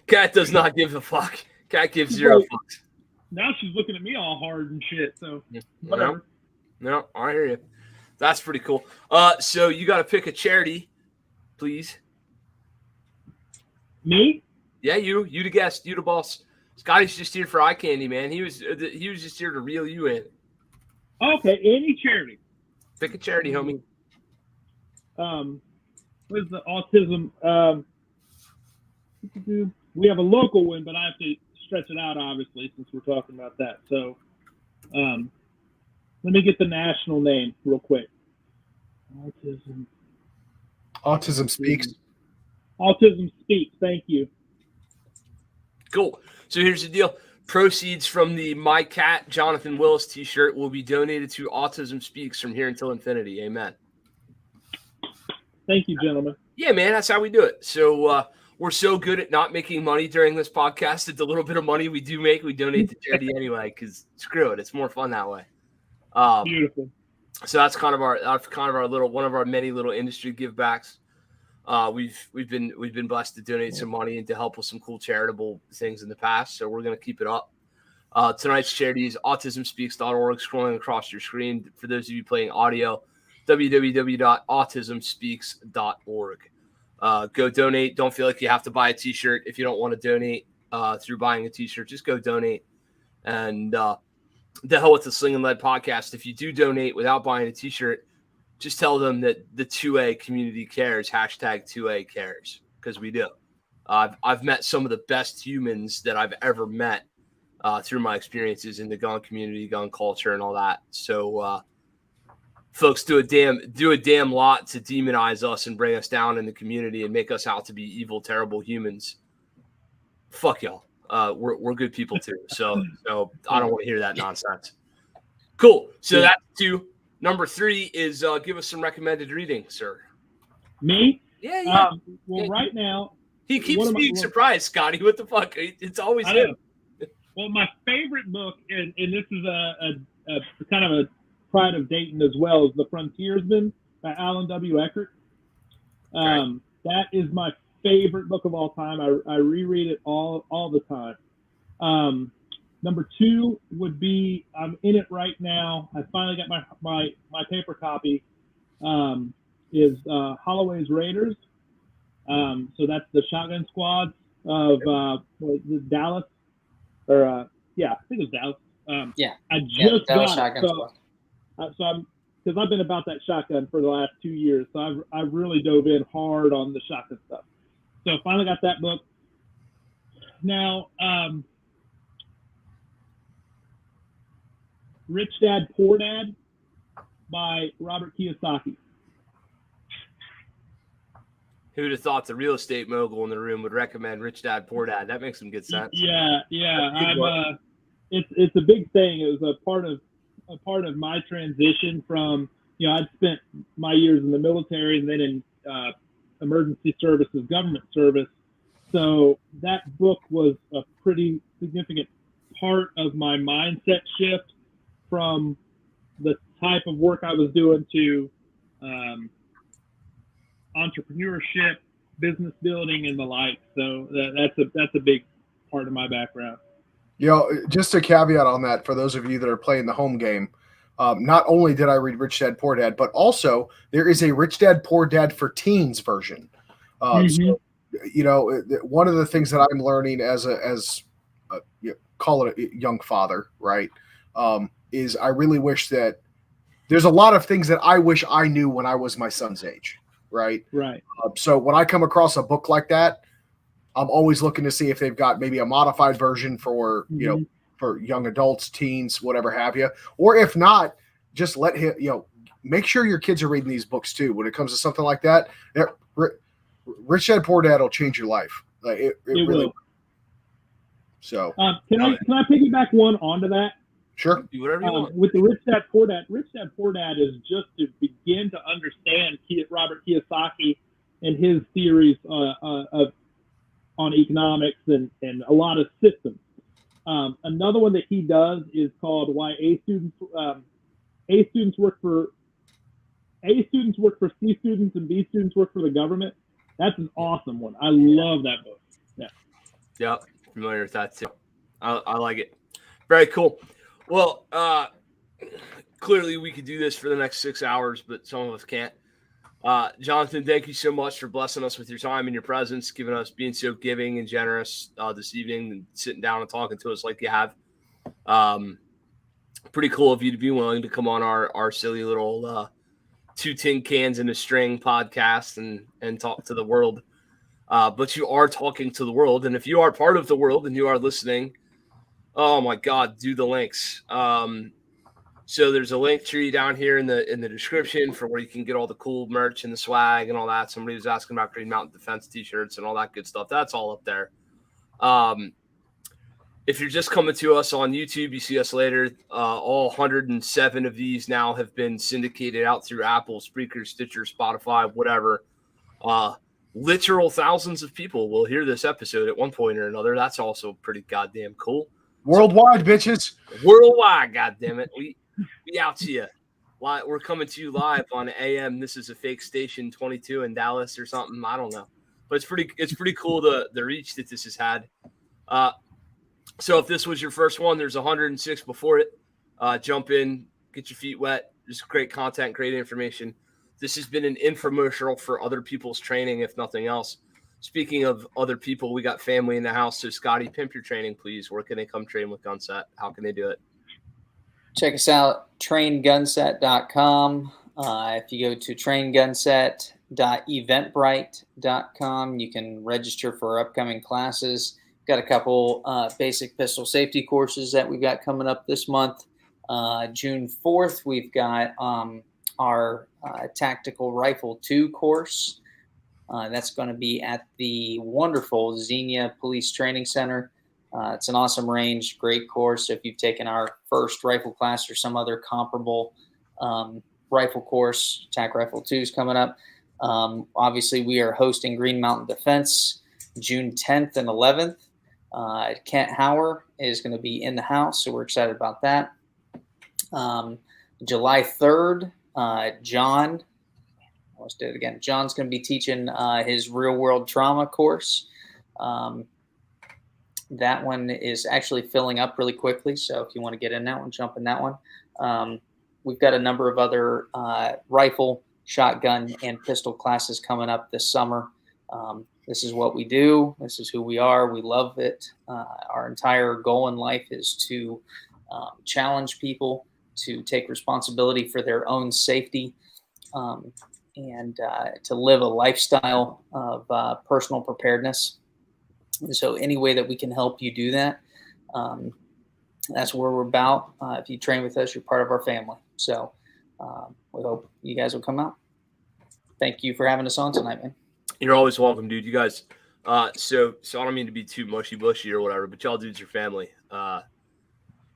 cat does not give a fuck. Cat gives zero fucks. Now she's looking at me all hard and shit. So, whatever. No, I hear you. That's pretty cool. So you got to pick a charity, please. Me? Yeah, you the guest, you the boss. Scotty's just here for eye candy, man. He was just here to reel you in. Okay, any charity. Pick a charity, homie. What's the autism? We have a local one, but I have to stretch it out, obviously, since we're talking about that. So, let me get the national name real quick. Autism Speaks. Autism Speaks. Thank you. Cool. So here's the deal. Proceeds from the My Cat Jonathan Willis T-shirt will be donated to Autism Speaks from here until infinity. Amen. Thank you, gentlemen. Yeah, man, that's how we do it. So we're so good at not making money during this podcast that the little bit of money we do make, we donate to charity anyway, because screw it. It's more fun that way. Beautiful. So that's kind of our little, one of our many little industry givebacks. We've been blessed to donate some money and to help with some cool charitable things in the past. So we're going to keep it up. Tonight's charity is autismspeaks.org, scrolling across your screen. For those of you playing audio, www.autismspeaks.org. Go donate. Don't feel like you have to buy a T-shirt if you don't want to donate through buying a T-shirt. Just go donate. And the hell with the Sling'N podcast. If you do donate without buying a T-shirt, just tell them that the 2A community cares, hashtag 2A cares, because we do. I've met some of the best humans that I've ever met through my experiences in the gun community, gun culture, and all that. So folks do a damn lot to demonize us and bring us down in the community and make us out to be evil, terrible humans. Fuck y'all. We're good people too. So I don't want to hear that nonsense. Cool. So that's 2. Number 3 is give us some recommended reading, sir. Me? Yeah. Right now, he keeps being surprised, Scotty. What the fuck? It's always him. Well, my favorite book, and this is a kind of a pride of Dayton as well, is The Frontiersman by Alan W. Eckert. That is my favorite book of all time. I reread it all the time. Number 2 would be, I'm in it right now. I finally got my paper copy. Is Holloway's Raiders. So that's the Shotgun Squad of Dallas. Or I think it was Dallas. I just got Shotgun Squad. So I'm, because I've been about that shotgun for the last 2 years, so I've really dove in hard on the shotgun stuff. So I finally got that book. Now, Rich Dad, Poor Dad by Robert Kiyosaki. Who'd have thought the real estate mogul in the room would recommend Rich Dad, Poor Dad? That makes some good sense. Yeah. it's a big thing. It was a part of my transition from, I'd spent my years in the military and then in emergency services, government service. So that book was a pretty significant part of my mindset shift from the type of work I was doing to entrepreneurship, business building, and the like. So that's a big part of my background. Just a caveat on that for those of you that are playing the home game. Not only did I read Rich Dad Poor Dad, but also there is a Rich Dad Poor Dad for Teens version. So, one of the things that I'm learning as call it a young father, right, is I really wish that there's a lot of things that I wish I knew when I was my son's age, right? Right. So when I come across a book like that, I'm always looking to see if they've got maybe a modified version for, for young adults, teens, whatever have you. Or if not, just let him, make sure your kids are reading these books too. When it comes to something like that, Rich Dad Poor Dad will change your life. It really will. So can I piggyback one onto that? Sure. Do whatever you want. With the Rich Dad Poor Dad is just to begin to understand Robert Kiyosaki and his theories on economics and a lot of systems. Another one that he does is called Why A students work for C students and B students work for the government. That's an awesome one. I love that book. Yeah. Yep. Familiar with that too. I like it. Very cool. Well, clearly we could do this for the next 6 hours, but some of us can't. Jonathan, thank you so much for blessing us with your time and your presence, being so giving and generous this evening, and sitting down and talking to us like you have. Pretty cool of you to be willing to come on our silly little 2 tin cans and a string podcast and talk to the world. But you are talking to the world, and if you are part of the world and you are listening, oh my God, do the links. So there's a link tree down here in the description for where you can get all the cool merch and the swag and all that. Somebody was asking about Green Mountain Defense t-shirts and all that good stuff. That's all up there. If you're just coming to us on YouTube, you see us later. All 107 of these now have been syndicated out through Apple, Spreaker, Stitcher, Spotify, whatever. Literal thousands of people will hear this episode at one point or another. That's also pretty goddamn cool. Worldwide, bitches. Worldwide, goddammit. We out to you. We're coming to you live on AM. This is a fake station 22 in Dallas or something. I don't know. But it's pretty cool the reach that this has had. So if this was your first one, there's 106 before it. Jump in, get your feet wet. Just great content, great information. This has been an infomercial for other people's training, if nothing else. Speaking of other people, we got family in the house. So Scotty, pimp your training, please. Where can they come train with Gunset? How can they do it? Check us out, traingunset.com. If you go to traingunset.eventbrite.com, you can register for our upcoming classes. Got a couple basic pistol safety courses that we've got coming up this month. June 4th, we've got our Tactical Rifle 2 course. That's going to be at the wonderful Xenia Police Training Center. It's an awesome range, great course. If you've taken our first rifle class or some other comparable rifle course, TAC Rifle 2 is coming up. Obviously, we are hosting Green Mountain Defense June 10th and 11th. Kent Hauer is going to be in the house, so we're excited about that. July 3rd, John, almost did it again. John's going to be teaching his real-world trauma course. That one is actually filling up really quickly, so if you want to get in that one, jump in that one. We've got a number of other rifle, shotgun, and pistol classes coming up this summer. This is what we do. This is who we are. We love it. Our entire goal in life is to challenge people to take responsibility for their own safety and to live a lifestyle of personal preparedness. And so any way that we can help you do that, that's where we're about. If you train with us, you're part of our family. So we hope you guys will come out. Thank you for having us on tonight, man. You're always welcome, dude. You guys, so I don't mean to be too mushy-bushy or whatever, but y'all dudes are family.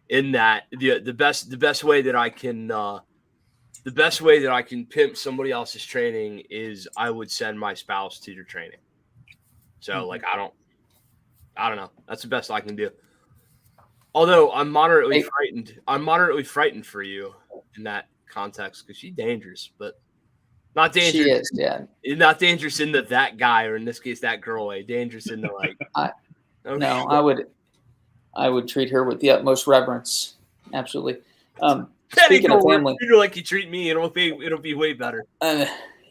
in that the best way that I can pimp somebody else's training is I would send my spouse to your training. So like I don't know. That's the best I can do. Although I'm moderately frightened. I'm moderately frightened for you in that context because she's dangerous, but not dangerous. She is, yeah. Not dangerous in that guy, or in this case that girl way. Dangerous in the like. I would treat her with the utmost reverence. Absolutely. Speaking of family, like you treat me, it'll be way better.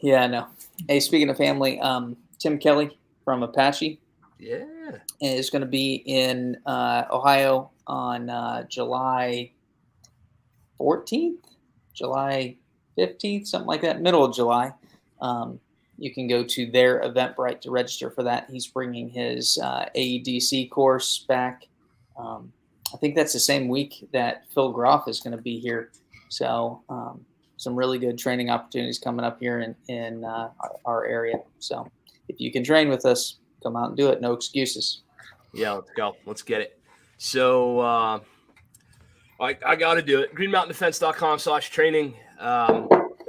Yeah, I know. Hey, speaking of family, Tim Kelly from Apache, is going to be in Ohio on July 14th, July 15th, something like that, middle of July. You can go to their Eventbrite to register for that. He's bringing his AEDC course back. I think that's the same week that Phil Groff is going to be here. So some really good training opportunities coming up here in our area. So if you can train with us, come out and do it. No excuses. Yeah, let's go. Let's get it. So I got to do it. GreenMountainDefense.com/training.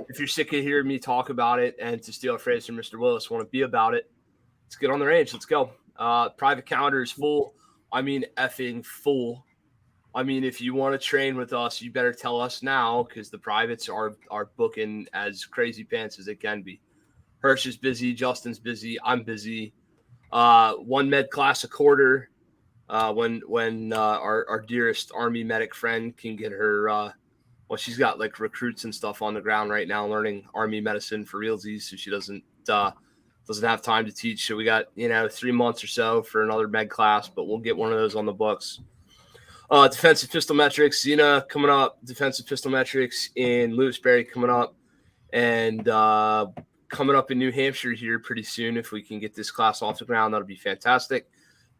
If you're sick of hearing me talk about it, and to steal a phrase from Mr. Willis, want to be about it, let's get on the range. Let's go. Private calendar is full. I mean, effing full. I mean, if you want to train with us, you better tell us now because the privates are booking as crazy pants as they can be. Hirsch is busy. Justin's busy. I'm busy. One med class a quarter. When our dearest Army medic friend can get her, she's got like recruits and stuff on the ground right now learning Army medicine for realsies, so she doesn't have time to teach. So we got 3 months or so for another med class, but we'll get one of those on the books. Defensive pistol metrics, Xena coming up. Defensive pistol metrics in Lewisberry coming up, and coming up in New Hampshire here pretty soon. If we can get this class off the ground, that'll be fantastic.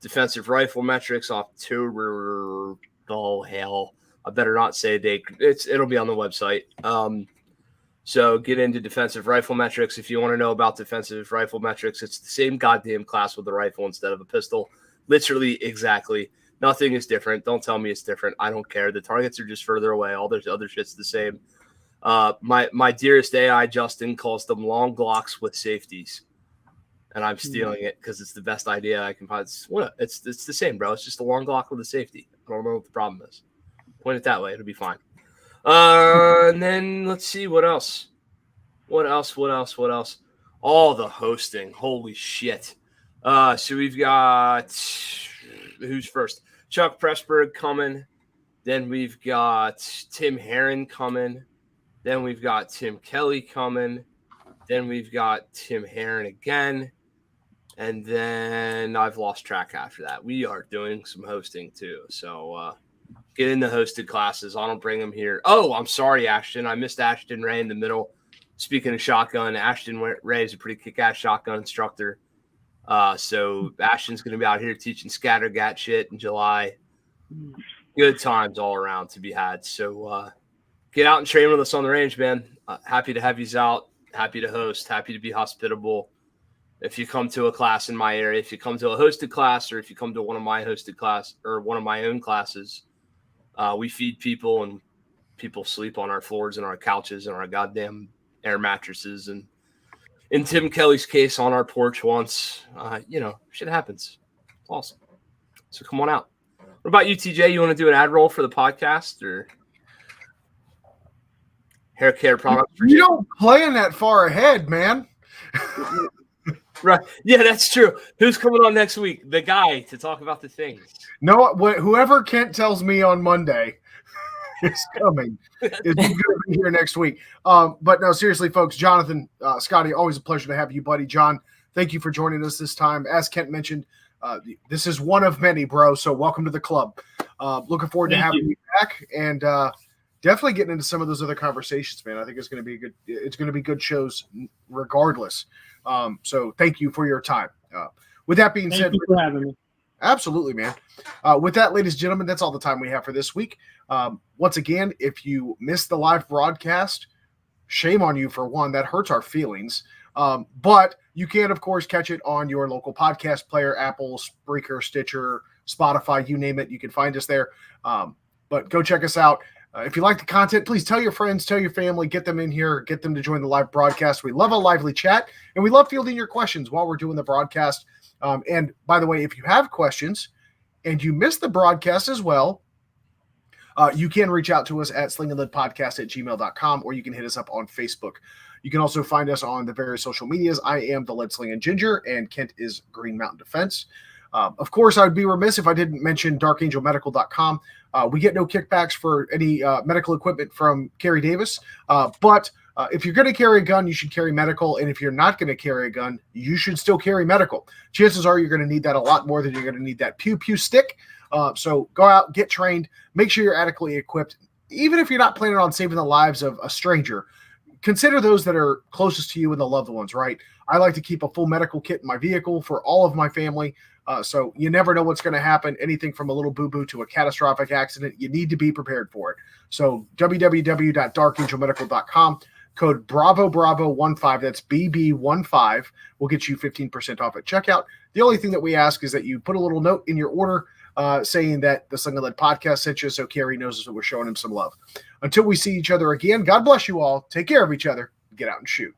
Defensive rifle metrics October. Oh hell, I better not say a date. It'll be on the website. So get into defensive rifle metrics if you want to know about defensive rifle metrics. It's the same goddamn class with a rifle instead of a pistol. Literally, exactly. Nothing is different. Don't tell me it's different. I don't care. The targets are just further away. All there's other shit's the same. My dearest AI Justin calls them long Glocks with safeties, and I'm stealing it because it's the best idea I can find. It's the same, bro. It's just a long Glock with a safety. I don't know what the problem is. Point it that way. It'll be fine. And then let's see what else. What else? All the hosting. Holy shit. So we've got who's first? Chuck Pressburg coming. Then we've got Tim Herron coming. Then we've got Tim Kelly coming. Then we've got Tim Herron again. And then I've lost track after that. We are doing some hosting too. So get in the hosted classes. I don't bring them here. Oh, I'm sorry, Ashton. I missed Ashton Ray in the middle. Speaking of shotgun, Ashton Ray is a pretty kick-ass shotgun instructor. So Ashton's going to be out here teaching scattergat shit in July. Good times all around to be had. So get out and train with us on the range, man. Happy to have you out. Happy to host. Happy to be hospitable. If you come to a class in my area, if you come to a hosted class, or if you come to one of my hosted class or one of my own classes, we feed people, and people sleep on our floors and our couches and our goddamn air mattresses, and in Tim Kelly's case, on our porch once. Shit happens. It's awesome. So come on out. What about you, TJ? You want to do an ad roll for the podcast or hair care products? You don't plan that far ahead, man. Right. Yeah, that's true. Who's coming on next week? The guy to talk about the things. No, whoever Kent tells me on Monday is coming. Is going to be here next week. But no, seriously, folks, Jonathan, Scotty, always a pleasure to have you, buddy. John, thank you for joining us this time. As Kent mentioned, this is one of many, bro. So welcome to the club. Looking forward to having you back, and definitely getting into some of those other conversations, man. I think it's going to be good. It's going to be good shows regardless. So thank you for your time. With that being said, thank you for having me. Absolutely, man. With that, ladies and gentlemen, that's all the time we have for this week. Once again, if you missed the live broadcast, shame on you for one. That hurts our feelings. But you can, of course, catch it on your local podcast player, Apple, Spreaker, Stitcher, Spotify, you name it. You can find us there. But go check us out. If you like the content, please tell your friends, tell your family, get them in here, get them to join the live broadcast. We love a lively chat, and we love fielding your questions while we're doing the broadcast. And by the way, if you have questions and you missed the broadcast as well, you can reach out to us at slingandleadpodcast@gmail.com, or you can hit us up on Facebook. You can also find us on the various social medias. I am the Lead Sling and Ginger, and Kent is Green Mountain Defense. Of course, I would be remiss if I didn't mention darkangelmedical.com. We get no kickbacks for any medical equipment from Kerry Davis, but if you're going to carry a gun, you should carry medical, and if you're not going to carry a gun, you should still carry medical. Chances are you're going to need that a lot more than you're going to need that pew-pew stick. So go out, get trained, make sure you're adequately equipped. Even if you're not planning on saving the lives of a stranger, consider those that are closest to you and the loved ones, right? I like to keep a full medical kit in my vehicle for all of my family. So you never know what's going to happen. Anything from a little boo-boo to a catastrophic accident, you need to be prepared for it. So www.darkangelmedical.com, code BRAVO15, that's BB15, will get you 15% off at checkout. The only thing that we ask is that you put a little note in your order saying that the Sling'N Lead podcast sent you, so Kerry knows that we're showing him some love. Until we see each other again, God bless you all. Take care of each other. Get out and shoot.